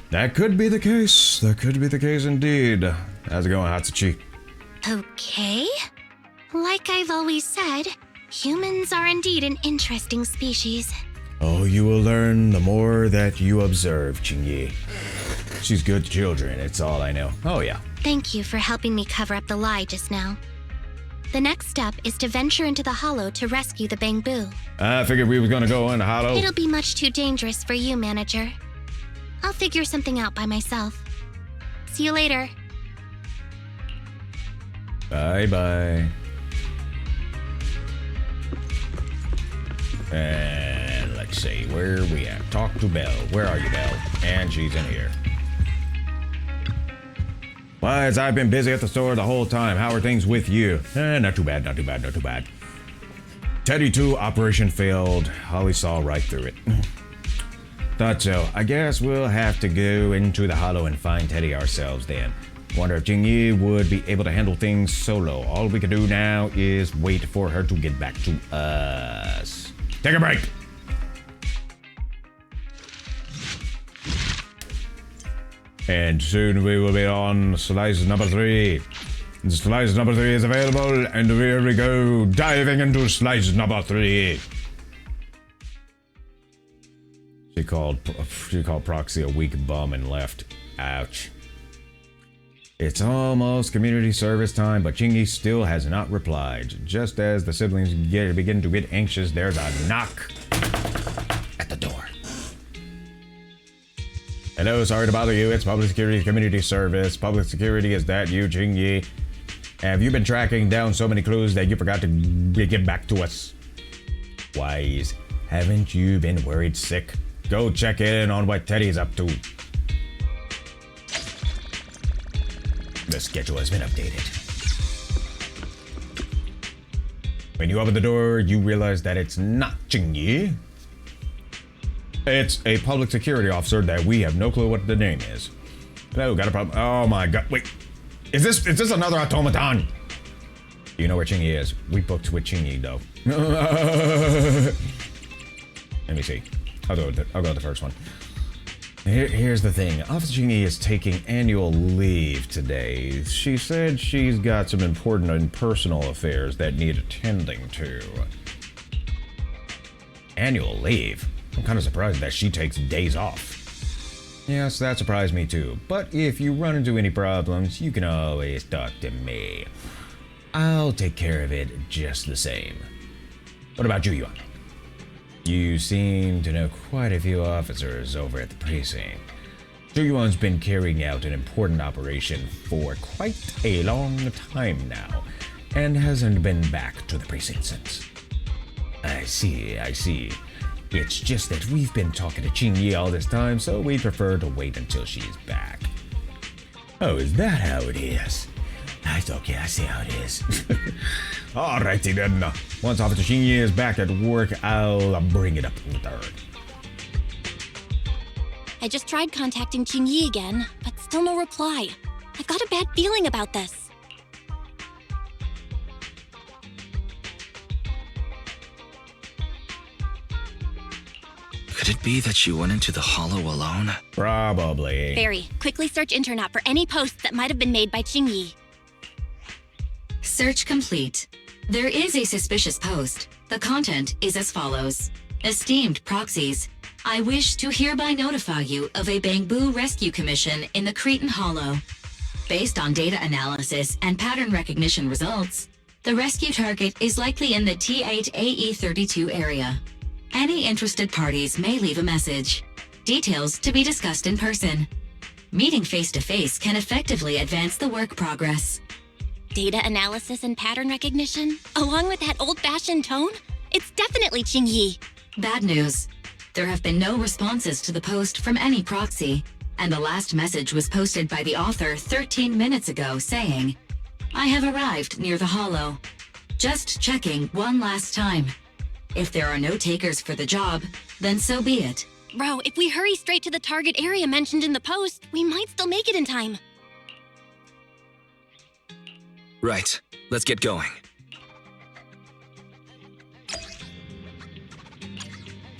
That could be the case. That could be the case indeed. How's it going, Hatsuchi? Okay. Like I've always said, humans are indeed an interesting species. Oh, you will learn the more that you observe, Qingyi. She's good to children, it's all I know. Oh, yeah. Thank you for helping me cover up the lie just now. The next step is to venture into the hollow to rescue the Bangbu. I figured we were gonna go in the hollow. It'll be much too dangerous for you, manager. I'll figure something out by myself. See you later. Bye-bye. And let's see, where are we at? Talk to Belle. Where are you, Belle? And she's in here. Why, as I've been busy at the store the whole time. How are things with you? Not too bad, not too bad, not too bad. Teddy 2 operation failed. Holly saw right through it. Thought so. I guess we'll have to go into the hollow and find Teddy ourselves then. Wonder if Qingyi would be able to handle things solo. All we can do now is wait for her to get back to us. Take a break. And soon we will be on slice number 3. Slice number 3 is available, and here we go, diving into slice number 3. She called Proxy a weak bum and left. Ouch. It's almost community service time, but Qingyi still has not replied. Just as the siblings begin to get anxious, there's a knock at the door. Hello, sorry to bother you. It's Public Security Community Service. Public Security, is that you, Qingyi? Have you been tracking down so many clues that you forgot to get back to us? Wise, haven't you been worried sick? Go check in on what Teddy's up to. The schedule has been updated. When you open the door, you realize that it's not Qingyi. It's a public security officer that we have no clue what the name is. Hello, got a problem? Oh my god, wait. Is this another automaton? You know where Qingyi is. We booked with Qingyi though. Let me see. I'll go with the first one. Here's the thing. Officer Qingyi is taking annual leave today. She said she's got some important and personal affairs that need attending to. Annual leave? I'm kind of surprised that she takes days off. Yes, that surprised me too. But if you run into any problems, you can always talk to me. I'll take care of it just the same. What about you, Yuan? You seem to know quite a few officers over at the precinct. Zhu-Yuan's been carrying out an important operation for quite a long time now, and hasn't been back to the precinct since. I see. It's just that we've been talking to Qingyi all this time, so we prefer to wait until she's back. Oh, is that how it is? That's okay, I see how it is. Alrighty then. Once Officer Qingyi is back at work, I'll bring it up with her. I just tried contacting Qingyi again, but still no reply. I've got a bad feeling about this. Could Could it be that she went into the hollow alone? Probably. Barry, quickly search internet for any posts that might have been made by Qingyi. Search complete. There is a suspicious post. The content is as follows. Esteemed proxies, I wish to hereby notify you of a bamboo rescue commission in the Cretan Hollow. Based on data analysis and pattern recognition results, the rescue target is likely in the T8AE32 area. Any interested parties may leave a message. Details to be discussed in person. Meeting face-to-face can effectively advance the work progress. Data analysis and pattern recognition? Along with that old-fashioned tone? It's definitely Qingyi. Bad news. There have been no responses to the post from any proxy, and the last message was posted by the author 13 minutes ago saying, I have arrived near the hollow. Just checking one last time. If there are no takers for the job, then so be it. Bro, if we hurry straight to the target area mentioned in the post, we might still make it in time. Right. Let's get going.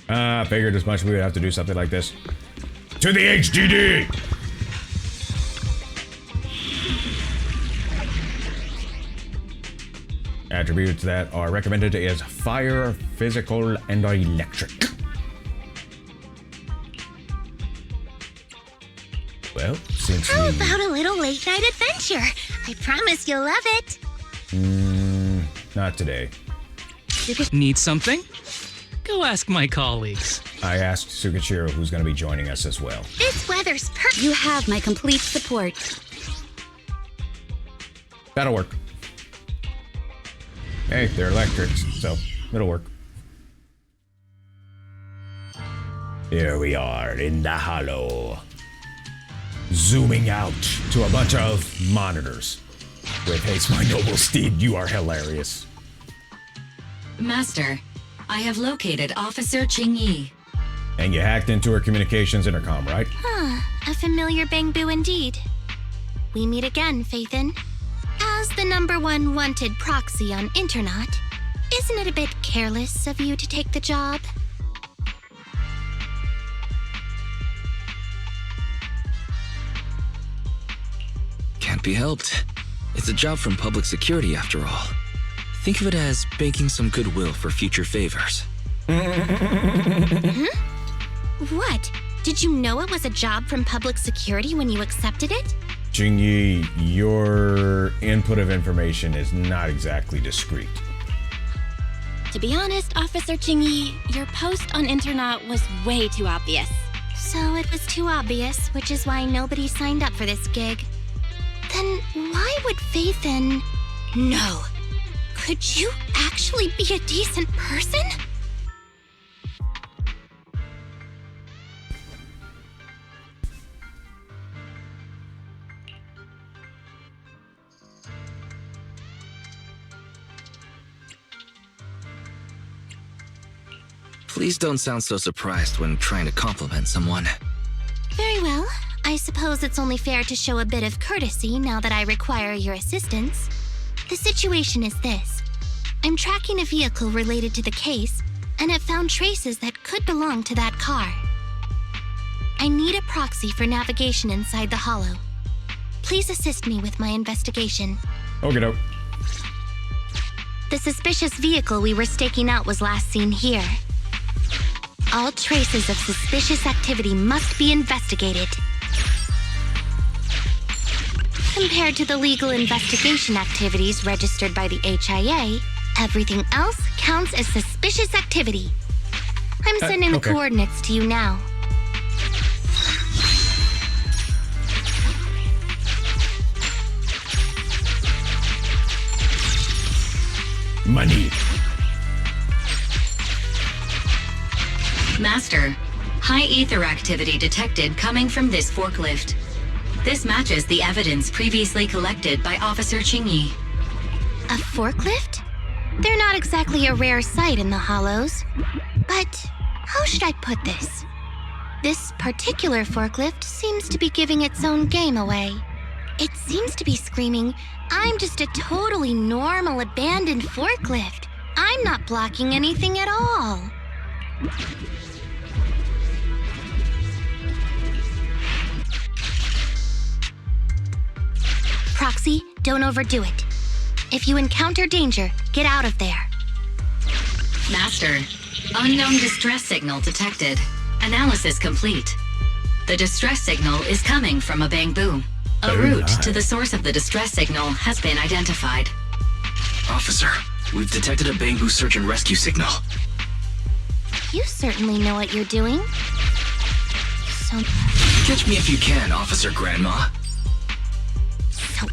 I figured as much we would have to do something like this. To the HDD! Attributes that are recommended is fire, physical, and electric. Well, since How about a little late night adventure? I promise you'll love it. Not today. Need something? Go ask my colleagues. I asked Sugachiro who's going to be joining us as well. This weather's perfect. You have my complete support. That'll work. Hey, they're electrics, so it'll work. Here we are in the hollow. Zooming out to a bunch of monitors. With haste, my noble steed, you are hilarious. Master, I have located Officer Qingyi. And you hacked into her communications intercom, right? A familiar bamboo indeed. We meet again, Faithin. As the #1 wanted proxy on internet, isn't it a bit careless of you to take the job? Can't be helped. It's a job from Public Security after all. Think of it as banking some goodwill for future favors. What? Did you know it was a job from Public Security when you accepted it? Qingyi, your input of information is not exactly discreet. To be honest, Officer Qingyi, your post on internet was way too obvious. So it was too obvious, which is why nobody signed up for this gig. Then why would Faithin... No. Could you actually be a decent person? Please don't sound so surprised when trying to compliment someone. Very well. I suppose it's only fair to show a bit of courtesy now that I require your assistance. The situation is this. I'm tracking a vehicle related to the case, and have found traces that could belong to that car. I need a proxy for navigation inside the hollow. Please assist me with my investigation. Okie doke. The suspicious vehicle we were staking out was last seen here. All traces of suspicious activity must be investigated. Compared to the legal investigation activities registered by the HIA, everything else counts as suspicious activity. I'm sending the coordinates to you now. Money. Master, high ether activity detected coming from this forklift. This matches the evidence previously collected by Officer Qingyi. A forklift? They're not exactly a rare sight in the hollows. But how should I put this? This particular forklift seems to be giving its own game away. It seems to be screaming, I'm just a totally normal abandoned forklift. I'm not blocking anything at all. Proxy, don't overdo it. If you encounter danger, get out of there. Master, unknown distress signal detected. Analysis complete. The distress signal is coming from a bamboo. A route to the source of the distress signal has been identified. Officer, we've detected a bamboo search and rescue signal. You certainly know what you're doing. So Catch me if you can, Officer Grandma.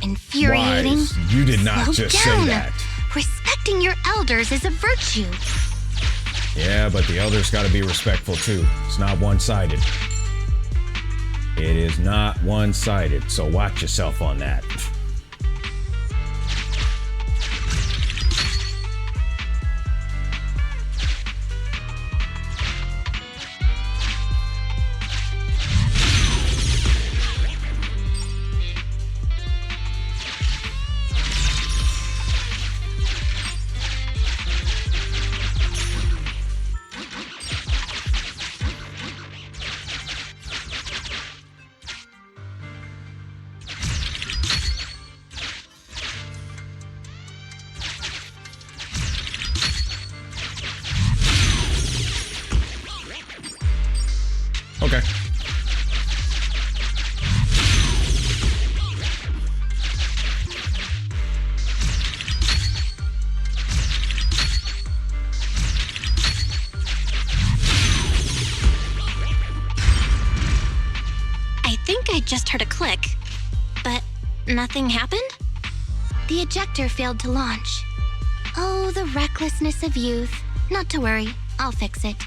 infuriating. Wise, you did not Slow just down. say that. Respecting your elders is a virtue. Yeah, but the elders gotta be respectful too. It's not one-sided. It is not one-sided, so watch yourself on that. Okay. I think I just heard a click, but nothing happened? The ejector failed to launch. Oh, the recklessness of youth. Not to worry, I'll fix it.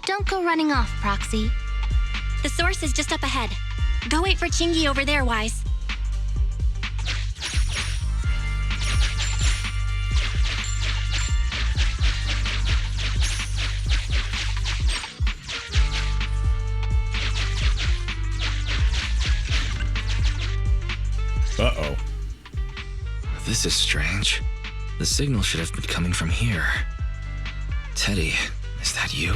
Don't go running off, Proxy. The source is just up ahead. Go wait for Qingyi over there, Wise. Uh-oh. This is strange. The signal should have been coming from here. Teddy, is that you?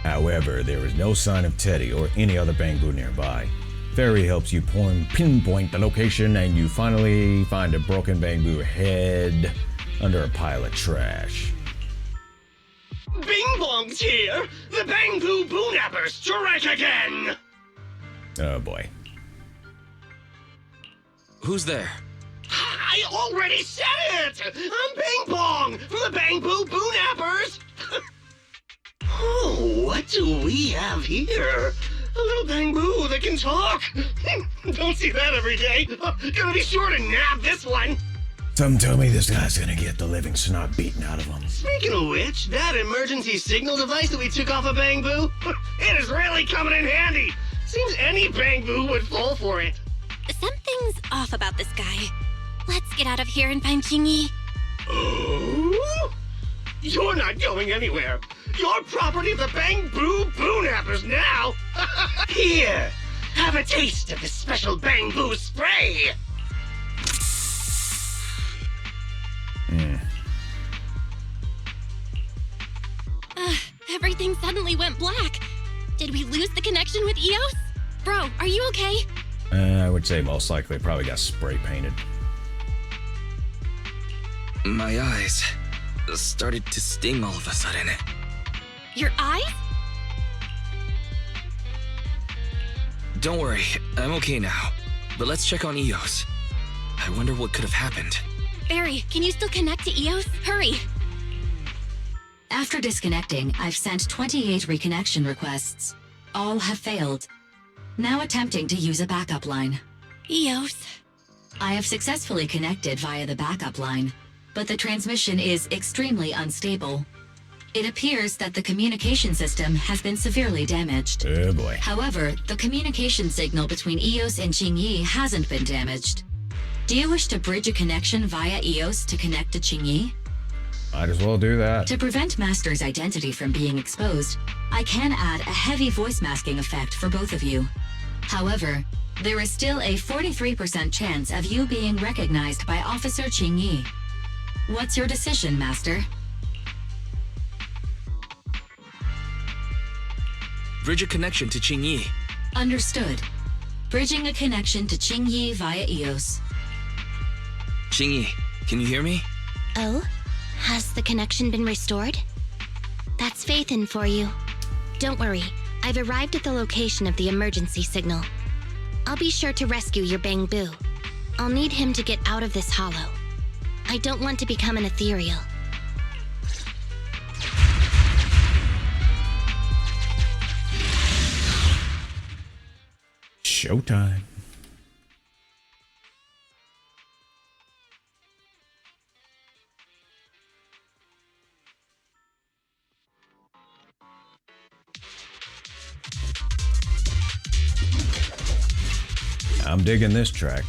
However, there is no sign of Teddy or any other bamboo nearby. Fairy helps you pinpoint the location, and you finally find a broken bamboo head under a pile of trash. Bing Bong's here! The bamboo boonappers strike again! Oh boy. Who's there? I already said it! I'm Bing Bong from the bamboo boonappers! Oh, what do we have here? A little bamboo that can talk. Don't see that every day. Gonna be sure to nab this one. Some tell me this guy's gonna get the living snot beaten out of him. Speaking of which, that emergency signal device that we took off of bamboo, it is really coming in handy. Seems any bamboo would fall for it. Something's off about this guy. Let's get out of here and find Qingyi. Oh? You're not going anywhere. You're property of the bamboo boonappers now. Here, have a taste of this special bamboo spray. Everything suddenly went black. Did we lose the connection with Eos? Bro, are you okay? I would say most likely probably got spray painted. My eyes started to sting all of a sudden. Your eyes? Don't worry, I'm okay now. But let's check on Eos. I wonder what could have happened. Barry, can you still connect to Eos? Hurry! After disconnecting, I've sent 28 reconnection requests. All have failed. Now attempting to use a backup line. Eos. I have successfully connected via the backup line, but the transmission is extremely unstable. It appears that the communication system has been severely damaged. Oh boy. However, the communication signal between Eos and Qingyi hasn't been damaged. Do you wish to bridge a connection via Eos to connect to Qingyi? Might as well do that. To prevent Master's identity from being exposed, I can add a heavy voice masking effect for both of you. However, there is still a 43% chance of you being recognized by Officer Qingyi. What's your decision, Master? Bridge a connection to Qingyi. Understood. Bridging a connection to Qingyi via EOS. Qingyi, can you hear me? Oh? Has the connection been restored? That's Faithin for you. Don't worry, I've arrived at the location of the emergency signal. I'll be sure to rescue your Bangbu. I'll need him to get out of this hollow. I don't want to become an ethereal. Showtime. I'm digging this track.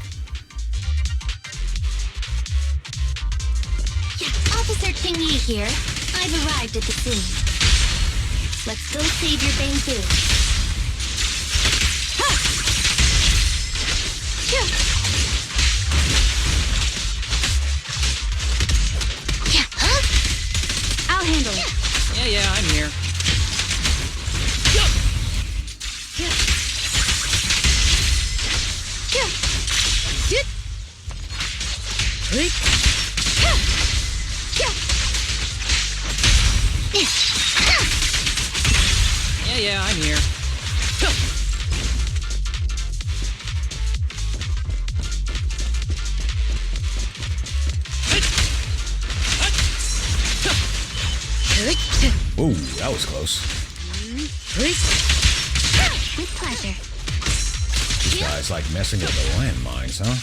Officer Qingyi here. I've arrived at the scene. Let's go save your Bangbu. I'll handle it. Yeah, I'm here. Yeah, I'm here. Ooh, that was close. With pleasure. This guy's like messing with the landmines, huh?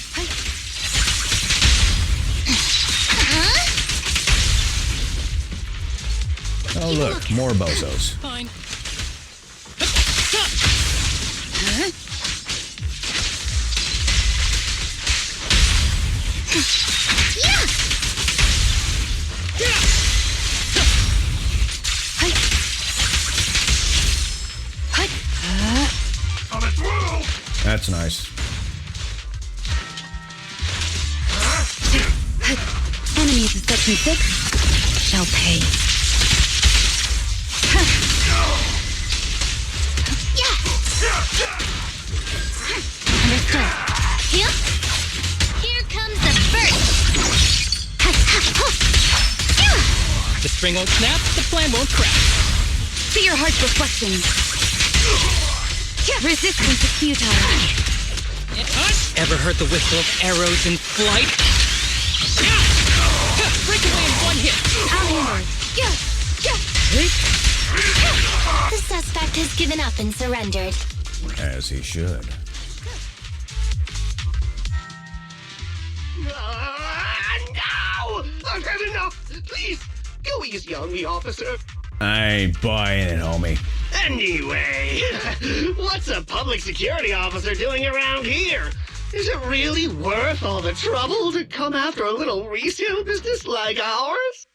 Oh look, more bozos. Fine. That's nice. Enemies of Section 6 shall pay. Understood. Here comes the first. The string won't snap, the plan won't crack. See your heart's reflection. Resistance is futile. Ever heard the whistle of arrows in flight? Break away in one hit. I'll handle it. The suspect has given up and surrendered. As he should. No! I've had enough! Please, go easy on me, officer. I ain't buying it, homie. Anyway, what's a public security officer doing around here? Is it really worth all the trouble to come after a little resale business like ours?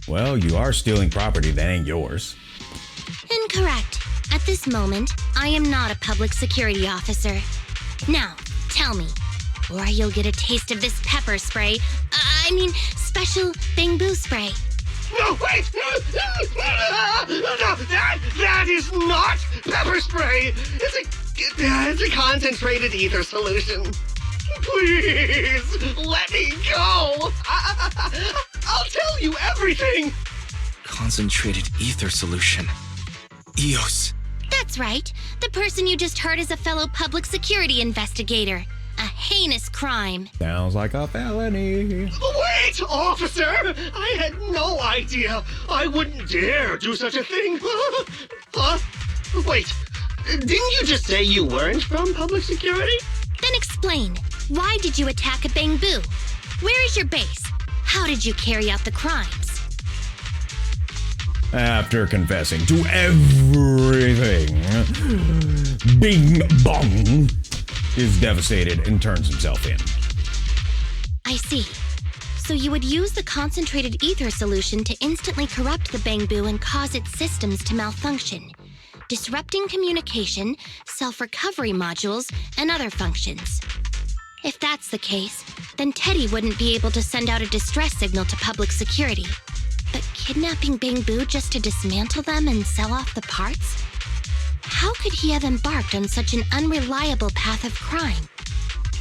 Well, you are stealing property that ain't yours. Incorrect. At this moment, I am not a public security officer. Now, tell me, or you'll get a taste of this pepper spray. Special Bangbu spray. No, wait! No, that is not pepper spray! It's a concentrated ether solution. Please, let me go! I'll tell you everything! Concentrated ether solution. EOS. That's right. The person you just heard is a fellow public security investigator. A heinous crime. Sounds like a felony. Wait, officer! I had no idea. I wouldn't dare do such a thing. Huh? Wait, didn't you just say you weren't from public security? Then explain. Why did you attack a Bangbu? Where is your base? How did you carry out the crimes? After confessing to everything, Bing Bong is devastated and turns himself in. I see. So you would use the concentrated ether solution to instantly corrupt the Bangbu and cause its systems to malfunction, disrupting communication, self-recovery modules, and other functions. If that's the case, then Teddy wouldn't be able to send out a distress signal to public security. But kidnapping Bangbu just to dismantle them and sell off the parts? How could he have embarked on such an unreliable path of crime?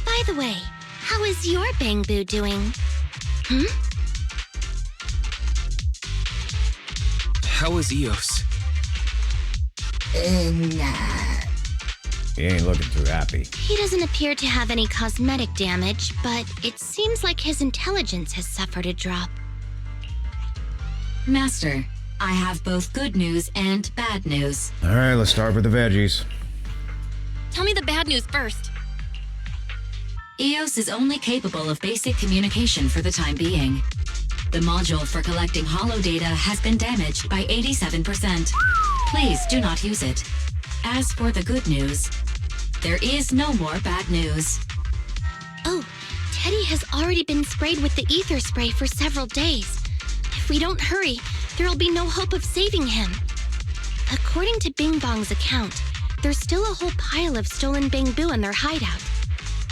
By the way, how is your Bangbu doing? How is Eos? He ain't looking too happy. He doesn't appear to have any cosmetic damage, but it seems like his intelligence has suffered a drop. Master, I have both good news and bad news. All right, let's start with the veggies. Tell me the bad news first. Eos is only capable of basic communication for the time being. The module for collecting holo data has been damaged by 87%. Please do not use it. As for the good news, there is no more bad news. Oh, Teddy has already been sprayed with the ether spray for several days. If we don't hurry, there'll be no hope of saving him. According to Bing Bong's account, there's still a whole pile of stolen Bangbu in their hideout.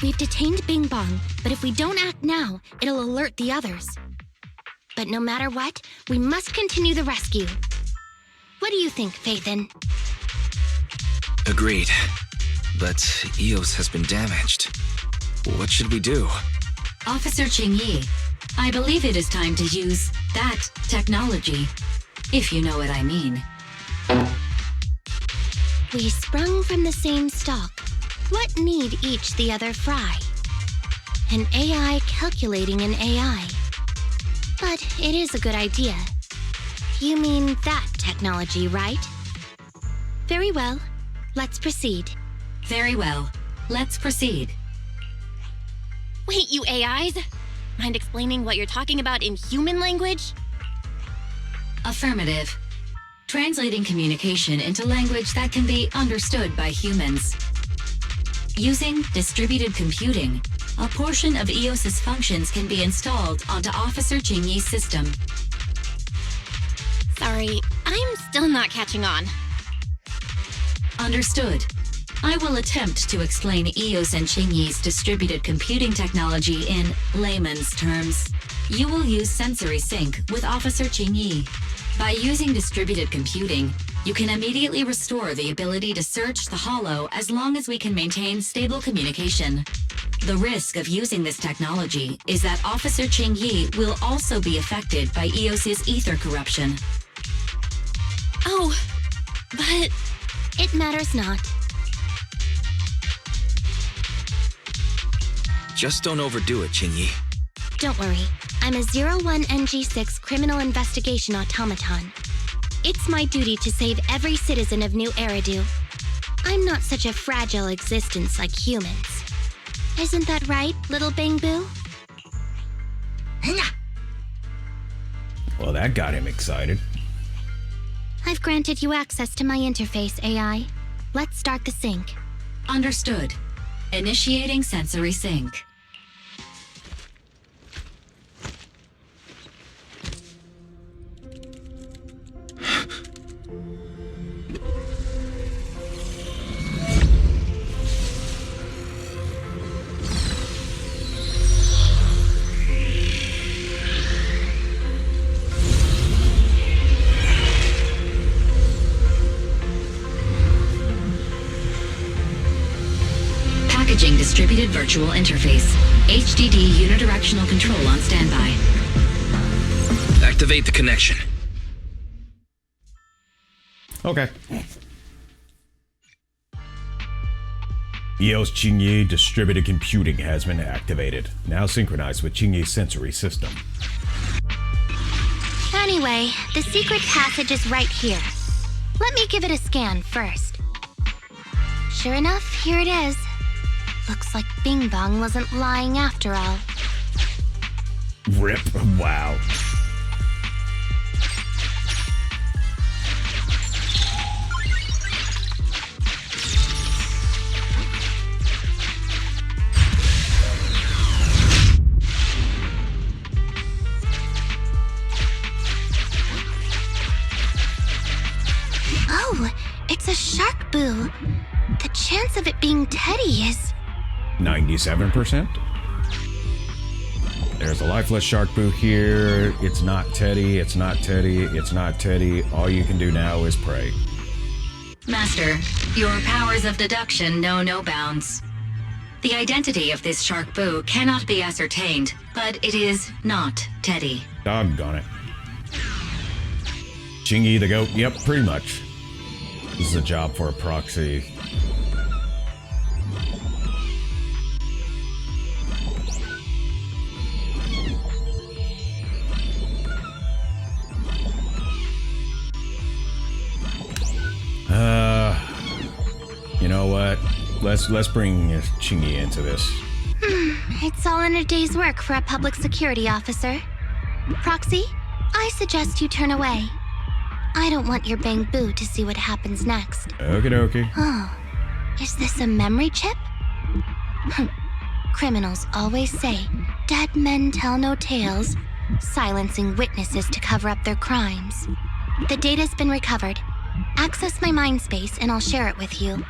We've detained Bing Bong, but if we don't act now, it'll alert the others. But no matter what, we must continue the rescue. What do you think, Faithin? Agreed. But Eos has been damaged. What should we do? Officer Qingyi, I believe it is time to use that technology, if you know what I mean. We sprung from the same stock. What need each the other fry? An AI calculating an AI. But it is a good idea. You mean that technology, right? Very well. Let's proceed. Very well. Let's proceed. Wait, you AIs? Mind explaining what you're talking about in human language? Affirmative. Translating communication into language that can be understood by humans. Using distributed computing, a portion of EOS's functions can be installed onto Officer Qingyi's system. Sorry, I'm still not catching on. Understood. I will attempt to explain EOS and Qingyi's distributed computing technology in layman's terms. You will use sensory sync with Officer Qingyi. By using distributed computing, you can immediately restore the ability to search the holo as long as we can maintain stable communication. The risk of using this technology is that Officer Qingyi will also be affected by EOS's ether corruption. Oh, but... It matters not. Just don't overdo it, Qingyi. Don't worry. I'm a 01NG6 criminal investigation automaton. It's my duty to save every citizen of New Eridu. I'm not such a fragile existence like humans. Isn't that right, little Bangbu? Well, that got him excited. I've granted you access to my interface, AI. Let's start the sync. Understood. Initiating sensory sync. Distributed virtual interface. HDD unidirectional control on standby. Activate the connection. Okay. EOS Qingyi distributed computing has been activated. Now synchronized with Qingyi's sensory system. Anyway, the secret passage is right here. Let me give it a scan first. Sure enough, here it is. Looks like Bing Bong wasn't lying after all. Rip. Wow. Oh, it's a shark boo. The chance of it being Teddy is... 97%. There's a lifeless shark boo here. It's not Teddy. It's not Teddy. It's not Teddy. All you can do now is pray. Master, your powers of deduction know no bounds. The identity of this shark boo cannot be ascertained, but it is not Teddy. Doggone it. Qingyi the goat? Yep, pretty much. This is a job for a proxy. You know what? Let's bring Qingyi into this. It's all in a day's work for a public security officer. Proxy, I suggest you turn away. I don't want your bang boo to see what happens next. Okie dokie. Oh, is this a memory chip? Criminals always say, dead men tell no tales, silencing witnesses to cover up their crimes. The data's been recovered. Access my mind space and I'll share it with you.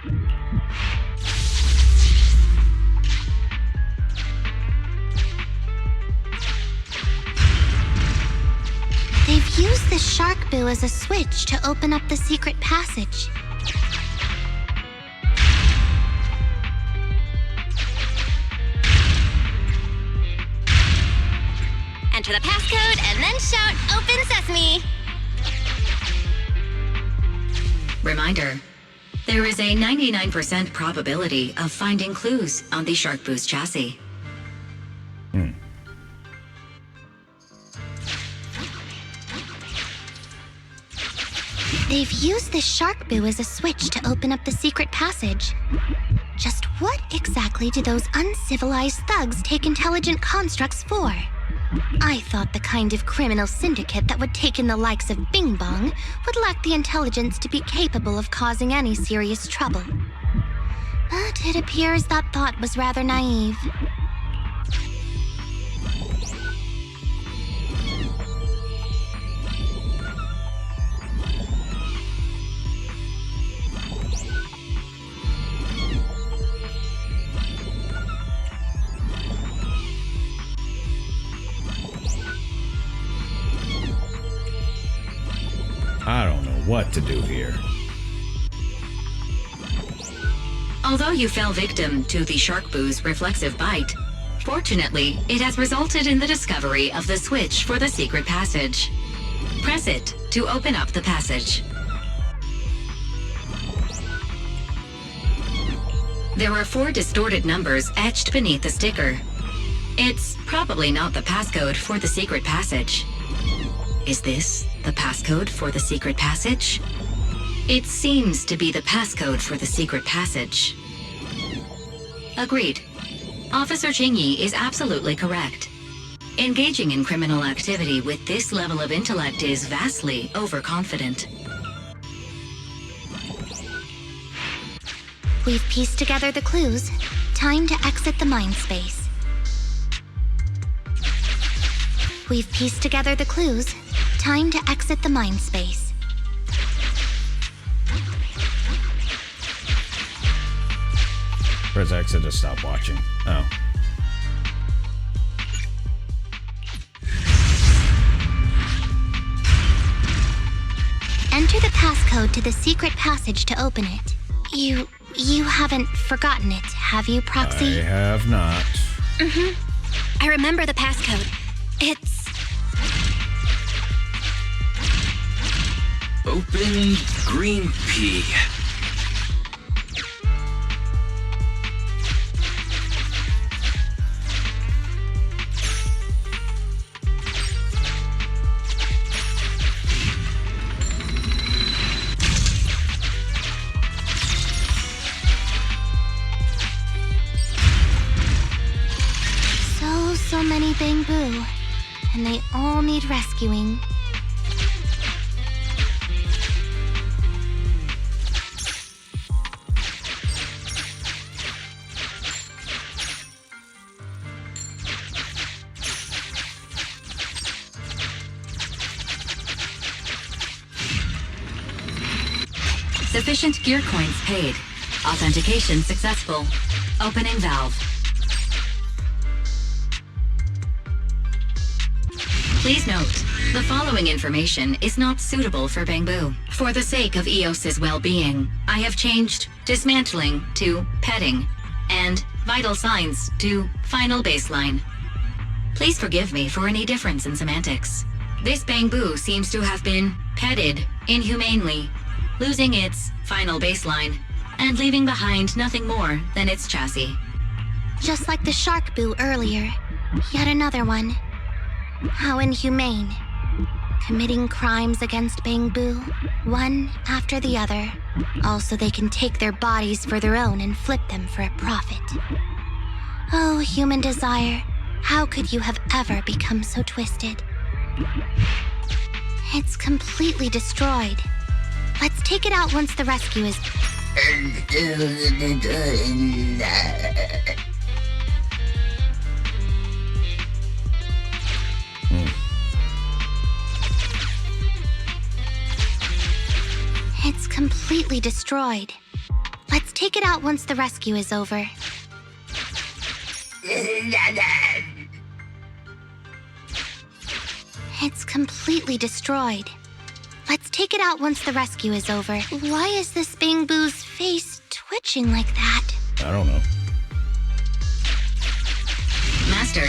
They've used the shark boo as a switch to open up the secret passage. Enter the passcode and then shout, "Open Sesame!" Reminder, there is a 99% probability of finding clues on the shark boo's chassis. They've used this shark boo as a switch to open up the secret passage. Just what exactly do those uncivilized thugs take intelligent constructs for? I thought the kind of criminal syndicate that would take in the likes of Bing Bong would lack the intelligence to be capable of causing any serious trouble. But it appears that thought was rather naive. I don't know what to do here. Although you fell victim to the shark boo's reflexive bite, fortunately, it has resulted in the discovery of the switch for the secret passage. Press it to open up the passage. There are 4 distorted numbers etched beneath the sticker. It's probably not the passcode for the secret passage. Is this the passcode for the secret passage? It seems to be the passcode for the secret passage. Agreed. Officer Qingyi is absolutely correct. Engaging in criminal activity with this level of intellect is vastly overconfident. We've pieced together the clues. Time to exit the mind space. We've pieced together the clues. Time to exit the mind space. Press exit to stop watching. Oh. Enter the passcode to the secret passage to open it. You haven't forgotten it, have you, Proxy? I have not. I remember the passcode. It's... Open green pea. So many bang boo, and they all need rescuing. Sufficient gear coins paid. Authentication successful. Opening valve. Please note, the following information is not suitable for Bamboo. For the sake of EOS's well-being, I have changed dismantling to petting, and vital signs to final baseline. Please forgive me for any difference in semantics. This Bamboo seems to have been petted inhumanely, losing its final baseline, and leaving behind nothing more than its chassis. Just like the shark boo earlier. Yet another one. How inhumane. Committing crimes against Bamboo, one after the other. Also, they can take their bodies for their own and flip them for a profit. Oh, human desire, how could you have ever become so twisted? It's completely destroyed. Let's take it out once the rescue is... It's completely destroyed. Let's take it out once the rescue is over. It's completely destroyed. Let's take it out once the rescue is over. Why is this Bamboo's face twitching like that? I don't know. Master,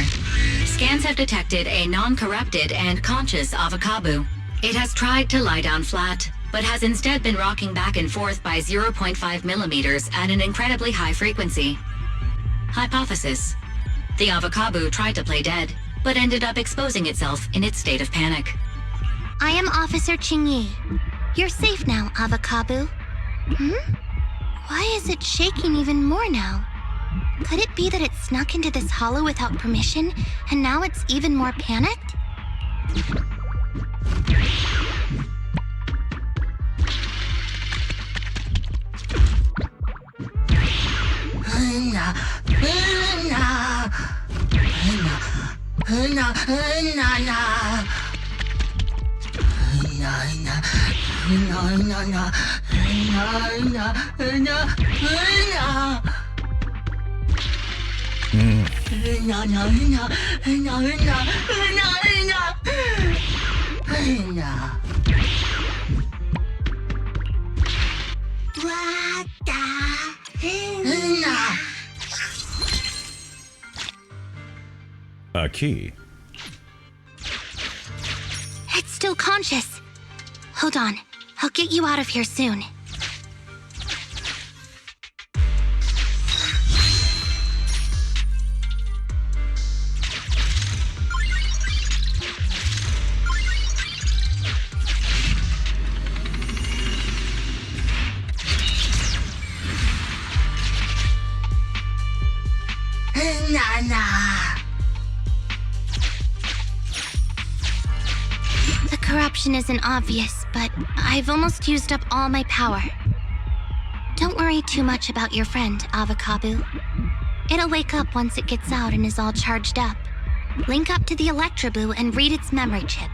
scans have detected a non-corrupted and conscious Avocado. It has tried to lie down flat, but has instead been rocking back and forth by 0.5 millimeters at an incredibly high frequency. Hypothesis: the Avocado tried to play dead, but ended up exposing itself in its state of panic. I am Officer Qingyi. You're safe now, Avocado. Why is it shaking even more now? Could it be that it snuck into this hollow without permission, and now it's even more panicked? A key. It's still conscious. Hold on. I'll get you out of here soon. The corruption isn't obvious, but I've almost used up all my power. Don't worry too much about your friend, Avocado. It'll wake up once it gets out and is all charged up. Link up to the Electroboo and read its memory chip.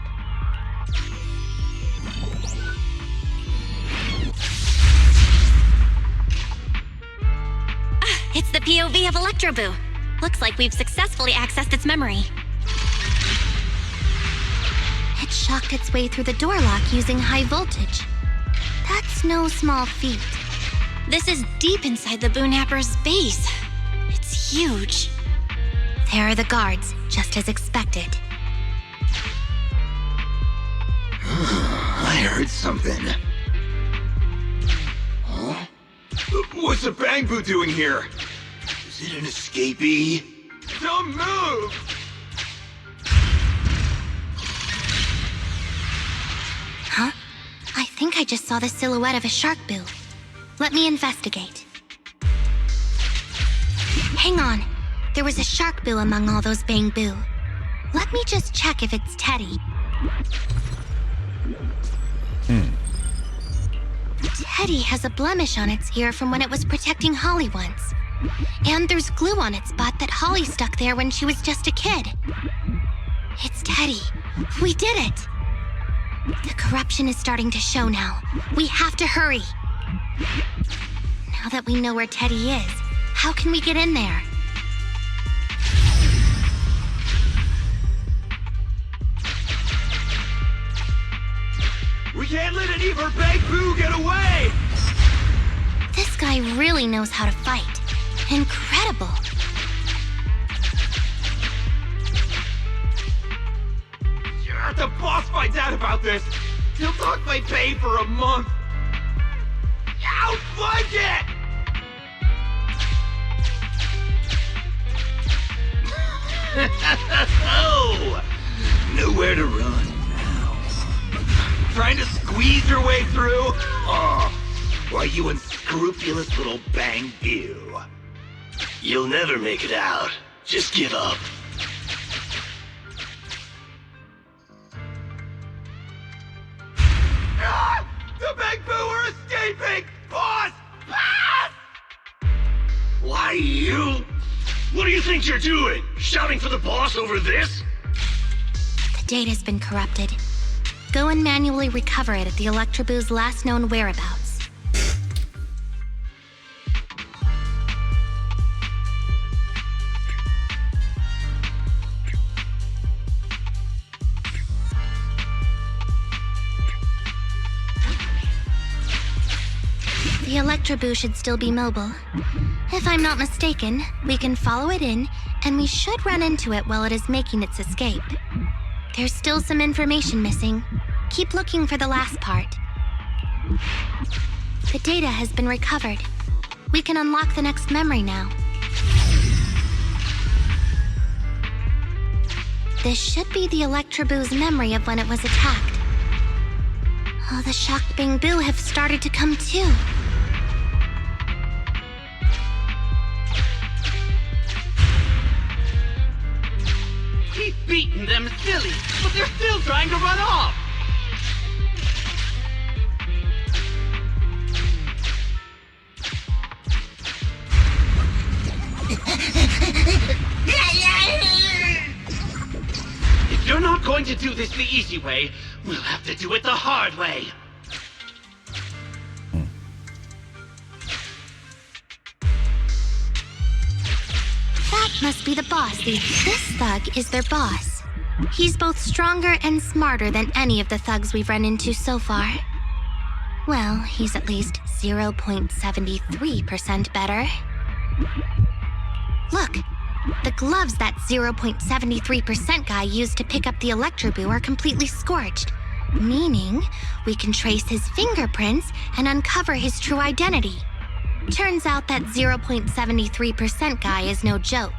It's the POV of Electroboo. Looks like we've successfully accessed its memory. It shocked its way through the door lock using high voltage. That's no small feat. This is deep inside the Boonapper's base. It's huge. There are the guards, just as expected. I heard something. Huh? What's a Bamboo doing here? Is it an escapee? Don't move! Huh? I think I just saw the silhouette of a shark boo. Let me investigate. Hang on. There was a shark boo among all those Bamboo. Let me just check if it's Teddy. Teddy has a blemish on its ear from when it was protecting Holly once. And there's glue on its butt that Holly stuck there when she was just a kid. It's Teddy. We did it! The corruption is starting to show now. We have to hurry. Now that we know where Teddy is, how can we get in there? can't let any of her bang boo get away! This guy really knows how to fight. Incredible. If the boss finds out about this, he'll talk my pay for a month. Outflank it! Oh, nowhere to run now. Trying to squeeze your way through? Oh, why, you unscrupulous little bang boo. You'll never make it out. Just give up. Ah! The bang boo are escaping! Boss! Boss! Why, you... What do you think you're doing? Shouting for the boss over this? The data's been corrupted. Go and manually recover it at the Electroboo's last known whereabouts. The Electroboo should still be mobile. If I'm not mistaken, we can follow it in, and we should run into it while it is making its escape. There's still some information missing. Keep looking for the last part. The data has been recovered. We can unlock the next memory now. This should be the Electroboo's memory of when it was attacked. Oh, the shocked Bing Boo have started to come too. He's beaten them silly, but they're still trying to run off! If you're not going to do this the easy way, we'll have to do it the hard way. That must be the boss. This thug is their boss. He's both stronger and smarter than any of the thugs we've run into so far. Well, he's at least 0.73% better. Look, the gloves that 0.73% guy used to pick up the Electroboo are completely scorched, meaning we can trace his fingerprints and uncover his true identity. Turns out that 0.73% guy is no joke.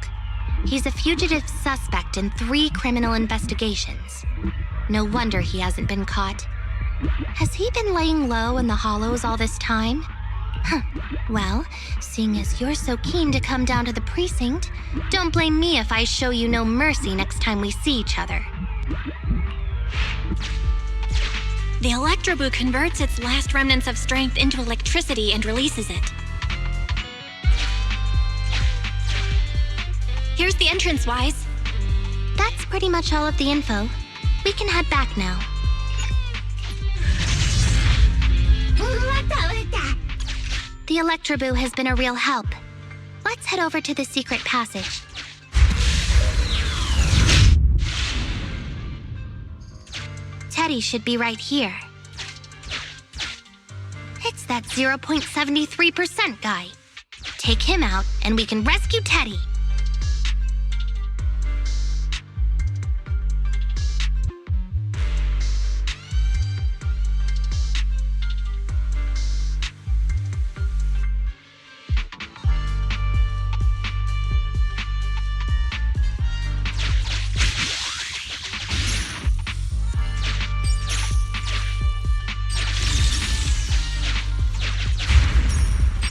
He's a fugitive suspect in 3 criminal investigations. No wonder he hasn't been caught. Has he been laying low in the hollows all this time? Huh. Well, seeing as you're so keen to come down to the precinct, don't blame me if I show you no mercy next time we see each other. The Electroboo converts its last remnants of strength into electricity and releases it. Here's the entrance, Wise. That's pretty much all of the info. We can head back now. The Electroboo has been a real help. Let's head over to the secret passage. Teddy should be right here. It's that 0.73% guy. Take him out, and we can rescue Teddy.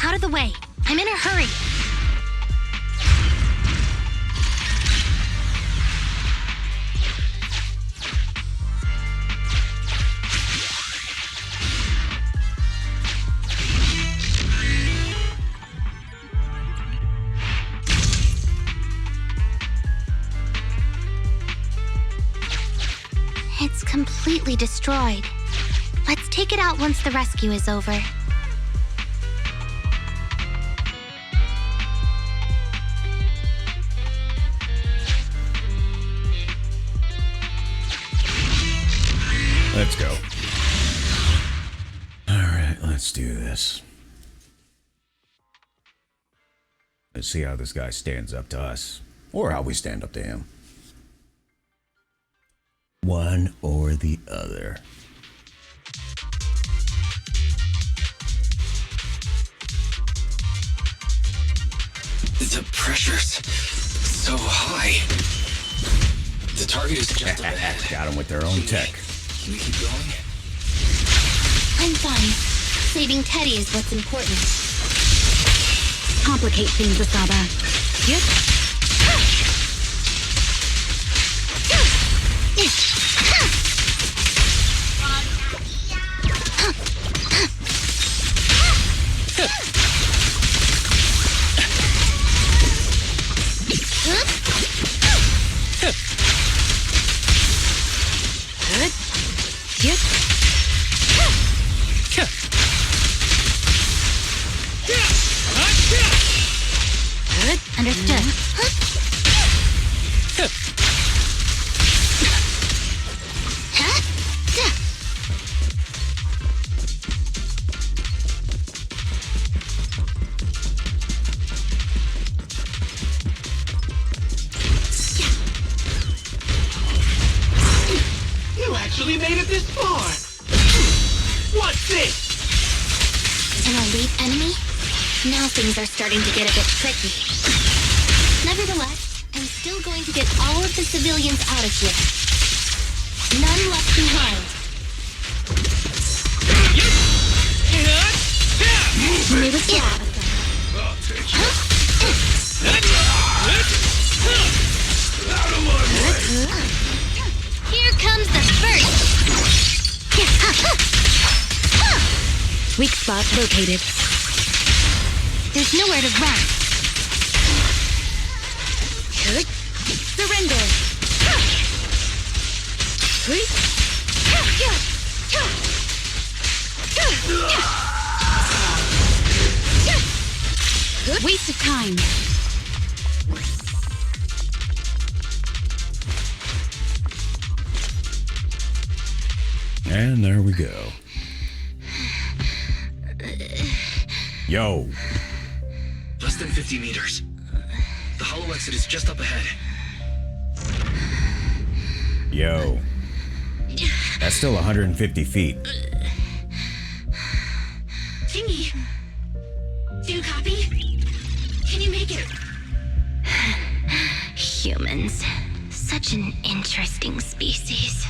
Out of the way. I'm in a hurry. It's completely destroyed. Let's take it out once the rescue is over. Let's go. Let's do this. Let's see how this guy stands up to us. Or how we stand up to him. One or the other. The pressure's so high. The target is just up ahead. Got him with their own tech. Can we keep going? I'm fine. Saving Teddy is what's important. Complicate things, Asaba. Yep. Understood. You actually made it this far! What's this? An elite enemy? Now things are starting to get a bit tricky. Nevertheless, I'm still going to get all of the civilians out of here. None left behind. Move it down. Out of my way! Here comes the first! Weak spot located. There's nowhere to run. Surrender. Waste of time. And there we go. Yo. Less than 50 meters. The hollow exit is just up ahead. Yo. That's still 150 feet. Qingyi, do you copy? Can you make it? Humans. Such an interesting species.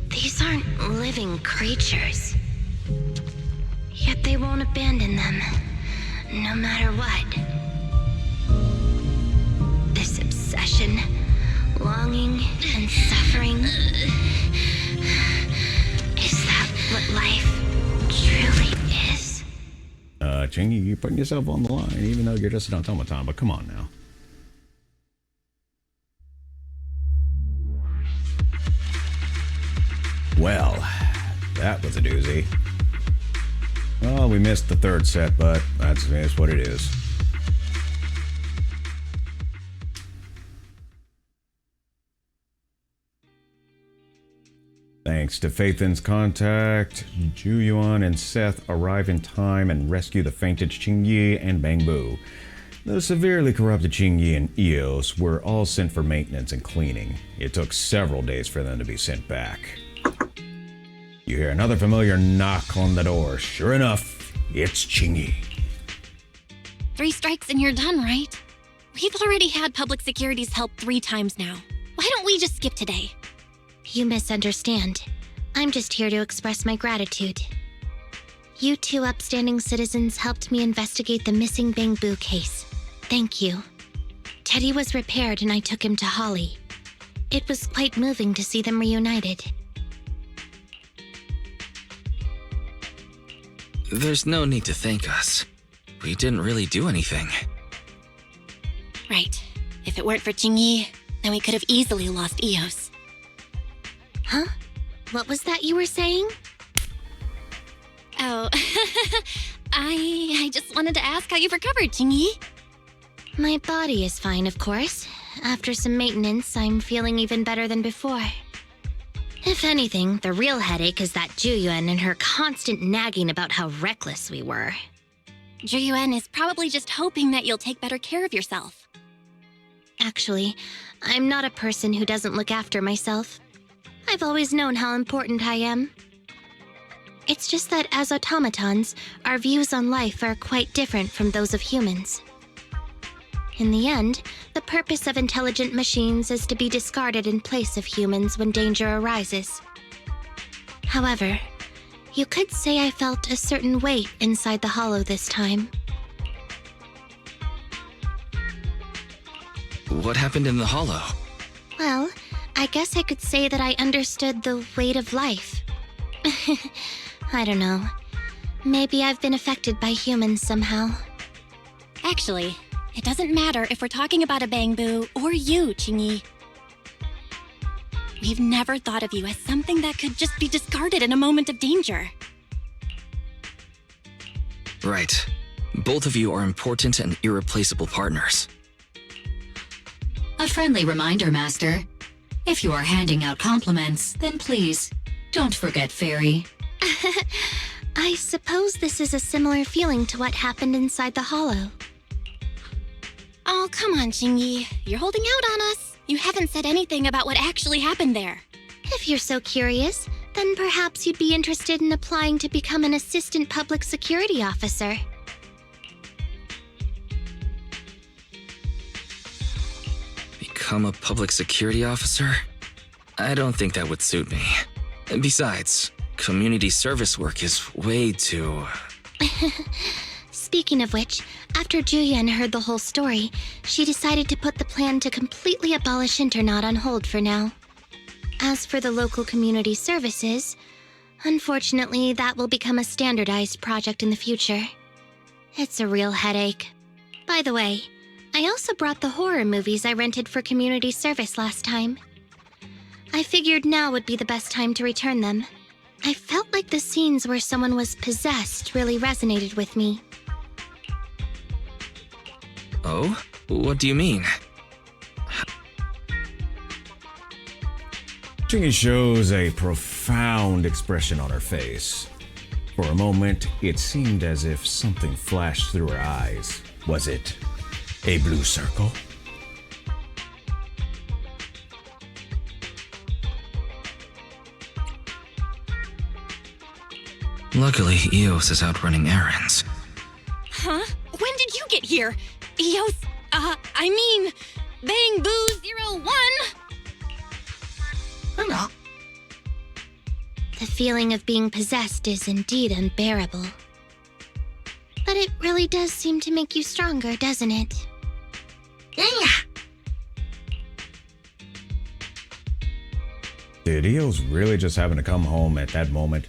These aren't living creatures. Yet they won't abandon them, no matter what. This obsession, longing, and suffering. Is that what life truly is? Qingyi, you're putting yourself on the line, even though you're just an automaton, but come on now. Well, that was a doozy. Well, we missed the third set, but that's what it is. Thanks to Faithin's contact, Juyuan and Seth arrive in time and rescue the fainted Qingyi and Bangbu. The severely corrupted Qingyi and Eos were all sent for maintenance and cleaning. It took several days for them to be sent back. You hear another familiar knock on the door. Sure enough, it's Qingyi. 3 strikes and you're done, right? We've already had public security's help 3 times now. Why don't we just skip today? You misunderstand. I'm just here to express my gratitude. You 2 upstanding citizens helped me investigate the missing Bangbu case. Thank you. Teddy was repaired and I took him to Holly. It was quite moving to see them reunited. There's no need to thank us. We didn't really do anything. Right. If it weren't for Qingyi, then we could have easily lost Eos. Huh? What was that you were saying? Oh, I just wanted to ask how you've recovered, Qingyi. My body is fine, of course. After some maintenance, I'm feeling even better than before. If anything, the real headache is that Juyuan and her constant nagging about how reckless we were. Juyuan is probably just hoping that you'll take better care of yourself. Actually, I'm not a person who doesn't look after myself. I've always known how important I am. It's just that as automatons, our views on life are quite different from those of humans. In the end, the purpose of intelligent machines is to be discarded in place of humans when danger arises. However, you could say I felt a certain weight inside the hollow this time. What happened in the hollow? Well, I guess I could say that I understood the weight of life. I don't know. Maybe I've been affected by humans somehow. Actually, it doesn't matter if we're talking about a Bangboo or you, Qingyi. We've never thought of you as something that could just be discarded in a moment of danger. Right. Both of you are important and irreplaceable partners. A friendly reminder, Master. If you are handing out compliments, then please, don't forget Fairy. I suppose this is a similar feeling to what happened inside the hollow. Oh, come on, Qingyi. You're holding out on us. You haven't said anything about what actually happened there. If you're so curious, then perhaps you'd be interested in applying to become an assistant public security officer. Become a public security officer? I don't think that would suit me. And besides, community service work is way too... Speaking of which, after Juyuan heard the whole story, she decided to put the plan to completely abolish Internat on hold for now. As for the local community services, unfortunately, that will become a standardized project in the future. It's a real headache. By the way, I also brought the horror movies I rented for community service last time. I figured now would be the best time to return them. I felt like the scenes where someone was possessed really resonated with me. Oh? What do you mean? Qingyi shows a profound expression on her face. For a moment, it seemed as if something flashed through her eyes. Was it a blue circle? Luckily, Eos is out running errands. Huh? When did you get here? Eos, I mean, Bangboo 01? The feeling of being possessed is indeed unbearable. But it really does seem to make you stronger, doesn't it? Did Eos really just happen to come home at that moment?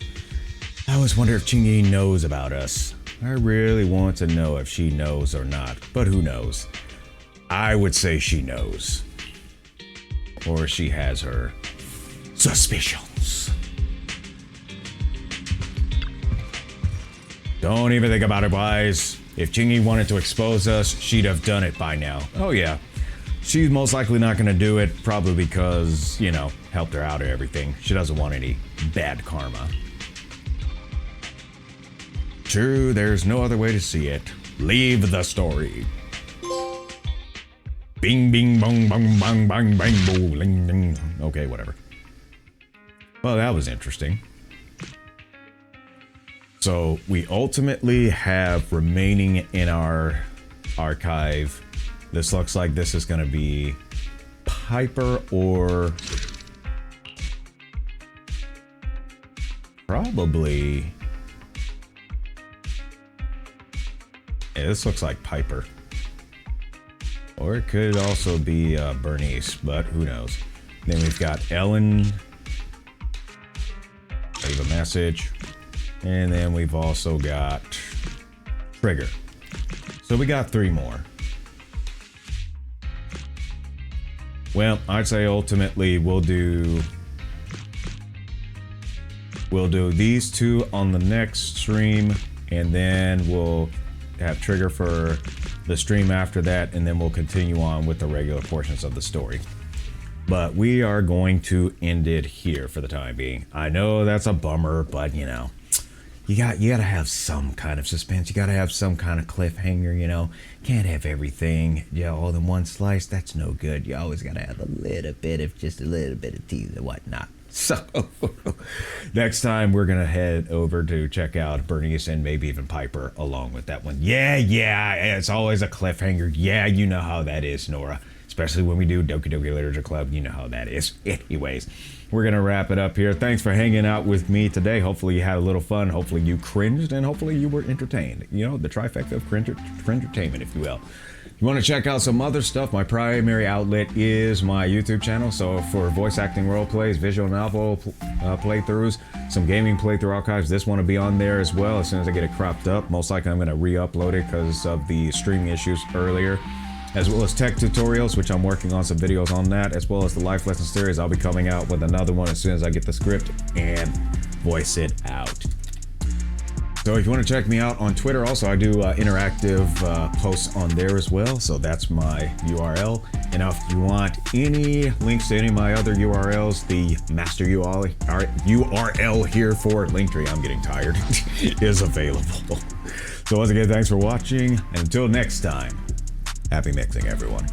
I always wonder if Qingyi knows about us. I really want to know if she knows or not, but who knows? I would say she knows. Or she has her suspicions. Don't even think about it, guys. If Qingyi wanted to expose us, she'd have done it by now. Oh yeah. She's most likely not gonna do it, probably because, you know, helped her out and everything. She doesn't want any bad karma. True, there's no other way to see it. Leave the story. Bing, bing, bong, bong, bang, bang, bang, boo, ling, ling. Okay, whatever. Well, that was interesting. So, we ultimately have remaining in our archive. This looks like this is going to be Piper or probably... Yeah, this looks like Piper. Or it could also be Bernice, but who knows. Then we've got Ellen. Leave a message. And then we've also got Trigger. So we got 3 more. Well, I'd say ultimately we'll do these 2 on the next stream, and then we'll have Trigger for the stream after that, and then we'll continue on with the regular portions of the story. But we are going to end it here for the time being. I know that's a bummer, but you know, you gotta have some kind of suspense. You gotta have some kind of cliffhanger, you know. Can't have everything, all in one slice. That's no good. You always gotta have just a little bit of tease and whatnot. So next time we're gonna head over to check out Bernice and maybe even Piper along with that one. Yeah, it's always a cliffhanger. Yeah, you know how that is, Nora. Especially when we do Doki Doki Literature Club, you know how that is. Anyways, we're gonna wrap it up here. Thanks for hanging out with me today. Hopefully you had a little fun. Hopefully you cringed, and hopefully you were entertained. You know, the trifecta of cringertainment, if you will. If you want to check out some other stuff, my primary outlet is my YouTube channel. So for voice acting role plays, visual novel playthroughs, some gaming playthrough archives, this one will be on there as well as soon as I get it cropped up. Most likely I'm going to re-upload it because of the streaming issues earlier. As well as tech tutorials, which I'm working on some videos on that, as well as the life lesson series. I'll be coming out with another one as soon as I get the script and voice it out. So if you want to check me out on Twitter, also I do interactive posts on there as well. So that's my URL. And now if you want any links to any of my other URLs, the master URL here for Linktree, I'm getting tired, is available. So once again, thanks for watching. And until next time, happy mixing, everyone.